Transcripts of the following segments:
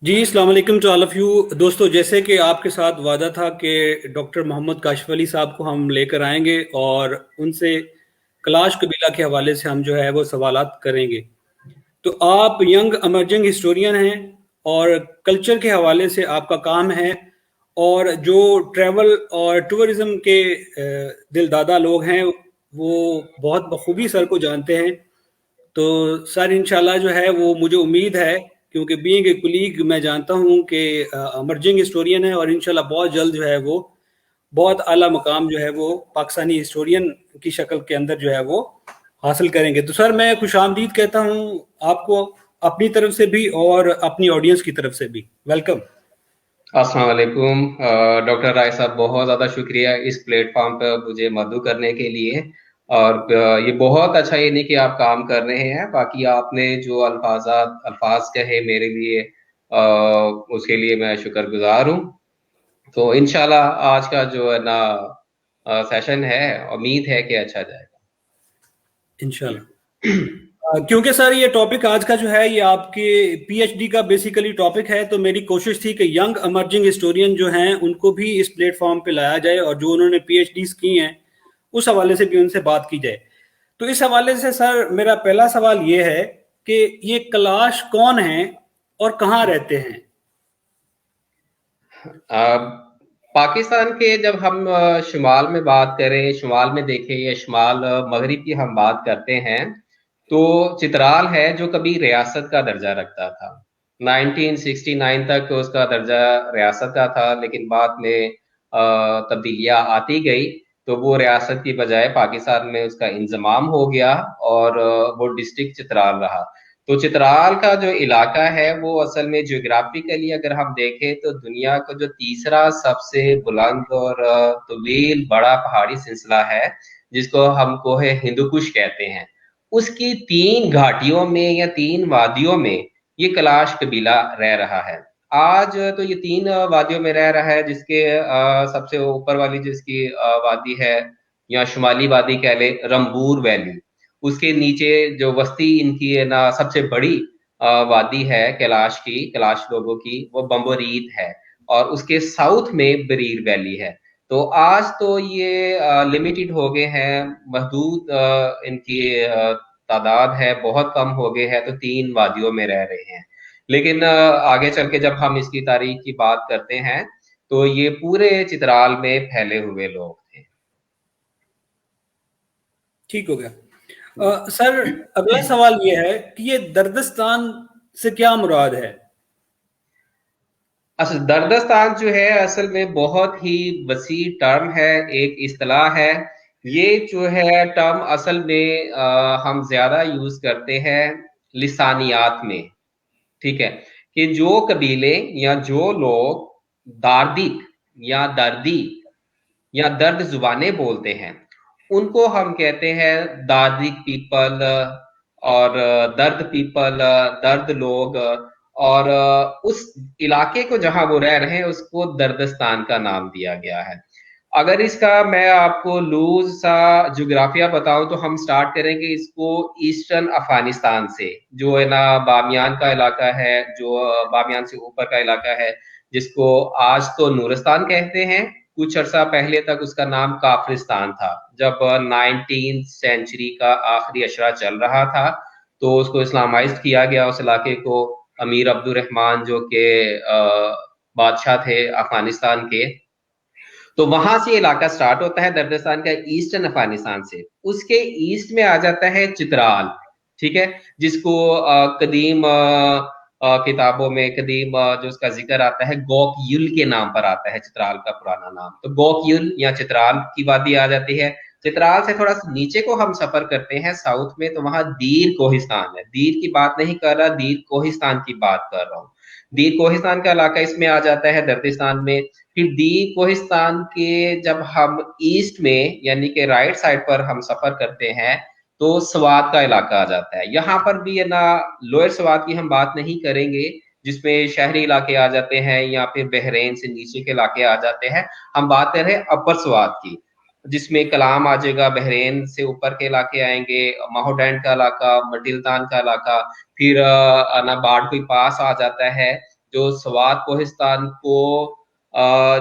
जी अस्सलाम वालेकुम to all of you. दोस्तों, जैसे कि आपके साथ वादा था कि डॉक्टर मोहम्मद काशिफ अली साहब को हम लेकर आएंगे और उनसे कैलाश कबीला के हवाले से हम जो है वो सवालात करेंगे। तो आप यंग एमर्जिंग हिस्टोरियन हैं और कल्चर के हवाले से आपका काम है, और जो ट्रैवल और टूरिज्म के दिलदादा लोग हैं वो बहुत बखूबी सर को जानते हैं। तो सर इंशाल्लाह जो है वो मुझे उम्मीद है, क्योंकि बीइंग ए कुलीग मैं जानता हूँ कि अमर्जिंग हिस्टोरियन है और इंशाल्लाह बहुत जल्द जो है वो बहुत आला मकाम जो है वो पाकिस्तानी हिस्टोरियन की शक्ल के अंदर जो है वो हासिल करेंगे। तो सर मैं खुशामदीद कहता हूँ आपको, अपनी तरफ से भी और अपनी ऑडियंस की तरफ से भी वेलकम। अस्सलाम वालेकुम। डॉक्टर राय साहब, बहुत ज़्यादा शुक्रिया इस प्लेटफॉर्म पर मुझे मदऊ करने के लिए। और ये बहुत अच्छा, ये नहीं कि आप काम कर रहे हैं, बाकी आपने जो अल्फाज कहे मेरे लिए, उसके लिए मैं शुक्रगुजार हूँ। तो इंशाल्लाह आज का जो है ना सेशन है, उम्मीद है कि अच्छा जाएगा। इंशाल्लाह। क्योंकि सर ये टॉपिक आज का जो है ये आपके पीएचडी का बेसिकली टॉपिक है, तो मेरी कोशिश थी कि यंग एमर्जिंग हिस्टोरियन जो हैं उनको भी इस प्लेटफॉर्म पे लाया जाए और जो उन्होंने पीएचडीज की हैं उस हवाले से भी उनसे बात की जाए। तो इस हवाले से सर मेरा पहला सवाल ये है कि ये कैलाश कौन है और कहाँ रहते हैं। अ, पाकिस्तान के जब हम शुमाल में बात करें, शुमाल में देखें या शुमाल मगरिब की हम बात करते हैं, तो चित्राल है जो कभी रियासत का दर्जा रखता था। 1969 तक उसका दर्जा रियासत का था, लेकिन बाद में तब्दीलियां आती गई, तो वो रियासत की बजाय पाकिस्तान में उसका इंजमाम हो गया और वो डिस्ट्रिक्ट चित्राल रहा। तो चित्राल का जो इलाका है वो असल में ज्योग्राफिकली अगर हम देखें तो दुनिया का जो तीसरा सबसे बुलंद और तवील बड़ा पहाड़ी सिलसिला है, जिसको हम कोहे हिंदुकुश कहते हैं, उसकी तीन घाटियों में या तीन वादियों में ये कैलाश कबीला रह रहा है। आज तो ये तीन वादियों में रह रहा है, जिसके सबसे ऊपर वाली जिसकी वादी है, या शुमाली वादी कह ले, रंबूर वैली। उसके नीचे जो बस्ती इनकी है ना, सबसे बड़ी वादी है कैलाश की, कैलाश लोगों की, वो बम्बोरीत है। और उसके साउथ में बरीर वैली है। तो आज तो ये लिमिटेड हो गए हैं, महदूद इनकी तादाद है, बहुत कम हो गए हैं, तो तीन वादियों में रह रहे हैं। लेकिन आगे चल के जब हम इसकी तारीख की बात करते हैं, तो ये पूरे चित्राल में फैले हुए लोग थे। ठीक हो गया। सर अगला सवाल ये है कि ये दर्दस्तान से क्या मुराद है। अच्छा, दर्दस्तान जो है असल में बहुत ही वसी टर्म है, एक इस्तिलाह है। ये जो है टर्म असल में हम ज्यादा यूज करते हैं लिसानियात में। ठीक है, कि जो कबीले या जो लोग दार्दिक या दर्दी या दर्द जुबानें बोलते हैं, उनको हम कहते हैं दार्दिक पीपल, और दर्द पीपल, दर्द लोग। और उस इलाके को जहां वो रह रहे हैं उसको दर्दस्तान का नाम दिया गया है। अगर इसका मैं आपको लूज सा ज्योग्राफिया बताऊं, तो हम स्टार्ट करेंगे इसको ईस्टर्न अफगानिस्तान से, जो है ना बामियान का इलाका है, जो बामियान से ऊपर का इलाका है, जिसको आज तो नूरिस्तान कहते हैं। कुछ अरसा पहले तक उसका नाम काफरिस्तान था। जब 19th सेंचुरी का आखिरी अशरा चल रहा था, तो उसको इस्लामाइज्ड किया गया, उस इलाके को। अमीर अब्दुल रहमान जो के बादशाह थे अफगानिस्तान के, तो वहां से इलाका स्टार्ट होता है दर्दस्तान का, ईस्टर्न अफगानिस्तान से। उसके ईस्ट में आ जाता है चित्राल। ठीक है, जिसको कदीम किताबों में कदीम जो उसका जिक्र आता है, गोकयुल के नाम पर आता है, चित्राल का पुराना नाम। तो गोकयुल या चित्राल की वादी आ जाती है। चित्राल से थोड़ा सा नीचे को हम सफर करते हैं साउथ में, तो वहां दीर कोहिस्तान है। दीर की बात नहीं कर रहा, दीर कोहिस्तान की बात कर रहा हूँ। दीर कोहिस्तान का इलाका इसमें आ जाता है दर्दिस्तान में। फिर दी कोहिस्तान के जब हम ईस्ट में यानी कि राइट साइड पर हम सफर करते हैं, तो स्वात का इलाका आ जाता है। यहाँ पर भी है ना, लोअर स्वात की हम बात नहीं करेंगे, जिसमें शहरी इलाके आ जाते हैं, या फिर बहरेन से नीचे के इलाके आ जाते हैं। हम बात कर रहे हैं अपर स्वात की, जिसमें कलाम आ जाएगा, बहरेन से ऊपर के इलाके आएंगे, माहोडैंड का इलाका, मटिल्तान का इलाका। फिर ना बाढ़ कोई पास आ जाता है, जो स्वात कोहिस्तान को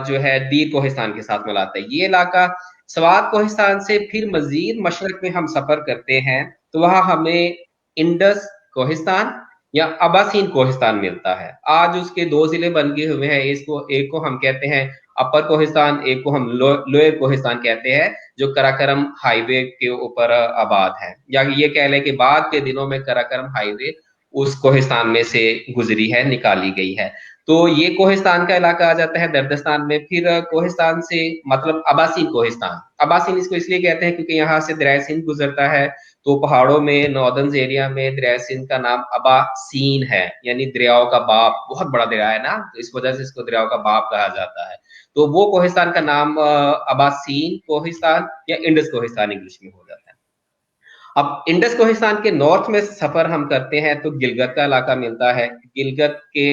जो है दीर कोहिस्तान के साथ मिलाता है। ये इलाका स्वात कोहिस्तान से फिर मजीद मशरक में हम सफर करते हैं तो वहां हमें इंडस कोहिस्तान या अबासीन कोहिस्तान मिलता है। आज उसके दो जिले बन गए हुए हैं, इसको एक को हम कहते हैं अपर कोहिस्तान, एक को हम लोअर कोहिस्तान कहते हैं, जो कराकरम हाईवे के ऊपर आबाद है। या ये कह लें कि बाद के दिनों में कराकरम हाईवे उस कोहिस्तान में से गुजरी है, निकाली गई है। तो ये कोहिस्तान का इलाका आ जाता है दर्दस्तान में। फिर कोहिस्तान से मतलब अबासीन कोहिस्तान, अबासीन इसको इसलिए कहते हैं क्योंकि यहाँ से दरिया सिंध गुजरता है, तो पहाड़ों में नॉर्दर्न एरिया में दरिया सिंध का नाम अबासीन है, यानी दरियाओं का बाप, बहुत बड़ा दरिया है ना, तो इस वजह से इसको दरियाओं का बाप कहा जाता है। तो वो कोहिस्तान का नाम अबासीन कोहिस्तान या इंडस कोहिस्तान इंग्लिश में हो जाता है। अब इंडस कोहिस्तान के नॉर्थ में सफर हम करते हैं तो गिलगित का इलाका मिलता है। गिलगित के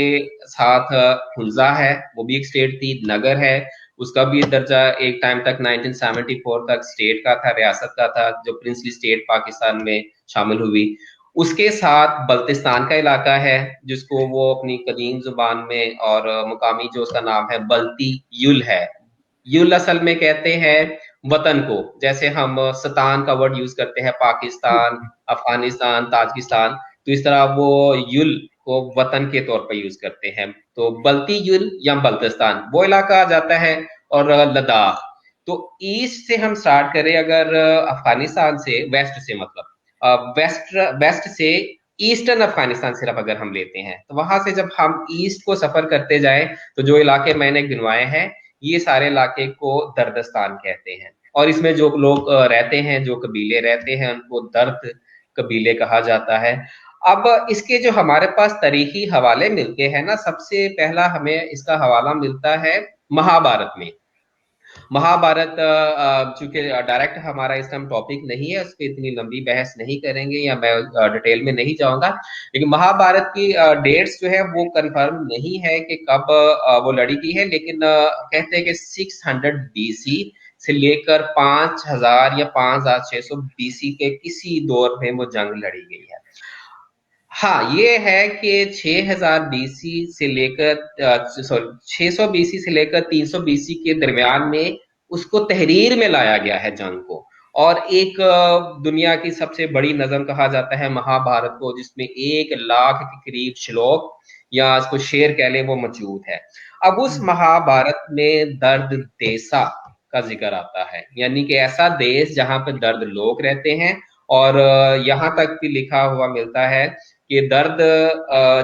साथ हुंजा है, वो भी एक स्टेट थी, नगर है, उसका भी दर्जा एक टाइम तक 1974 तक स्टेट का था, रियासत का था, जो प्रिंसली स्टेट पाकिस्तान में शामिल हुई। उसके साथ बल्तिस्तान का इलाका है, जिसको वो अपनी कदीम जुबान में और मुकामी जो उसका नाम है बल्ती युल है। युल असल में कहते हैं वतन को, जैसे हम सतान का वर्ड यूज करते हैं पाकिस्तान, अफगानिस्तान, ताजिकिस्तान, तो इस तरह वो युल को वतन के तौर पर यूज करते हैं। तो बल्ती युल या बल्तिस्तान वो इलाका आ जाता है। और लद्दाख, तो ईस्ट से हम स्टार्ट करें अगर अफगानिस्तान से, वेस्ट से मतलब वेस्ट से ईस्टर्न अफगानिस्तान सिर्फ अगर हम लेते हैं, तो वहां से जब हम ईस्ट को सफर करते जाएं तो जो इलाके मैंने गिनवाए हैं ये सारे इलाके को दर्दस्तान कहते हैं। और इसमें जो लोग रहते हैं, जो कबीले रहते हैं, उनको दर्द कबीले कहा जाता है। अब इसके जो हमारे पास तारीखी हवाले मिलते हैं ना, सबसे पहला हमें इसका हवाला मिलता है महाभारत में। महाभारत चूंकि डायरेक्ट हमारा इस टाइम टॉपिक नहीं है, उस पर इतनी लंबी बहस नहीं करेंगे या मैं डिटेल में नहीं जाऊंगा, लेकिन महाभारत की डेट्स जो है वो कंफर्म नहीं है कि कब वो लड़ी गई है, लेकिन कहते हैं कि 600 बीसी से लेकर 5000 या 5600 बीसी के किसी दौर में वो जंग लड़ी गई है। हाँ, ये है कि 6000 बीसी से लेकर 600 बीसी से लेकर 300 बीसी के दरमियान में उसको तहरीर में लाया गया है जंग को। और एक दुनिया की सबसे बड़ी नज़म कहा जाता है महाभारत को, जिसमें 1 लाख के करीब श्लोक या इसको शेर कह ले वो मौजूद है। अब उस महाभारत में दर्द देसा का जिक्र आता है, यानी कि ऐसा देश जहां पर दर्द लोग रहते हैं। और यहाँ तक भी लिखा हुआ मिलता है कि दर्द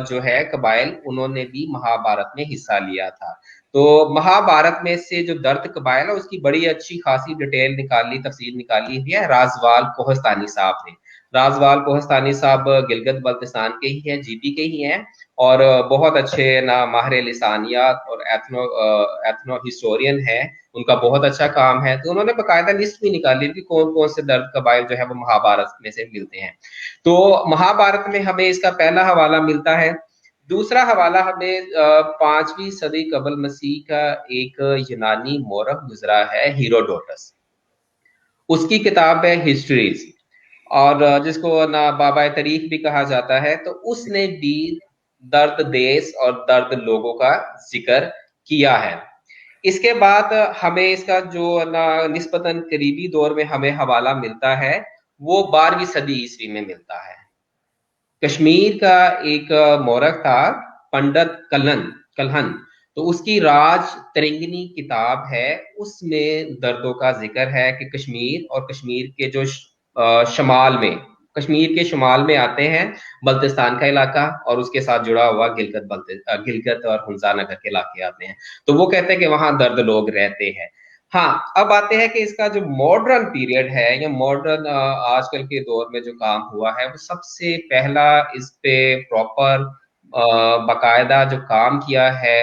जो है कबाइल, उन्होंने भी महाभारत में हिस्सा लिया था। तो महाभारत में से जो दर्द कबाइल है उसकी बड़ी अच्छी खासी डिटेल निकाली, तफसील निकाली हुई है राजवाल कोहस्तानी साहब ने। राजवाल कोहस्तानी साहब गिलगित बल्तिस्तान के ही हैं, जीपी के ही हैं, और बहुत अच्छे ना माहिर लिसानियात और एथनो हिस्टोरियन है। उनका बहुत अच्छा काम है। तो उन्होंने बाकायदा लिस्ट भी निकाली कि कौन कौन से दर्द कबाइल जो है वो महाभारत में से मिलते हैं। तो महाभारत में हमें इसका पहला हवाला मिलता है। दूसरा हवाला हमें 5वीं सदी कबल मसीह का एक यूनानी मौरख गुजरा है हीरोडोटस, उसकी किताब है हिस्ट्रीज, और जिसको ना बाबा तारीख भी कहा जाता है। तो उसने भी दर्द देश और दर्द लोगों का जिक्र किया है। इसके बाद हमें इसका जो ना निस्बतन करीबी दौर में हमें हवाला मिलता है वो 12वीं सदी ईस्वी में मिलता है। कश्मीर का एक मौरख था पंडित कलहन, तो उसकी राज तरिंगनी किताब है, उसमें दर्दों का जिक्र है कि कश्मीर और कश्मीर के जो शमाल में, कश्मीर के शुमाल में आते हैं बल्तिस्तान का इलाका, और उसके साथ जुड़ा हुआ गिलगित और हुंजा नगर के इलाके आते हैं। तो वो कहते हैं कि वहां दर्द लोग रहते हैं। हाँ, अब आते हैं कि इसका जो मॉडर्न पीरियड है या मॉडर्न आजकल के दौर में जो काम हुआ है, वो सबसे पहला इस पे प्रॉपर बाकायदा जो काम किया है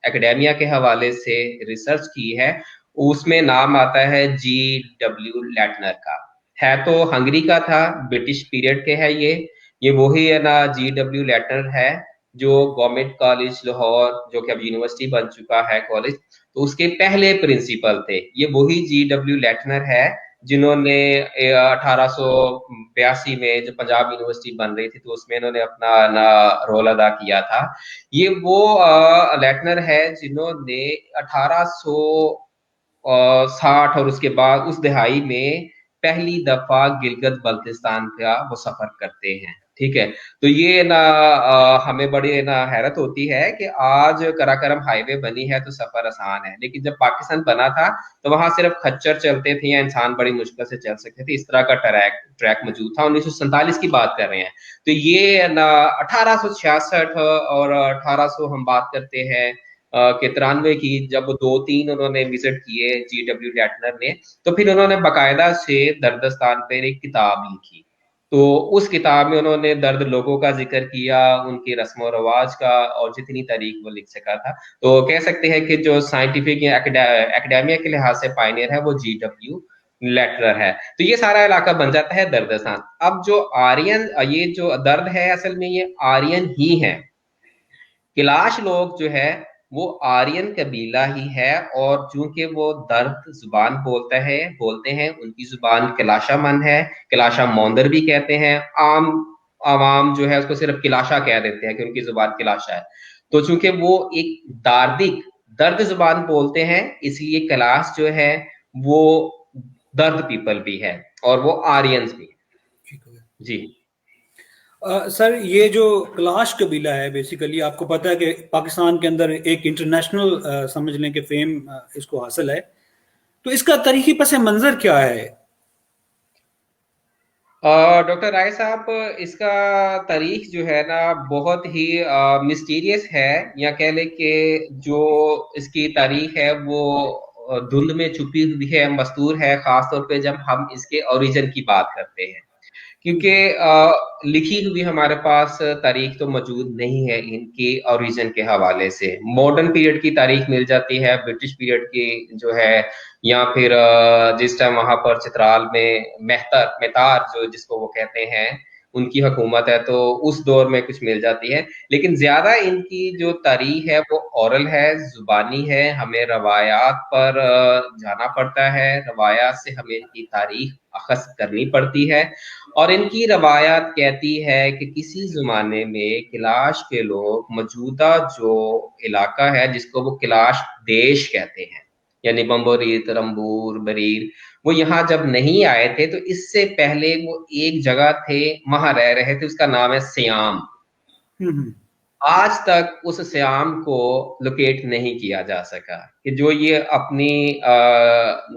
एकेडेमिया के हवाले से रिसर्च की है, उसमें नाम आता है G.W. लैटनर का। है तो हंगरी का था, ब्रिटिश पीरियड के है ये वही है ना G.W. लैटनर है जो गवर्नमेंट कॉलेज लाहौर, जो कि अब यूनिवर्सिटी बन चुका है कॉलेज, तो उसके पहले प्रिंसिपल थे। ये वही G.W. लैटनर है जिन्होंने 1882 में जो पंजाब यूनिवर्सिटी बन रही थी तो उसमें इन्होंने अपना ना रोल अदा किया था। ये वो लेटनर है जिन्होंने 1860 और उसके बाद उस दिहाई में पहली दफा गिलगित बल्तिस्तान का वो सफर करते हैं। ठीक है, तो ये ना हमें बड़ी ना हैरत होती है कि आज कराकरम हाईवे बनी है तो सफर आसान है, लेकिन जब पाकिस्तान बना था तो वहां सिर्फ खच्चर चलते थे या इंसान बड़ी मुश्किल से चल सकते थे, इस तरह का ट्रैक मौजूद था। 1947 की बात कर रहे हैं, तो ये ना 1866 और 1800 हम बात करते हैं के 93 की, जब 2-3 उन्होंने विजिट किए GW लेटनर ने, तो फिर उन्होंने बाकायदा से दर्दस्तान पर एक किताब लिखी। तो उस किताब में उन्होंने दर्द लोगों का जिक्र किया, उनकी रस्म और रवाज का, और जितनी तारीख वो लिख सका था। तो कह सकते हैं कि जो साइंटिफिक या एकेडेमिया के लिहाज से पायनियर है वो GW लेटरर है। तो ये सारा इलाका बन जाता है दर्दस्तान। अब जो आर्यन, ये जो दर्द है असल में ये आर्यन ही है। किलाश लोग जो है वो आर्यन कबीला ही है, और चूंकि वो दर्द जुबान बोलते हैं, उनकी जुबान किलाशा मन है, किलाशा मोंदर भी कहते हैं। आम आवाम जो है उसको सिर्फ किलाशा कह देते हैं कि उनकी जुबान किलाशा है। तो चूंकि वो एक दार्दिक दर्द जुबान बोलते हैं, इसलिए कैलाश जो है वो दर्द पीपल भी है और वो आर्यंस भी है। जी सर, ये जो क्लाश कबीला है, बेसिकली आपको पता है कि पाकिस्तान के अंदर एक इंटरनेशनल समझ लें कि फेम इसको हासिल है, तो इसका तारीखी पस मंजर क्या है? डॉक्टर राय साहब, इसका तारीख जो है ना बहुत ही मिस्टीरियस है, या कह लें कि जो इसकी तारीख है वो धुंध में छुपी हुई है, मस्तूर है, खासतौर पे जब हम इसके ओरिजिन की बात करते हैं। क्योंकि लिखी हुई हमारे पास तारीख तो मौजूद नहीं है इनकी ओरिजिन के हवाले से। मॉडर्न पीरियड की तारीख मिल जाती है, ब्रिटिश पीरियड की जो है, या फिर जिस टाइम वहां पर चित्राल में मेहतार जो जिसको वो कहते हैं उनकी हुकूमत है, तो उस दौर में कुछ मिल जाती है। लेकिन ज्यादा इनकी जो तारीख है वो औरल है, जुबानी है, हमें रवायात पर जाना पड़ता है, रवायात से हमें इनकी तारीख अखज़ करनी पड़ती है। और इनकी रवायत कहती है कि किसी जमाने में किलाश के लोग मौजूदा जो इलाका है जिसको वो किलाश देश कहते हैं, यानी बम्बोरीत, रंबूर, बरीर, वो यहाँ जब नहीं आए थे तो इससे पहले वो एक जगह थे, वहां रह रहे थे, उसका नाम है सियाम। हम्म। आज तक उस श्याम को लोकेट नहीं किया जा सका, कि जो ये अपनी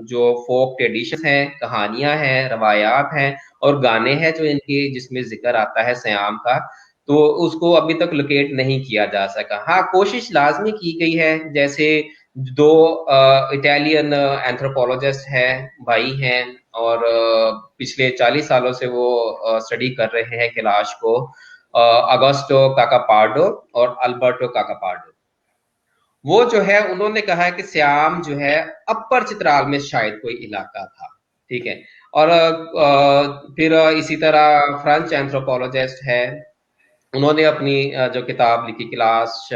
जो फोक ट्रेडिशन है, कहानियां हैं, रवायात हैं और गाने हैं जो इनके जिसमें जिक्र आता है श्याम का, तो उसको अभी तक लोकेट नहीं किया जा सका। हाँ, कोशिश लाजमी की गई है, जैसे दो इटालियन एंथ्रोपोलॉजिस्ट हैं, भाई हैं, और पिछले 40 सालों से वो स्टडी कर रहे हैं कैलाश को, अगोस्टो काकापार्डो और अल्बर्टो काकापार्डो। वो जो है उन्होंने कहा है कि श्याम जो है अपर चित्राल में शायद कोई इलाका था। ठीक है, और फिर इसी तरह फ्रेंच एंथ्रोपोलॉजिस्ट है, उन्होंने अपनी जो किताब लिखी क्लास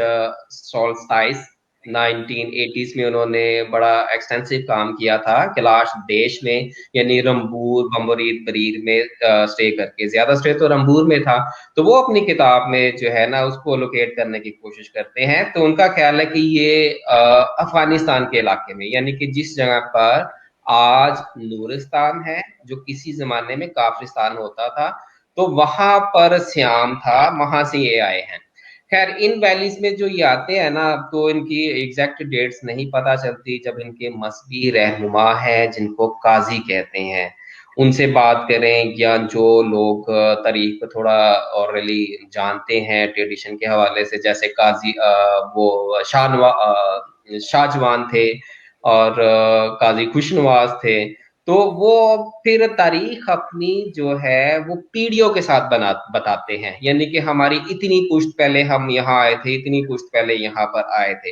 सोल्स्टाइस 1980s में, उन्होंने बड़ा एक्सटेंसिव काम किया था कैलाश देश में, यानी रंबूर, बम्बोरीत, बरीर में स्टे करके, ज्यादा स्टे तो रंबूर में था। तो वो अपनी किताब में जो है ना उसको लोकेट करने की कोशिश करते हैं। तो उनका ख्याल है कि ये अफगानिस्तान के इलाके में, यानी कि जिस जगह पर आज नूरिस्तान है, जो किसी जमाने में काफरिस्तान होता था, तो वहां पर श्याम था, वहां से ये आए हैं। खैर, इन वैलीज में जो ये आते हैं ना, तो इनकी एग्जैक्ट डेट्स नहीं पता चलती। जब इनके मसबी रहनुमा है जिनको काजी कहते हैं, उनसे बात करें, या जो लोग तारीख को थोड़ा ऑरली जानते हैं ट्रेडिशन के हवाले से, जैसे काजी वो शाहजवान थे, और काजी खुशनवाज थे, तो वो फिर तारीख अपनी जो है वो पीढ़ियों के साथ बताते हैं, यानी कि हमारी इतनी पुश्त पहले हम यहाँ आए थे, इतनी पुश्त पहले यहाँ पर आए थे।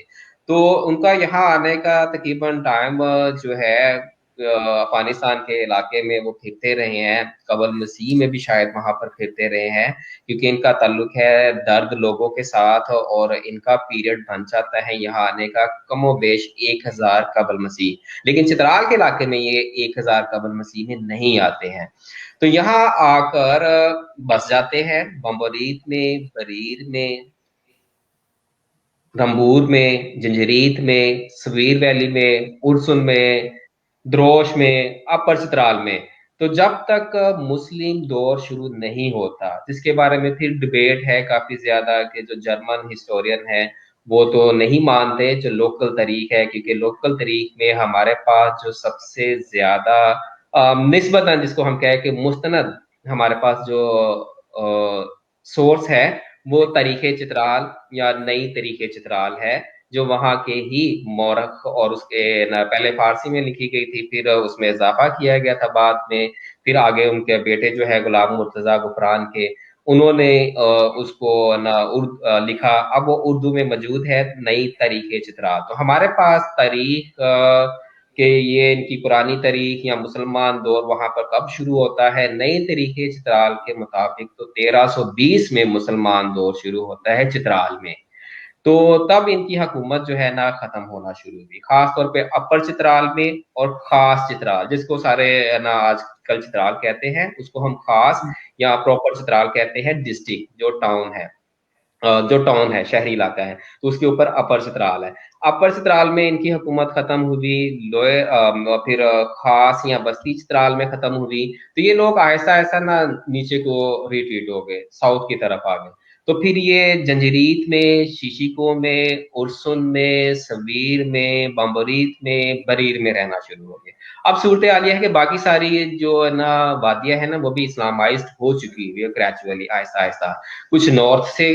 तो उनका यहाँ आने का तकरीबन टाइम जो है अफगानिस्तान के इलाके में वो फिरते रहे हैं, कबल मसीह में भी शायद वहां पर फिरते रहे हैं, क्योंकि इनका ताल्लुक है दर्द लोगों के साथ, और इनका पीरियड बन जाता है यहाँ आने का कमोबेश 1000 कबल मसीह। लेकिन चित्राल के इलाके में ये 1000 कबल मसीह में नहीं आते हैं। तो यहाँ आकर बस जाते हैं बम्बरीत में, बरीर में, रंबूर में, जंजरीत में, सवीर वैली में, उर्सुन में, द्रोश में, अपर चित्राल में। तो जब तक मुस्लिम दौर शुरू नहीं होता, जिसके बारे में फिर डिबेट है काफी ज्यादा, कि जो जर्मन हिस्टोरियन है वो तो नहीं मानते जो लोकल तरीक है, क्योंकि लोकल तरीक में हमारे पास जो सबसे ज्यादा निस्बतन, जिसको हम कहें कि मुस्तनद, हमारे पास जो सोर्स है वो तरीके चित्राल या नई तरीके चित्राल है, जो वहां के ही मौरख, और उसके पहले फारसी में लिखी गई थी, फिर उसमें इजाफा किया गया था बाद में, फिर आगे उनके बेटे जो है गुलाम मुर्तजा गुफरान के, उन्होंने उसको लिखा। अब वो उर्दू में मौजूद है, नई तरीके चित्राल। तो हमारे पास तारीख कि ये इनकी पुरानी तारीख या मुसलमान दौर वहां पर कब शुरू होता है, नए तरीके चित्राल के मुताबिक तो 1320 में मुसलमान दौर शुरू होता है चित्राल में। तो तब इनकी हुकूमत जो है ना खत्म होना शुरू हुई, खास तौर पे अपर चित्राल में, और खास चित्राल, जिसको सारे ना आजकल चित्राल कहते हैं, उसको हम खास या प्रॉपर चित्राल कहते हैं, डिस्ट्रिक्ट जो टाउन है, जो टाउन है, शहरी इलाका है, तो उसके ऊपर अपर चित्राल है। अपर चित्राल में इनकी हुकूमत खत्म हुई, फिर खास या बस्ती चित्राल में खत्म हुई। तो ये लोग आहिस्ता आहिस्ता ना नीचे को रिट्रीट हो गए, साउथ की तरफ आ गए। तो फिर ये जंजरीत में, शीशिको में, उर्सुन में, सवीर में, बम्बरीत में, बरीर में रहना शुरू हो गए। अब सूरत हाल यह है कि बाकी सारी जो है ना वादियां है ना, वो भी इस्लामाइज्ड हो चुकी हुई है ग्रेजुअली, आहिस्ता आहिस्ता। कुछ नॉर्थ से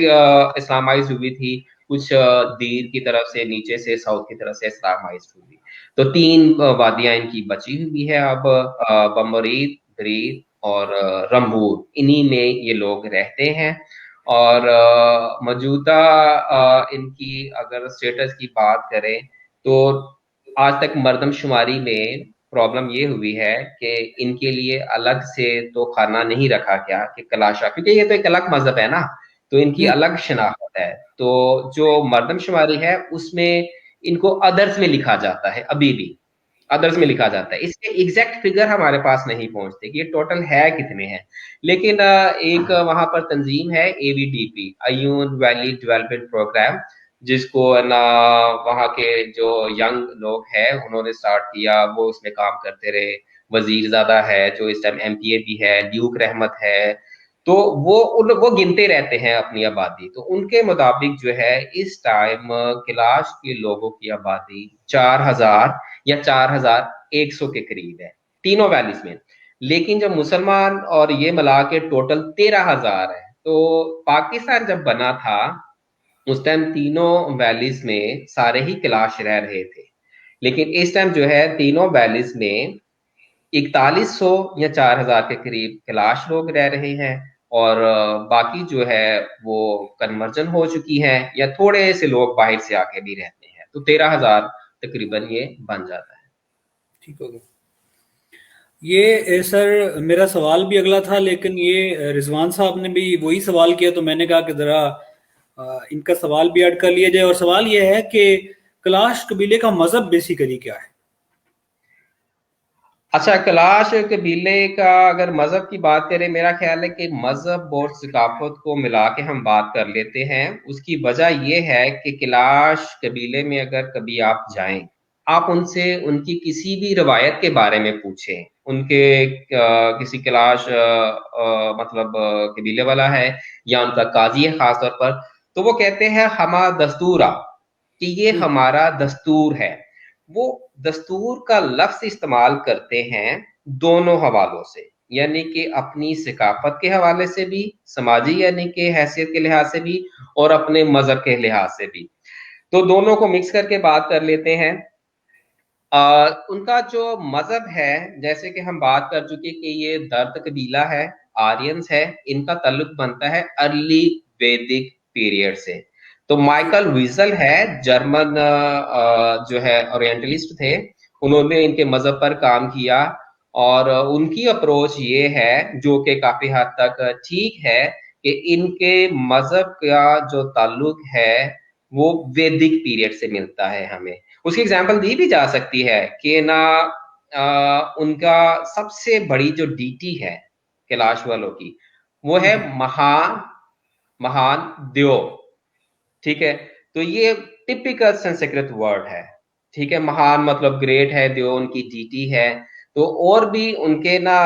इस्लामाइज हुई थी, कुछ दीर की तरफ से, नीचे से साउथ की तरफ से इस्लामाइज हुई। तो 3 वादियां इनकी बची हुई है अब, बम्बरीत, दरीर और रंबूर, इन्हीं में ये लोग रहते हैं। और मौजूदा इनकी अगर स्टेटस की बात करें, तो आज तक मर्दमशुमारी में प्रॉब्लम ये हुई है कि इनके लिए अलग से तो खाना नहीं रखा गया कि कलाशा, क्योंकि ये तो एक अलग मजहब है ना, तो इनकी अलग शनाख्त है। तो जो मर्दमशुमारी है उसमें इनको अदर्स में लिखा जाता है, अभी भी अदर्स में लिखा जाता है। इसके एग्जैक्ट फिगर हमारे पास नहीं पहुंचते कि ये टोटल है कितने हैं। लेकिन एक वहां पर तंजीम है, एवीडीपी, अयून वैली डेवलपमेंट प्रोग्राम, जिसको ना वहाँ के जो यंग लोग हैं उन्होंने स्टार्ट किया, वो उसमें काम करते रहे। वजीरजादा है जो इस टाइम एमपीए भी है, ल्यूक रहमत है, तो वो गिनते रहते हैं अपनी आबादी। तो उनके मुताबिक जो है इस टाइम कैलाश के लोगों की आबादी 4000 या 4100 के करीब है, तीनों वैलीज में। लेकिन जब मुसलमान और ये मिला के टोटल 13,000 है। तो पाकिस्तान जब बना था उस टाइम तीनों वैलीज में सारे ही कैलाश रह रहे थे, लेकिन इस टाइम जो है तीनों वैलीज में 4100 या 4000 के करीब कैलाश लोग रह रहे हैं, और बाकी जो है वो कन्वर्जन हो चुकी है, या थोड़े से लोग बाहर से आके भी रहते हैं। तो 13,000 तकरीबन ये बन जाता है। ठीक हो गया। ये सर मेरा सवाल भी अगला था, लेकिन ये रिजवान साहब ने भी वही सवाल किया, तो मैंने कहा कि जरा इनका सवाल भी ऐड कर लिया जाए। और सवाल ये है कि कैलाश कबीले का मजहब बेसिकली क्या है? अच्छा, कैलाश कबीले का अगर मजहब की बात करें, मेरा ख्याल है कि मजहब और सकाफत को मिला के हम बात कर लेते हैं। उसकी वजह यह है कि कैलाश कबीले में अगर कभी आप जाएं, आप उनसे उनकी किसी भी रवायत के बारे में पूछें, उनके किसी कैलाश मतलब कबीले वाला है या उनका काजी है खास तौर पर, तो वो कहते हैं हमा दस्तूरा, कि ये हमारा दस्तूर है। वो दस्तूर का लफ्ज इस्तेमाल करते हैं दोनों हवालों से, यानी कि अपनी सकाफत के हवाले से भी, समाजी यानी कि हैसियत के लिहाज से भी, और अपने मजहब के लिहाज से भी। तो दोनों को मिक्स करके बात कर लेते हैं। उनका जो मजहब है, जैसे कि हम बात कर चुके कि ये दर्द कबीला है, आर्यंस है, इनका ताल्लुक बनता है अर्ली वैदिक पीरियड से। तो माइकल विजल है, जर्मन जो है ओरिएंटलिस्ट थे, उन्होंने इनके मजहब पर काम किया, और उनकी अप्रोच ये है, जो कि काफी हद तक ठीक है, कि इनके मजहब का जो ताल्लुक है वो वैदिक पीरियड से मिलता है हमें। उसकी एग्जांपल दी भी जा सकती है कि ना, उनका सबसे बड़ी जो डीटी है कैलाश वालों की, वो है महान, महान द्यो। ठीक है, तो ये टिपिकल संस्कृत वर्ड है। ठीक है, महान मतलब ग्रेट है, द्यो उनकी डीटी है। तो और भी उनके ना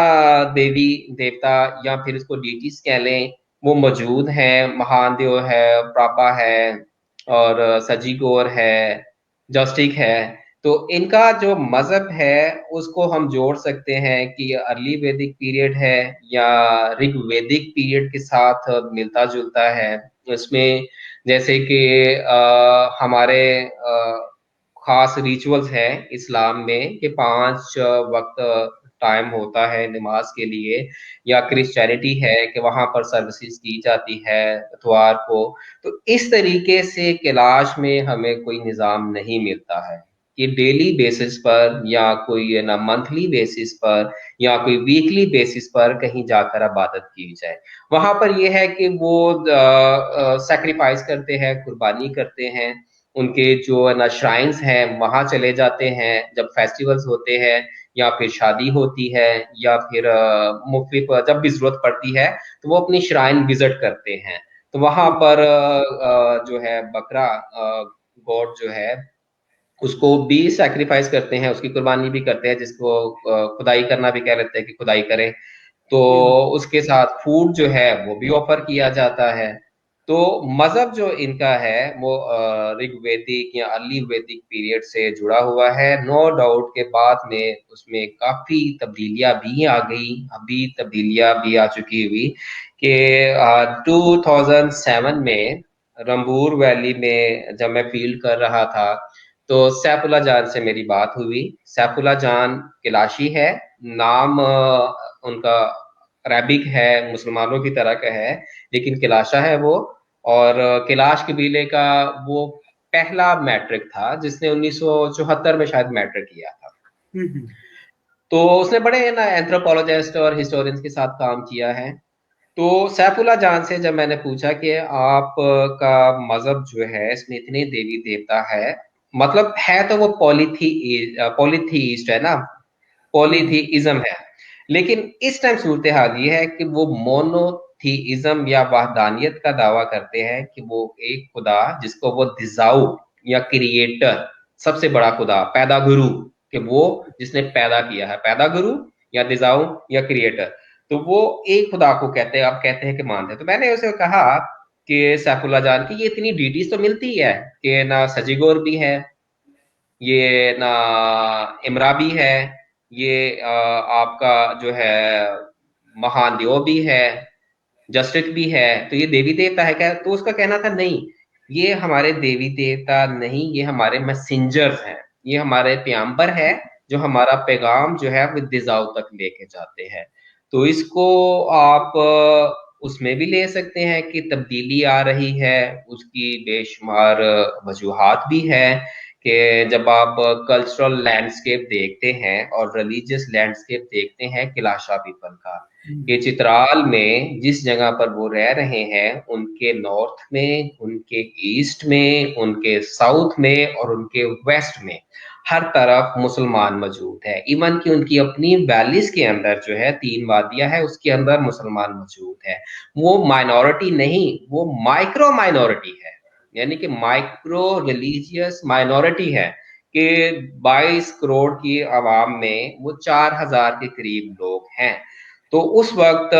देवी देवता, या फिर इसको डीटीज कह लें, वो मौजूद हैं। महान देव है, प्रापा है, और सजीगोर है, जस्टिक है। तो इनका जो मजहब है उसको हम जोड़ सकते हैं कि अर्ली वैदिक पीरियड है, या ऋग्वैदिक पीरियड के साथ मिलता जुलता है। इसमें जैसे कि हमारे खास रिचुअल्स हैं इस्लाम में, कि 5 वक्त टाइम होता है नमाज के लिए, या क्रिश्चियनिटी है कि वहां पर सर्विसेज की जाती है इतवार को। तो इस तरीके से कैलाश में हमें कोई निज़ाम नहीं मिलता है कि डेली बेसिस पर, या कोई ना मंथली बेसिस पर, या कोई वीकली बेसिस पर कहीं जाकर इबादत की जाए। वहां पर यह है कि वो सैक्रिफाइस करते हैं, कुर्बानी करते हैं। उनके जो है ना श्राइन्स हैं वहां चले जाते हैं जब फेस्टिवल्स होते हैं, या फिर शादी होती है, या फिर मुख्तलिफ जब भी जरूरत पड़ती है, तो वो अपनी श्राइन विजिट करते हैं। तो वहां पर जो है बकरा गॉड जो है, उसको भी सैक्रिफाइस करते हैं, उसकी कुर्बानी भी करते हैं, जिसको खुदाई करना भी कह लेते हैं कि खुदाई करें। तो उसके साथ फूड जो है वो भी ऑफर किया जाता है। तो मजहब जो इनका है वो ऋग्वैदिक या अर्ली वैदिक पीरियड से जुड़ा हुआ है। नो डाउट के बाद में उसमें काफी तब्दीलियां भी आ गई, अभी तब्दीलियां भी आ चुकी हुई, कि 2007 में रंबूर वैली में जब मैं फील्ड कर रहा था, तो सैफुल्ला जान से मेरी बात हुई। सैफुल्ला जान कैलाशी है, नाम उनका अरबिक है, मुसलमानों की तरह का है, लेकिन कैलाशा है वो। और कैलाश कबीले का वो पहला मैट्रिक था जिसने 1974 में शायद मैट्रिक किया था। तो उसने बड़े ना एंथ्रोपोलॉजिस्ट और हिस्टोरियंस के साथ काम किया है। तो सैफुल्ला जान से जब मैंने पूछा कि आप का मजहब जो है इसमें इतने देवी देवता है, मतलब है तो वो पॉलीथीइस्ट है ना, पॉलीथीइज्म है, लेकिन इस टाइम सूरत हाल ये है कि वो मोनोथीइज्म या वहदानियत का दावा करते हैं, कि वो एक खुदा जिसको वो दिजाऊ या क्रिएटर, सबसे बड़ा खुदा, पैदा गुरु, कि वो जिसने पैदा किया है, पैदा गुरु या दिजाऊ या क्रिएटर, तो वो एक खुदा को कहते हैं, आप कहते हैं कि मानते हैं। तो मैंने उसे कहा कि सैफुल्ला जान की ये इतनी डिटीज तो मिलती है कि ना सजीगोर भी है, ये ना इमरा भी है, ये आपका जो है महादेव भी है, जस्टिक भी है, तो ये देवी देवता है क्या? तो उसका कहना था नहीं, ये हमारे देवी देवता नहीं, ये हमारे मैसेंजर्स हैं, ये हमारे प्याम्बर है, जो हमारा पैगाम जो है वो दिजाओ तक लेके जाते हैं। तो इसको आप उसमें भी ले सकते हैं कि तब्दीली आ रही है, उसकी बेशुमार वजूहात भी है, कि जब आप कल्चरल लैंडस्केप देखते हैं और रिलीजियस लैंडस्केप देखते हैं कैलाशा पीपल का, कि चित्राल में जिस जगह पर वो रह रहे हैं, उनके नॉर्थ में, उनके ईस्ट में, उनके साउथ में और उनके वेस्ट में, हर तरफ मुसलमान मौजूद है। इवन कि उनकी अपनी वैलीज के अंदर जो है 3 वादियां है, उसके अंदर मुसलमान मौजूद है। वो माइनॉरिटी नहीं, वो माइक्रो माइनॉरिटी है, यानी कि माइक्रो रिलीजियस माइनॉरिटी है, कि 22 करोड़ की आवाम में वो 4000 के करीब लोग हैं। तो उस वक्त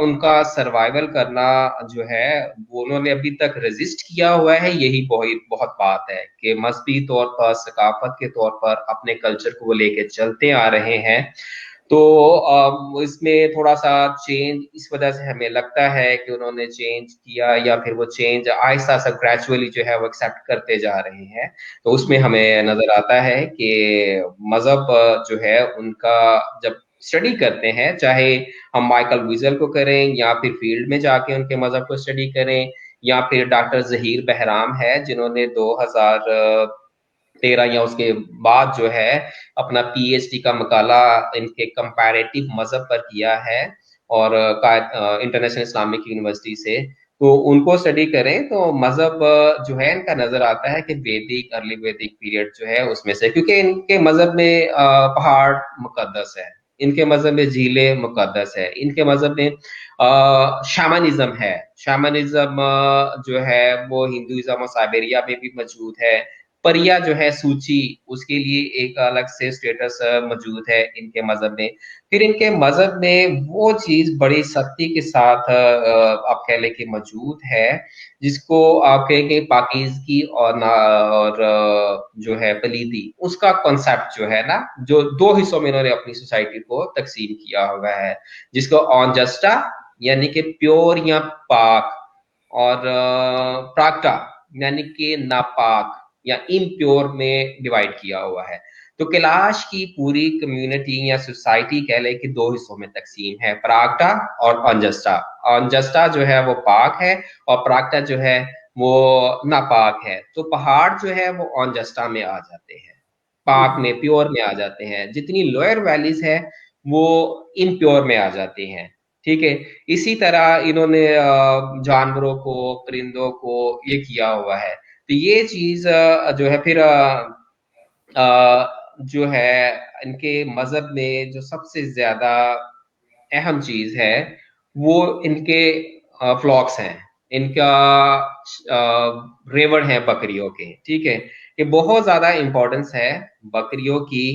उनका सर्वाइवल करना जो है, वो उन्होंने अभी तक रेजिस्ट किया हुआ है। यही बहुत बहुत बात है कि मजहबी तौर पर, सकाफत के तौर पर अपने कल्चर को वो लेके चलते आ रहे हैं। तो इसमें थोड़ा सा चेंज इस वजह से हमें लगता है कि उन्होंने चेंज किया, या फिर वो चेंज आहिस्ता सा ग्रेजुअली जो है वो एक्सेप्ट करते जा रहे हैं। तो उसमें हमें नजर आता है कि मजहब जो है उनका, जब स्टडी करते हैं, चाहे हम माइकल विजल को करें, या फिर फील्ड में जाके उनके मजहब को स्टडी करें, या फिर डॉक्टर जहीर बहराम है जिन्होंने 2000 13 या उसके बाद जो है अपना पीएचडी का मकाला इनके कंपैरेटिव मजहब पर किया है, और इंटरनेशनल इस्लामिक यूनिवर्सिटी से। तो उनको स्टडी करें तो मजहब जो है इनका नजर आता है कि वैदिक, अर्ली वैदिक पीरियड जो है उसमें से, क्योंकि इनके मजहब में पहाड़ मुकद्दस है, इनके मजहब में झीलें मुकद्दस है, इनके मजहब में शामनिज्म है। शामनिज्म जो है वो हिंदुइज्म और साइबेरिया में भी मौजूद है। परिया जो है सूची, उसके लिए एक अलग से स्टेटस मौजूद है इनके मजहब में। फिर इनके मजहब में वो चीज बड़ी सख्ती के साथ आप कह लें कि मौजूद है, जिसको आप कहेंगे पाकीज़गी और ना, और जो है पलीदी, उसका कॉन्सेप्ट जो है ना, जो दो हिस्सों में इन्होंने अपनी सोसाइटी को तकसीम किया हुआ है, जिसको ऑन जस्टा यानी कि प्योर या पाक, और प्राक्टा यानी कि नापाक या इम्प्योर में डिवाइड किया हुआ है। तो कैलाश की पूरी कम्युनिटी या सोसाइटी कह ले कि दो हिस्सों में तकसीम है, प्राक्टा और अनजस्टा। अनजस्टा जो है वो पाक है, और प्राक्टा जो है वो नापाक है। तो पहाड़ जो है वो अनजस्टा में आ जाते हैं, पाक में, प्योर में आ जाते हैं। जितनी लोअर वैलीज है वो इम्प्योर में आ जाती हैं। ठीक है। इसी तरह इन्होंने जानवरों को, परिंदों को ये किया हुआ है। तो ये चीज जो है फिर जो है इनके मजहब में जो सबसे ज्यादा अहम चीज है वो इनके फ्लॉक्स हैं, इनका रेवड़ है बकरियों के। ठीक है। ये बहुत ज्यादा इंपॉर्टेंस है बकरियों की।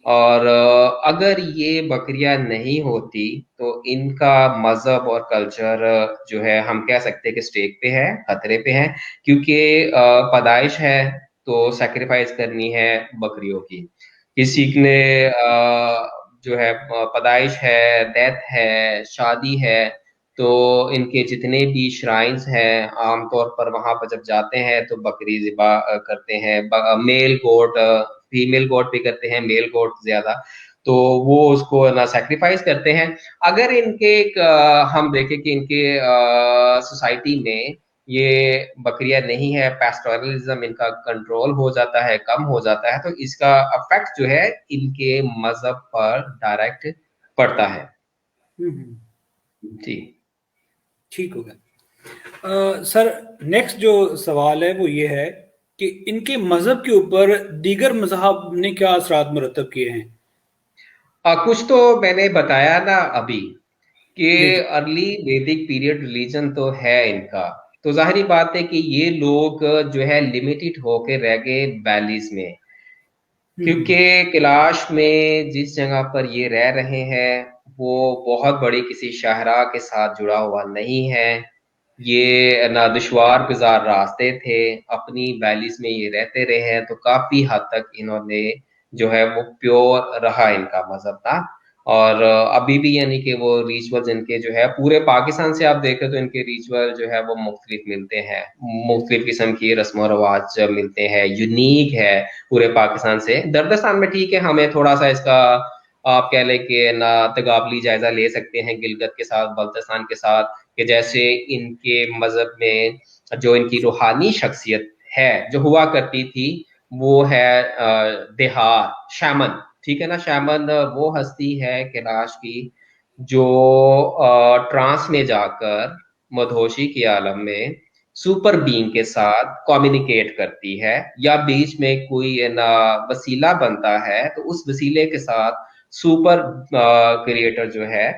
और अगर ये बकरियां नहीं होती तो इनका मजहब और कल्चर जो है हम कह सकते हैं कि स्टेक पे है, खतरे पे है। क्योंकि पैदाइश है तो सैक्रिफाइस करनी है बकरियों की। किसी ने जो है पैदाइश है, डेथ है, शादी है, तो इनके जितने भी श्राइन्स हैं आमतौर पर वहां पर जब जाते हैं तो बकरी ज़िबा करते हैं। मेल गोट, फीमेल गोट भी करते हैं, मेल गोट ज्यादा। तो वो उसको ना सैक्रिफाइस करते हैं। अगर इनके हम देखें कि इनके सोसाइटी में ये बकरियां नहीं है, पैस्टोरलिज्म इनका कंट्रोल हो जाता है, कम हो जाता है, तो इसका इफेक्ट जो है इनके मजहब पर डायरेक्ट पड़ता है। जी। ठीक हो गया। सर, नेक्स्ट जो सवाल है वो ये है कि इनके मजहब के ऊपर दीगर मजहब ने क्या असरात मुरतब किए हैं। कुछ तो मैंने बताया ना अभी, कि जी जी। अर्ली वैदिक पीरियड रिलीजन तो है इनका। तो जाहिर बात है कि ये लोग जो है लिमिटेड होके रह गए वैलीज में। क्योंकि कैलाश में जिस जगह पर ये रह रहे हैं वो बहुत बड़ी किसी शाहरा के साथ जुड़ा हुआ नहीं है। ये ना दुश्वार गुजार रास्ते थे, अपनी वैलीज में ये रहते रहे हैं, तो काफी हद तक इन्होंने जो है वो प्योर रहा इनका मजहब था। और अभी भी यानी कि वो रिचुअल्स इनके जो है पूरे पाकिस्तान से आप देखें तो इनके रिचुअल जो है वो मुख्तलिफ मिलते हैं, मुख्तलिफ किस्म की रस्म और रवाज मिलते हैं, यूनिक है पूरे पाकिस्तान से। दर्दस्तान में ठीक है, हमें थोड़ा सा इसका आप कह लें कि ना तगाबली जायजा ले सकते हैं गिलगित के साथ, बल्तिस्तान के साथ, कि जैसे इनके मजहब में जो इनकी रूहानी शख्सियत है जो हुआ करती थी वो है देहार, शैमन। ठीक है ना। शैमन वो हस्ती है कैलाश की जो ट्रांस में जाकर मधोशी के आलम में सुपर बीइंग के साथ कम्युनिकेट करती है, या बीच में कोई ना वसीला बनता है तो उस वसीले के साथ सुपर क्रिएटर जो है,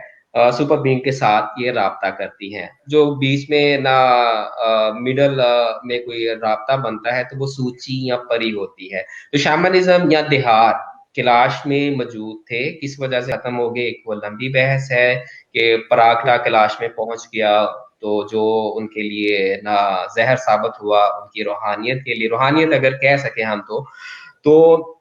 सुपर बीइंग के साथ ये राब्ता करती हैं। जो बीच में ना मिडल में कोई राब्ता बनता है तो वो सूची या परी होती है। तो शैमनिज्म या देहार कैलाश में मौजूद थे, किस वजह से खत्म हो गए एक वो लंबी बहस है। कि परागटा कैलाश में पहुंच गया तो जो उनके लिए ना जहर साबित हुआ उनकी रूहानियत के लिए, रूहानियत अगर कह सके हम तो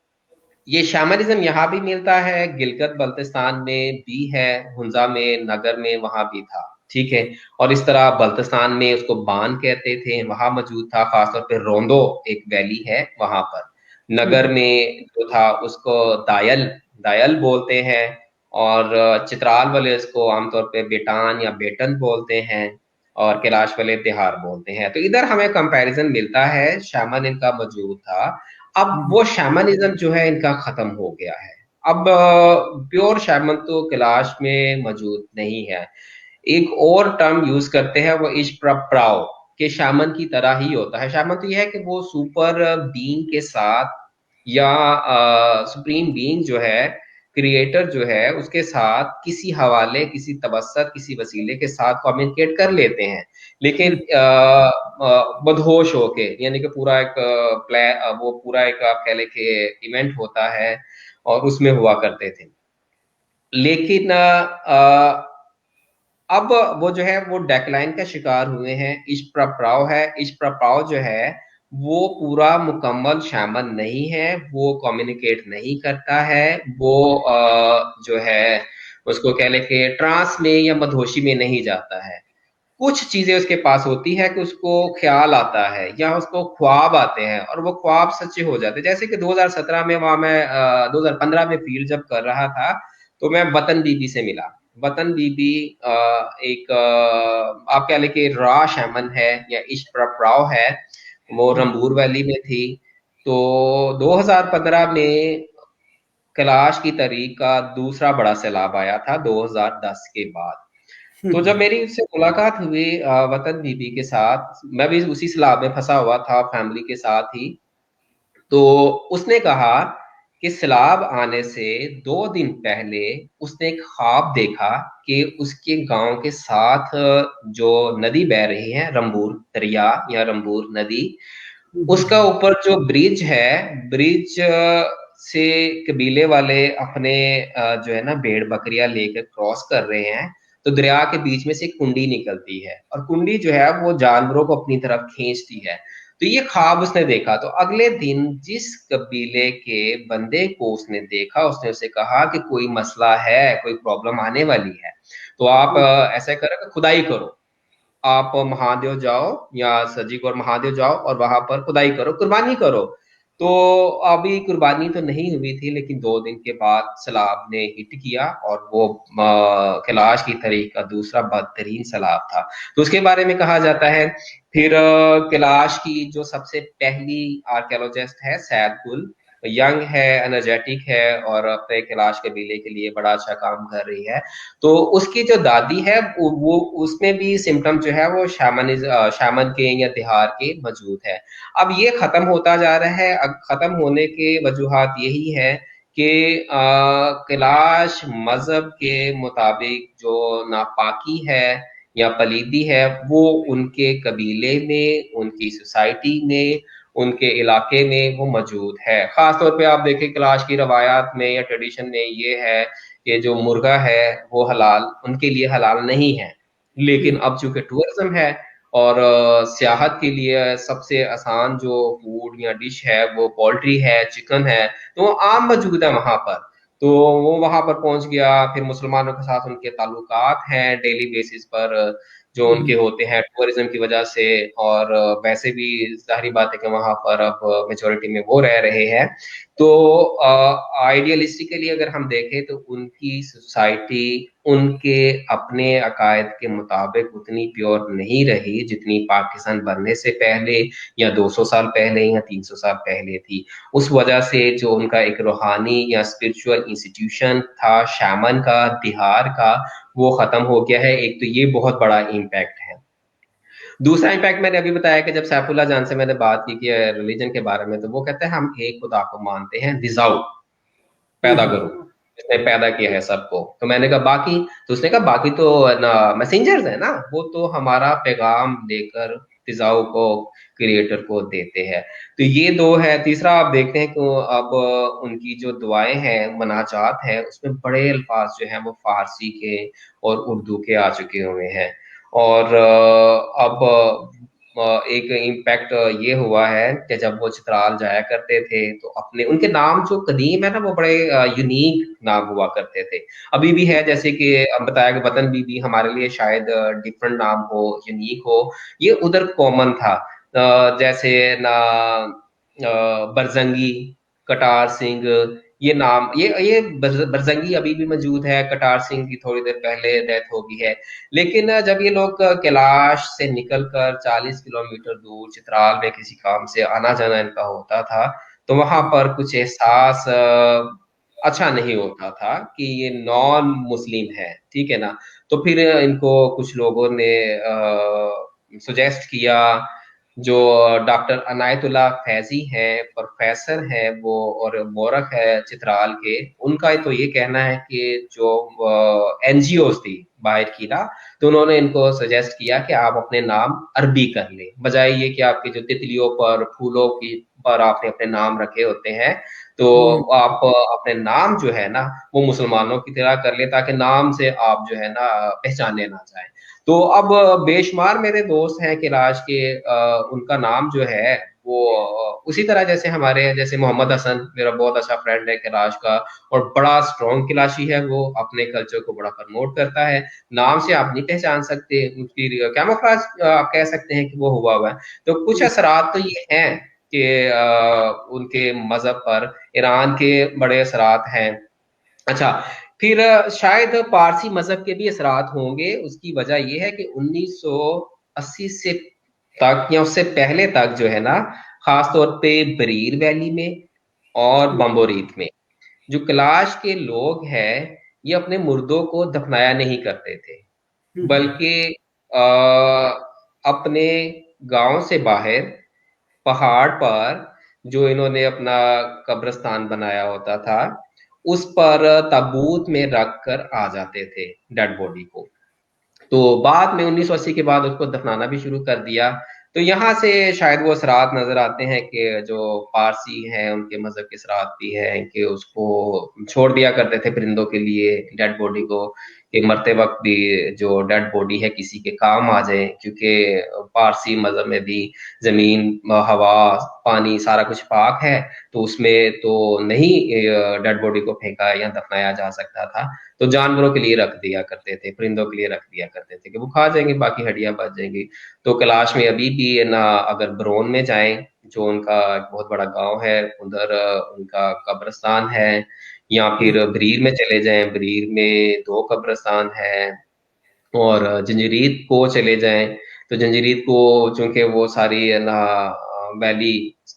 ये शैमनिज्म यहाँ भी मिलता है, गिलगित बल्तिस्तान में भी है, हुंजा में, नगर में, वहां भी था। ठीक है। और इस तरह बल्तिस्तान में उसको बान कहते थे, वहां मौजूद था, खासतौर पे रोंदो एक वैली है वहां पर। नगर में जो था उसको दायल, दायल बोलते हैं। और चित्राल वाले इसको आमतौर पे बेटान या बेटन बोलते हैं, और कैलाश वाले तिहार बोलते हैं। तो इधर हमें कंपैरिजन मिलता है, शैमन इनका मौजूद था। अब वो शैमनिज्म जो है इनका खत्म हो गया है। अब प्योर शैमन तो कैलाश में मौजूद नहीं है। एक और टर्म यूज करते हैं, वो इश प्राव, के शामन की तरह ही होता है। शामन तो यह है कि वो सुपर बीइंग के साथ या सुप्रीम बीइंग जो है, क्रिएटर जो है, उसके साथ किसी हवाले, किसी तबसत, किसी वसीले के साथ कम्युनिकेट कर लेते हैं, लेकिन मदहोश होके, यानी कि पूरा एक प्लान, वो पूरा एक आप कह लें कि इवेंट होता है और उसमें हुआ करते थे। लेकिन अब वो जो है वो डेक्लाइन का शिकार हुए हैं। इश्प्रप्राव है, इश्प्रप्राव जो है वो पूरा मुकम्मल शामल नहीं है, वो कम्युनिकेट नहीं करता है, वो जो है उसको कह ले कि ट्रांस में या मदहोशी में नहीं जाता है। कुछ चीजें उसके पास होती है कि उसको ख्याल आता है या उसको ख्वाब आते हैं और वो ख्वाब सच्चे हो जाते हैं। जैसे कि 2017 में वहां मैं 2015 में फील्ड जब कर रहा था, तो मैं वतन बीबी से मिला। वतन बीबी एक आप कह लें कि रा शैमन है या इश्प्रप्राव है, वो रंबूर वैली में थी। तो 2015 में कैलाश की तहरीक का दूसरा बड़ा सैलाब आया था 2010 के बाद। तो जब मेरी उससे मुलाकात हुई वतन बीबी के साथ, मैं भी उसी सैलाब में फंसा हुआ था फैमिली के साथ ही। तो उसने कहा कि सैलाब आने से 2 दिन पहले उसने एक ख्वाब देखा कि उसके गांव के साथ जो नदी बह रही है, रंबूर दरिया या रंबूर नदी, उसका ऊपर जो ब्रिज है, ब्रिज से कबीले वाले अपने जो है ना भेड़ बकरियां लेकर क्रॉस कर रहे हैं। तो दरिया के बीच में से एक कुंडी निकलती है और कुंडी जो है वो जानवरों को अपनी तरफ खींचती है। तो ये ख्वाब उसने देखा। तो अगले दिन जिस कबीले के बंदे को उसने देखा, उसने उसे कहा कि कोई मसला है, कोई प्रॉब्लम आने वाली है, तो आप ऐसा करो कि खुदाई करो। आप महादेव जाओ या सजीक और महादेव जाओ और वहां पर खुदाई करो, कुर्बानी करो। तो अभी कुर्बानी तो नहीं हुई थी, लेकिन 2 दिन के बाद सैलाब ने हिट किया और वो कैलाश की तरीक का दूसरा बदतरीन सैलाब था। तो उसके बारे में कहा जाता है। फिर कैलाश की जो सबसे पहली आर्कियोलॉजिस्ट है सैद गुल, यंग है, एनर्जेटिक है और अपने कैलाश कबीले के लिए बड़ा अच्छा काम कर रही है। तो उसकी जो दादी है वो उसमें भी सिम्टम जो है वो शामन के या तिहार के मौजूद है। अब ये खत्म होता जा रहा है। अब खत्म होने के वजूहात यही है कि कैलाश मजहब के मुताबिक जो नापाकी है या पलीदी है, वो उनके कबीले में, उनकी सोसाइटी में, उनके इलाके में वो मौजूद है। खास तौर पे आप देखें कैलाश की रवायात में या ट्रेडिशन में ये है कि जो मुर्गा है वो हलाल, उनके लिए हलाल नहीं है। लेकिन अब चूंकि टूरिज्म है और सियाहत के लिए सबसे आसान जो फूड या डिश है वो पोल्ट्री है, चिकन है, तो वो आम मौजूद है वहां पर। तो वो वहां पर पहुंच गया। फिर मुसलमानों के साथ उनके ताल्लुकात हैं डेली बेसिस पर जो उनके होते हैं टूरिज्म की वजह से। और वैसे भी जाहिर बात है कि वहां पर अब मेजोरिटी में वो रह रहे हैं। तो आइडियलिस्टिकली अगर हम देखें तो उनकी सोसाइटी उनके अपने अकायद के मुताबिक उतनी प्योर नहीं रही जितनी पाकिस्तान बनने से पहले या 200 साल पहले या 300 साल पहले थी। उस वजह से जो उनका एक रूहानी या स्पिरिचुअल इंस्टीट्यूशन था शैमन का, तिहार का, वो खत्म हो गया है। एक तो ये बहुत बड़ा इम्पैक्ट है। दूसरा इम्पैक्ट मैंने अभी बताया कि जब सैफुल्लाह जान से मैंने बात की कि रिलीजन के बारे में, तो वो कहते हैं हम एक खुदा को मानते हैं, दिजाऊ पैदा करो, इसने पैदा किया है सबको। तो मैंने कहा बाकी, तो उसने कहा बाकी तो ना मैसेंजर्स है ना, वो तो हमारा पैगाम लेकर फिजाओं को, क्रिएटर को देते हैं। तो ये दो है। तीसरा आप देखते हैं कि अब उनकी जो दुआएं हैं, मनाजात है, उसमें बड़े अल्फाज जो हैं वो फारसी के और उर्दू के आ चुके हुए हैं। और अब एक इम्पैक्ट ये हुआ है कि जब वो चित्राल जाया करते थे तो अपने उनके नाम जो कदीम है ना वो बड़े यूनिक नाम हुआ करते थे। अभी भी है, जैसे कि अब बताया कि वतन बीबी हमारे लिए शायद डिफरेंट नाम हो, यूनिक हो, ये उधर कॉमन था। जैसे ना बरजंगी, कटार सिंह, ये नाम, ये बरजंगी अभी भी मौजूद है। कटार सिंह की थोड़ी देर पहले डेथ हो गई है। लेकिन जब ये लोग कैलाश से निकलकर 40 किलोमीटर दूर चित्राल में किसी काम से आना जाना इनका होता था, तो वहां पर कुछ एहसास अच्छा नहीं होता था कि ये नॉन मुस्लिम है, ठीक है ना। तो फिर इनको कुछ लोगों ने सुजेस्ट किया, जो डॉक्टर अनायतुल्लाह फैजी हैं, प्रोफेसर हैं वो, और मोरख है चित्राल के, उनका तो ये कहना है कि जो एनजीओ थी बाहर की ना, तो उन्होंने इनको सजेस्ट किया कि आप अपने नाम अरबी कर लें, बजाय ये कि आपके जो तितलियों पर, फूलों की पर आपने अपने नाम रखे होते हैं, तो हम्म। आप अपने नाम जो है ना वो मुसलमानों की तरह कर ले, ताकि नाम से आप जो है ना पहचाने ना जाए। तो अब बेशुमार मेरे दोस्त हैं कैलाश के, उनका नाम जो है वो उसी तरह जैसे हमारे, जैसे मोहम्मद हसन मेरा बहुत अच्छा फ्रेंड है कैलाश का, और बड़ा स्ट्रॉन्ग कैलाशी है, वो अपने कल्चर को बड़ा प्रमोट करता है। नाम से आप नहीं पहचान सकते, उसकी कैमोफ्लेज आप कह सकते हैं कि वो हुआ है। तो कुछ असरात तो ये हैं कि उनके मजहब पर ईरान के बड़े असरात हैं। अच्छा, फिर शायद पारसी मजहब के भी असरात होंगे। उसकी वजह यह है कि 1980 से तक या उससे पहले तक जो है ना, खास तौर पे बरीर वैली में और बम्बोरीत में जो कैलाश के लोग हैं, ये अपने मुर्दों को दफनाया नहीं करते थे, हम्म। बल्कि अपने गांव से बाहर पहाड़ पर जो इन्होंने अपना कब्रिस्तान बनाया होता था, उस पर ताबूत में रख कर आ जाते थे डेड बॉडी को। तो बाद में 1980 के बाद उसको दफनाना भी शुरू कर दिया। तो यहाँ से शायद वो असरात नजर आते हैं कि जो पारसी हैं उनके मजहब के असरात भी हैं कि उसको छोड़ दिया करते थे परिंदों के लिए डेड बॉडी को, कि मरते वक्त भी जो डेड बॉडी है किसी के काम आ जाए, क्योंकि पारसी मजहब में भी जमीन, हवा, पानी सारा कुछ पाक है, तो उसमें तो नहीं डेड बॉडी को फेंका या दफनाया जा सकता था। तो जानवरों के लिए रख दिया करते थे, परिंदों के लिए रख दिया करते थे कि वो खा जाएंगे, बाकी हड्डियां बच जाएंगी। तो कैलाश में अभी भी है ना, अगर ब्रोन में जाएं, जो उनका एक बहुत बड़ा गांव है, उधर उनका कब्रिस्तान है, या फिर बरीर में चले जाएं, बरीर में दो कब्रिस्तान है, और जंजरीत को चले जाएं, तो जंजरीत को चूंकि वो सारी है ना वैली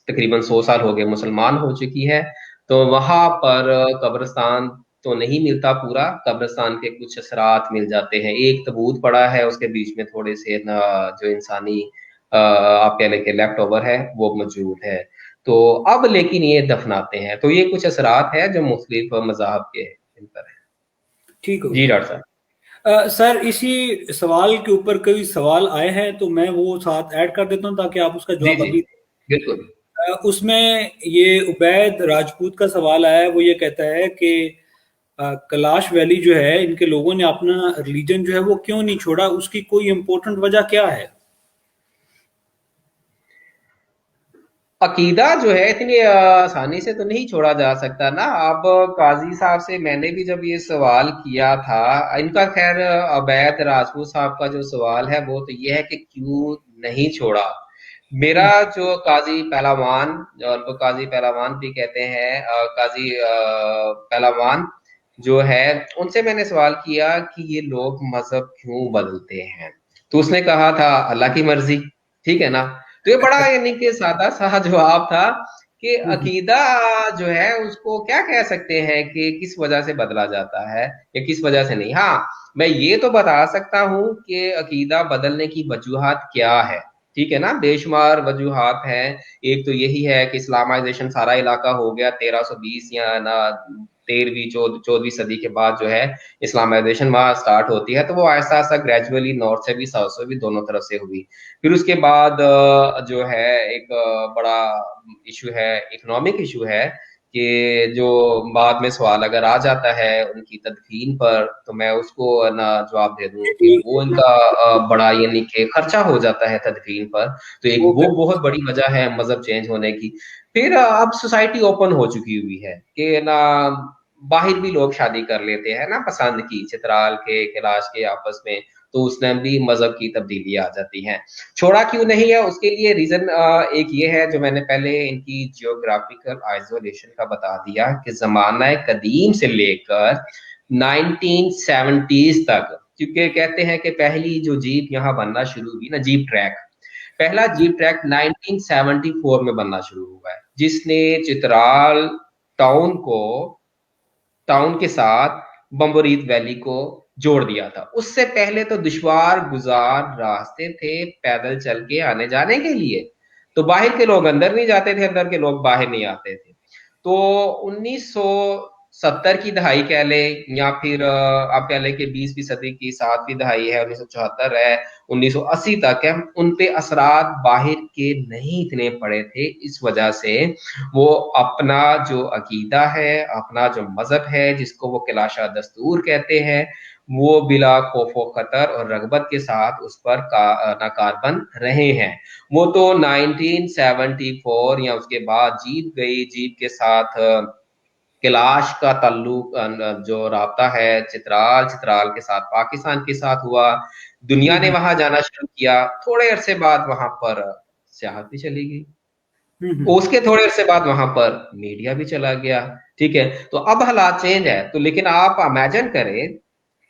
तकरीबन 100 साल हो गए मुसलमान हो चुकी है, तो वहां पर कब्रिस्तान तो नहीं मिलता पूरा, कब्रिस्तान के कुछ असरात मिल जाते हैं। एक तबूत पड़ा है, उसके बीच में थोड़े से ना जो इंसानी आप कह लें कि लेफ्ट ओवर है वो मौजूद है। तो अब लेकिन ये दफनाते हैं, तो ये कुछ असरात है जो मुख्तलिफ मज़ाहब के इन पर है। ठीक हो जी गया। डॉक्टर साहब। सर, इसी सवाल के ऊपर कई सवाल आए हैं, तो मैं वो साथ ऐड कर देता हूँ ताकि आप उसका जी जवाब जी, अभी। बिल्कुल। उसमें ये उबैद राजपूत का सवाल आया है। वो ये कहता है कि कैलाश वैली जो है, इनके लोगों ने अपना रिलीजन जो है वो क्यों नहीं छोड़ा, उसकी कोई इम्पोर्टेंट वजह क्या है? अकीदा जो है इतनी आसानी से तो नहीं छोड़ा जा सकता ना। अब काजी साहब से मैंने भी जब ये सवाल किया था, इनका खैर अवैध राजपूत साहब का जो सवाल है वो तो ये है कि क्यों नहीं छोड़ा। मेरा जो काजी पहलवान, जो उनको काजी पहलवान भी कहते हैं, काजी पहलवान जो है, उनसे मैंने सवाल किया कि ये लोग मजहब क्यों बदलते हैं, तो उसने कहा था अल्लाह की मर्जी, ठीक है ना। तो ये बड़ा यानी कि सादा सा जवाब था कि अकीदा जो है उसको क्या कह सकते हैं कि किस वजह से बदला जाता है या किस वजह से नहीं। हाँ, मैं ये तो बता सकता हूँ कि अकीदा बदलने की वजूहात क्या है, ठीक है ना, बेशुमार वजूहात हैं। एक तो यही है कि इस्लामाइजेशन सारा इलाका हो गया 1320 या ना 13वीं 14वीं सदी के बाद जो है इस्लामाइजेशन वहां स्टार्ट होती है, तो वो ऐसा ऐसा ग्रेजुअली नॉर्थ से भी साउथ से भी दोनों तरफ से हुई। फिर उसके बाद जो है एक बड़ा इशू है, इकोनॉमिक इशू है, कि जो बाद में सवाल अगर आ जाता है उनकी तदफीन पर, तो मैं उसको ना जवाब दे दूं कि वो इनका बड़ा यानी कि खर्चा हो जाता है तदफीन पर। तो एक वो वो बहुत बड़ी वजह है मजहब चेंज होने की। फिर अब सोसाइटी ओपन हो चुकी हुई है कि ना बाहर भी लोग शादी कर लेते हैं ना पसंद की, चित्राल के कैलाश के आपस में, तो उसमें भी मजहब की तब्दीली आ जाती है। छोड़ा क्यों नहीं है, उसके लिए रीजन एक ये है जो मैंने पहले इनकी जियोग्राफिकल आइसोलेशन का बता दिया, कि जमाना कदीम से लेकर 1970s तक, क्योंकि कहते हैं कि पहली जो जीप यहाँ बनना शुरू हुई ना, जीप ट्रैक, पहला जीप ट्रैक 1974 में बनना शुरू हुआ है। जिसने चित्राल टाउन के साथ बम्बोरीत वैली को जोड़ दिया था। उससे पहले तो दुश्वार गुजार रास्ते थे पैदल चल के आने जाने के लिए, तो बाहर के लोग अंदर नहीं जाते थे, अंदर के लोग बाहर नहीं आते थे। तो 1970 की दहाई कह ले, या फिर आप कह लें कि 20वीं सदी की 7वीं दहाई है, 1974 है, 1980 तक है, उन पे असरात बाहर के नहीं इतने पड़े थे। इस वजह से वो अपना जो अकीदा है, अपना जो मजहब है, जिसको वो किलाशा दस्तूर कहते हैं, वो बिला खौफो खतर और रगबत के साथ उस पर नाकारबंद रहे हैं। वो तो 1974 या उसके बाद जीत गई, जीत के साथ कैलाश का ताल्लुक जो राब्ता है चित्राल चित्राल के साथ पाकिस्तान के साथ हुआ। दुनिया ने हम्म वहां जाना शुरू किया, थोड़े अरसे बाद वहां पर सियाहत भी चली गई, हम्म उसके थोड़े अरसे बाद वहां पर मीडिया भी चला गया। ठीक है, तो अब हालात चेंज है। तो लेकिन आप इमेजिन करें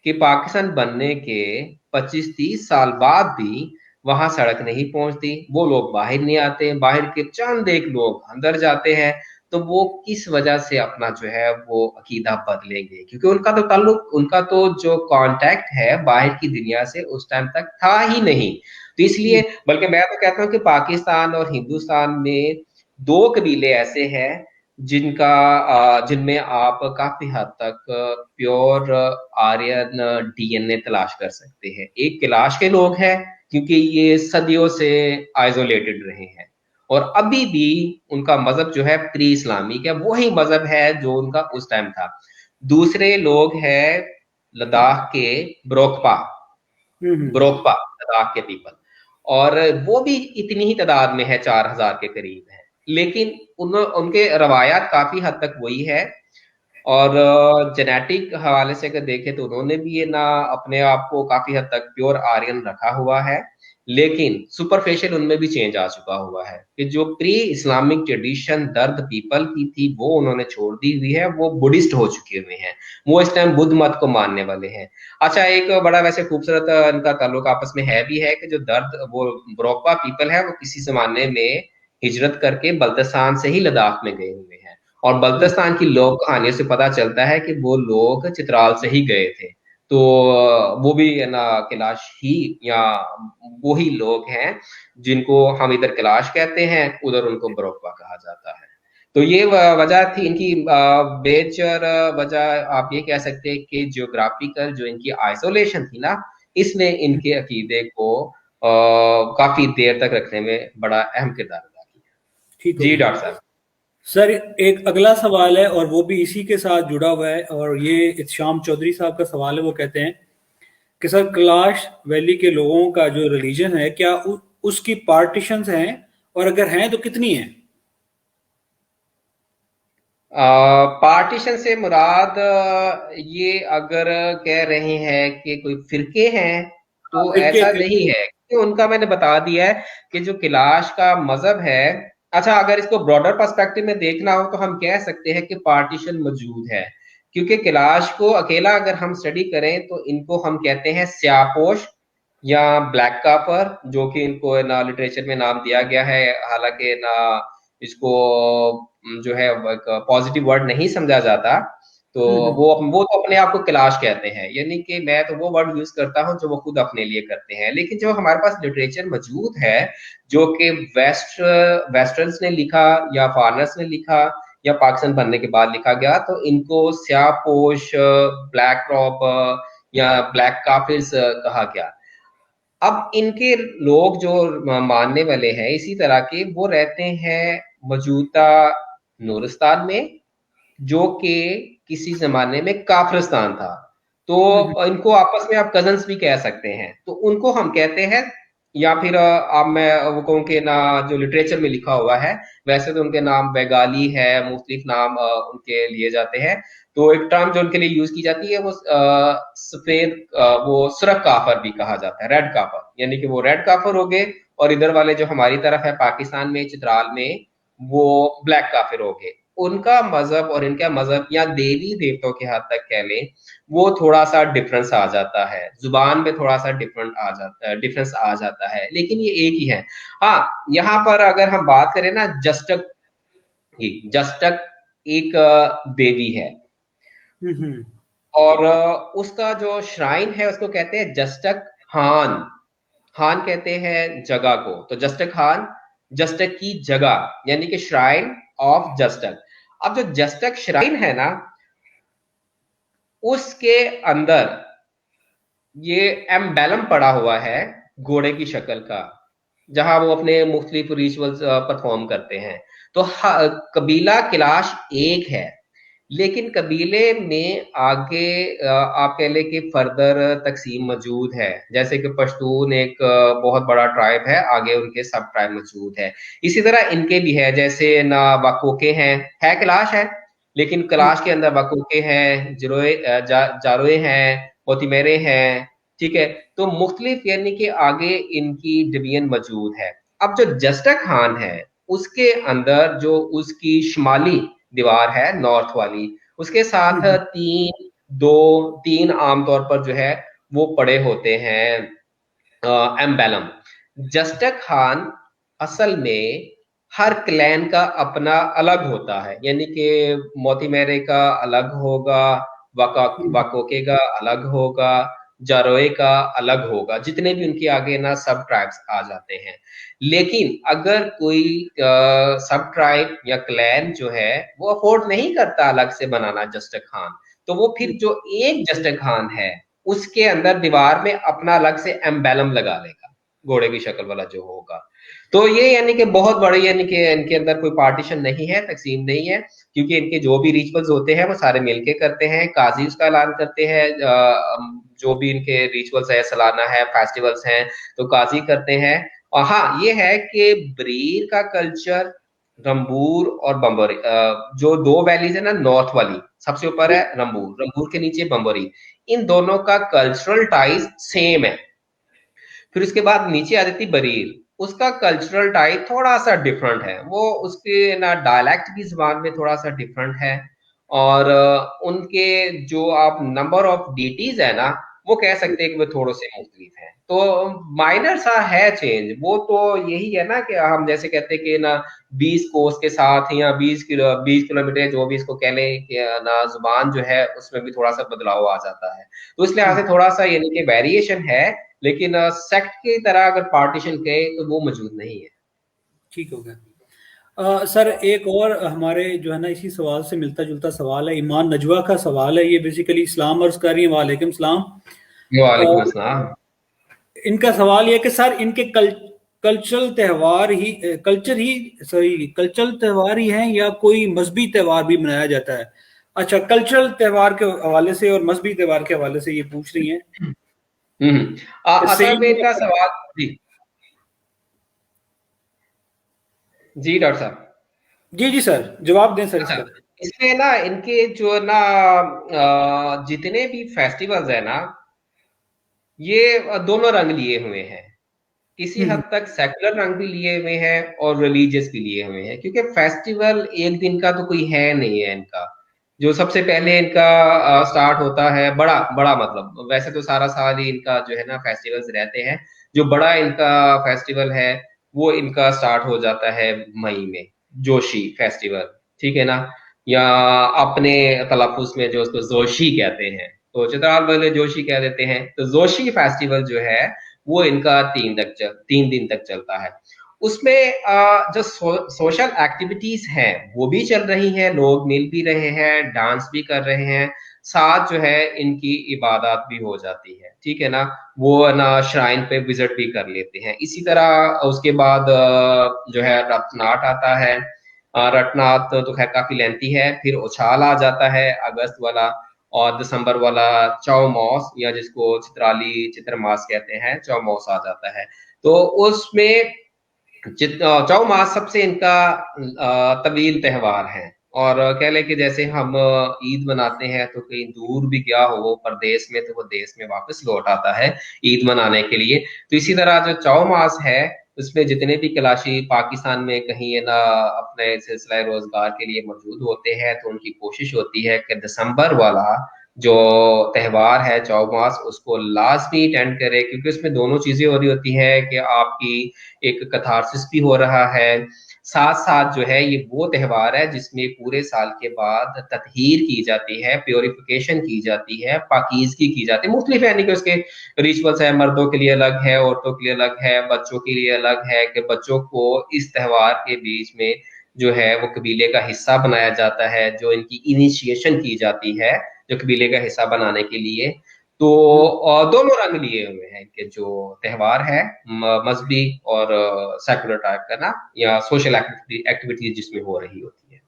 कि पाकिस्तान बनने के 25-30 साल बाद भी वहां सड़क नहीं पहुंचती, वो लोग बाहर नहीं आते, बाहर के चंद एक लोग अंदर जाते हैं। तो वो किस वजह से अपना जो है वो अकीदा बदलेंगे, क्योंकि उनका तो ताल्लुक, उनका तो जो कांटेक्ट है बाहर की दुनिया से उस टाइम तक था ही नहीं। तो इसलिए, बल्कि मैं तो कहता हूँ कि पाकिस्तान और हिंदुस्तान में दो कबीले ऐसे हैं जिनमें आप काफी हद तक प्योर आर्यन डीएनए तलाश कर सकते हैं। एक कैलाश के लोग हैं, क्योंकि ये सदियों से आइसोलेटेड रहे हैं और अभी भी उनका मजहब जो है प्री इस्लामिक है, वही मजहब है जो उनका उस टाइम था। दूसरे लोग हैं लद्दाख के ब्रोकपा, हम्म ब्रोकपा लद्दाख के पीपल, और वो भी इतनी ही तादाद में है, 4000 के करीब है। लेकिन उनके रवायात काफी हद तक वही है। और जेनेटिक हवाले से अगर देखें तो उन्होंने भी ये ना अपने आप को काफी हद तक प्योर आर्यन रखा हुआ है, लेकिन सुपरफिशियल उनमें भी चेंज आ चुका हुआ है कि जो प्री इस्लामिक ट्रेडिशन दर्द पीपल की थी वो उन्होंने छोड़ दी हुई है, वो बुद्धिस्ट हो चुके हुए हैं, वो इस टाइम बुद्ध मत को मानने वाले हैं। अच्छा, एक बड़ा वैसे खूबसूरत इनका ताल्लुक आपस में है भी है कि जो दर्द वो ब्रोकपा पीपल है वो किसी जमाने में हिजरत करके बल्तिस्तान से ही लद्दाख में गए हुए हैं, और बल्तिस्तान की लोक कहानियों से पता चलता है कि वो लोग चित्राल से ही गए थे। तो वो भी है ना कैलाश ही, या वो ही लोग हैं जिनको हम इधर कैलाश कहते हैं, उधर उनको बरोकवा कहा जाता है। तो ये वजह थी इनकी, बेचर वजह आप ये कह सकते हैं कि जियोग्राफिकल जो इनकी आइसोलेशन थी ना, इसने इनके अकीदे को काफी देर तक रखने में बड़ा अहम किरदार अदा ठीक किया। हो जी गया। डॉक्टर साहब। सर, एक अगला सवाल है और वो भी इसी के साथ जुड़ा हुआ है, और ये इत्शाम चौधरी साहब का सवाल है। वो कहते हैं कि सर, कैलाश वैली के लोगों का जो रिलीजन है, क्या उसकी पार्टीशंस हैं, और अगर हैं तो कितनी हैं? पार्टीशन से मुराद ये अगर कह रहे हैं कि कोई फिरके हैं, हाँ, तो फिरके ऐसा नहीं फिरके। है कि उनका मैंने बता दिया है कि जो कैलाश का मजहब है। अच्छा, अगर इसको ब्रॉडर पर्सपेक्टिव में देखना हो तो हम कह सकते हैं कि पार्टीशन मौजूद है, क्योंकि कैलाश को अकेला अगर हम स्टडी करें तो इनको हम कहते हैं स्यापोश या ब्लैक कापर, जो कि इनको ना लिटरेचर में नाम दिया गया है, हालांकि ना इसको जो है एक पॉजिटिव वर्ड नहीं समझा जाता। तो हम्म वो तो अपने आप को कैलाश कहते हैं, यानी कि मैं तो वो वर्ड यूज करता हूँ जो वो खुद अपने लिए करते हैं। लेकिन जो हमारे पास लिटरेचर मौजूद है, जो कि वेस्टर्न्स ने लिखा या फॉरनर्स ने लिखा या पाकिस्तान बनने के बाद लिखा गया, तो इनको स्यापोश, ब्लैक रॉब या ब्लैक काफिर्स कहा गया। अब इनके लोग जो मानने वाले हैं इसी तरह के, वो रहते हैं मौजूदा नूरिस्तान में, जो कि किसी जमाने में काफिरिस्तान था। हम्म तो इनको आपस में आप कजन्स भी कह सकते हैं, तो उनको हम कहते हैं, या फिर आप मैं वो कहूँ कि ना जो लिटरेचर में लिखा हुआ है, वैसे तो उनके नाम बेगाली है, मुख्तलिफ नाम उनके लिए जाते हैं। तो एक टर्म जो उनके लिए यूज की जाती है वो सफेद, वो सुरख काफर भी कहा जाता है, रेड काफर, यानी कि वो रेड काफर हो गए। और इधर वाले जो हमारी तरफ है पाकिस्तान में चित्राल में, वो ब्लैक काफिर हो गए। उनका मजहब और इनका मजहब या देवी देवताओं के हद तक कह लें, वो थोड़ा सा डिफरेंस आ जाता है, जुबान में थोड़ा सा डिफरेंस आ जाता है, लेकिन ये एक ही है। हाँ, यहाँ पर अगर हम बात करें ना, जस्टक एक देवी है, हम्म। और उसका जो श्राइन है उसको कहते हैं जस्टक हान। हान कहते हैं जगह को, तो जस्टक हान, जस्टक की जगह, यानी कि श्राइन ऑफ जस्टक। अब जो जस्टक श्राइन है ना, उसके अंदर ये एम्बेलम पड़ा हुआ है घोड़े की शक्ल का, जहां वो अपने मुख्तलिफ रिचुअल्स परफॉर्म करते हैं। तो कबीला किलाश एक है, लेकिन कबीले में आगे आप कह लें कि फर्दर तकसीम मौजूद है। जैसे कि पश्तून एक बहुत बड़ा ट्राइब है, आगे उनके सब ट्राइब मौजूद है। इसी तरह इनके भी है, जैसे ना वाकोके हैं, है कैलाश है, लेकिन कैलाश के अंदर वाकोके हैं, जारोए हैं, पोतिमेरे हैं। ठीक है, तो मुख्तलिफ यानी कि आगे इनकी डिवीजन मौजूद है। अब जो जस्टर खान है, उसके अंदर जो उसकी शुमाली दीवार है नॉर्थ वाली, उसके साथ हम्म। तीन आमतौर पर जो है वो पड़े होते हैं एम्बेलम। जस्टर खान असल में हर क्लैन का अपना अलग होता है, यानी कि मोतीमेरे का अलग होगा, वाकोके का अलग होगा, जारोए का अलग होगा, जितने भी उनके आगे ना सब ट्राइब्स आ जाते हैं। लेकिन अगर कोई सब ट्राइब या क्लैन जो है वो अफोर्ड नहीं करता अलग से बनाना जस्टर खान, तो वो फिर जो एक जस्टर खान है उसके अंदर दीवार में अपना अलग से एम्बेलम लगा लेगा, घोड़े की शक्ल वाला जो होगा। तो ये यानी कि बहुत बड़ी, यानी कि इनके अंदर कोई पार्टीशन नहीं है, तकसीम नहीं है, क्योंकि इनके जो भी रिचुअल्स होते हैं वो सारे मिलके करते हैं। काजी उसका ऐलान करते हैं, जो भी इनके रिचुअल्स है, सालाना है, फेस्टिवल्स हैं, तो काजी करते हैं। और हाँ, ये है कि ब्रीर का कल्चर, रंबूर और बम्बोरी, जो दो वैलीज है ना, नॉर्थ वाली सबसे ऊपर है रंबूर, रंबूर के नीचे बम्बोरी, इन दोनों का कल्चरल टाइज सेम है। फिर उसके बाद नीचे आ जाती बरीर, उसका कल्चरल टाइप थोड़ा सा डिफरेंट है, वो उसके ना डायलेक्ट भी जुबान में थोड़ा सा डिफरेंट है। और उनके जो आप नंबर ऑफ डीटीज है ना, वो कह सकते हैं कि वो थोड़े से मुख्तलिफ हैं। तो माइनर सा है चेंज, वो तो यही है ना कि हम जैसे कहते हैं कि ना 20 कोस के साथ या 20 किलोमीटर, जो भी इसको कह लें कि ना जुबान जो है उसमें भी थोड़ा सा बदलाव आ जाता है। तो इस लिहाज से थोड़ा सा यानी कि वेरिएशन है, लेकिन सेक्ट की तरह अगर पार्टीशन कहे तो वो मौजूद नहीं है। ठीक हो गया। सर एक और हमारे जो है ना इसी सवाल से मिलता जुलता सवाल है, ईमान नजवा का सवाल है, ये बेसिकली इस्लाम अर्ज कर रही है। वालेकुम सलाम। वालेकुम अस्सलाम। इनका सवाल ये है कि सर इनके कल्चरल त्यौहार ही कल्चरल त्यौहार ही हैं या कोई मजहबी त्यौहार भी मनाया जाता है? अच्छा, कल्चरल त्यौहार के हवाले से और मजहबी त्यौहार के हवाले से ये पूछ रही हैं। असल सेम। में इनका सवाल, जी जी डॉक्टर साहब। जी जी सर, जवाब दें सर अच्छा, इसका। इसमें ना इनके जो ना जितने भी फेस्टिवल्स है ना, ये दोनों रंग लिए हुए हैं। किसी हम्म। हद तक सेकुलर रंग भी लिए हुए हैं और रिलीजियस भी लिए हुए हैं, क्योंकि फेस्टिवल एक दिन का तो कोई है नहीं है इनका। जो सबसे पहले इनका स्टार्ट होता है, बड़ा बड़ा मतलब वैसे तो सारा साल ही इनका जो है ना फेस्टिवल्स रहते हैं। जो बड़ा इनका फेस्टिवल है वो इनका स्टार्ट हो जाता है मई में, जोशी फेस्टिवल, ठीक है ना, या अपने तलफुज में जो उसको जोशी कहते हैं, तो चित्राल वाले जोशी कह देते हैं। तो जोशी फेस्टिवल जो है वो इनका 3 दिन तक चलता है। उसमें जो सोशल एक्टिविटीज हैं वो भी चल रही हैं, लोग मिल भी रहे हैं, डांस भी कर रहे हैं, साथ जो है इनकी इबादत भी हो जाती है, ठीक है ना। वो ना श्राइन पे विजिट भी कर लेते हैं। इसी तरह उसके बाद जो है रत्नाट आता है। रटनाथ तो खैर काफी लेंथी है। फिर उछाल आ जाता है अगस्त वाला, और दिसंबर वाला चौ मौस, या जिसको चित्राली चित्र मास कहते हैं, चौ मौस आ जाता है। तो उसमें चौ मास सबसे इनका तवील त्योहार है। और कह लें कि जैसे हम ईद मनाते हैं तो कहीं दूर भी गया हो वो परदेश में, तो वो देश में वापस लौट आता है ईद मनाने के लिए। तो इसी तरह जो चौ मास है उसमें जितने भी कलाशी पाकिस्तान में कहीं है ना अपने सिलसिला रोजगार के लिए मौजूद होते हैं, तो उनकी कोशिश होती है कि दिसंबर वाला जो त्योहार है चौमास उसको लाजमी अटेंड करे, क्योंकि उसमें दोनों चीजें हो रही होती हैं कि आपकी एक कथारसिस भी हो रहा है, साथ साथ जो है ये वो त्योहार है जिसमें पूरे साल के बाद ततहीर की जाती है, प्योरिफिकेशन की जाती है, पाकीज़गी की जाती है। मुख्तलिफ यानी कि उसके रिचुअल्स है, मर्दों के लिए अलग है, औरतों के लिए अलग है, बच्चों के लिए अलग है, कि बच्चों को इस त्योहार के बीच में जो है वो कबीले का हिस्सा बनाया जाता है, जो इनकी इनिशिएशन की जाती है, जो कबीले का हिस्सा बनाने के लिए। तो दोनों रंग लिए हुए हैं इनके जो त्योहार है, मजहबी और सेकुलर टाइप का ना, या सोशल एक्टिविटीज जिसमें हो रही होती है।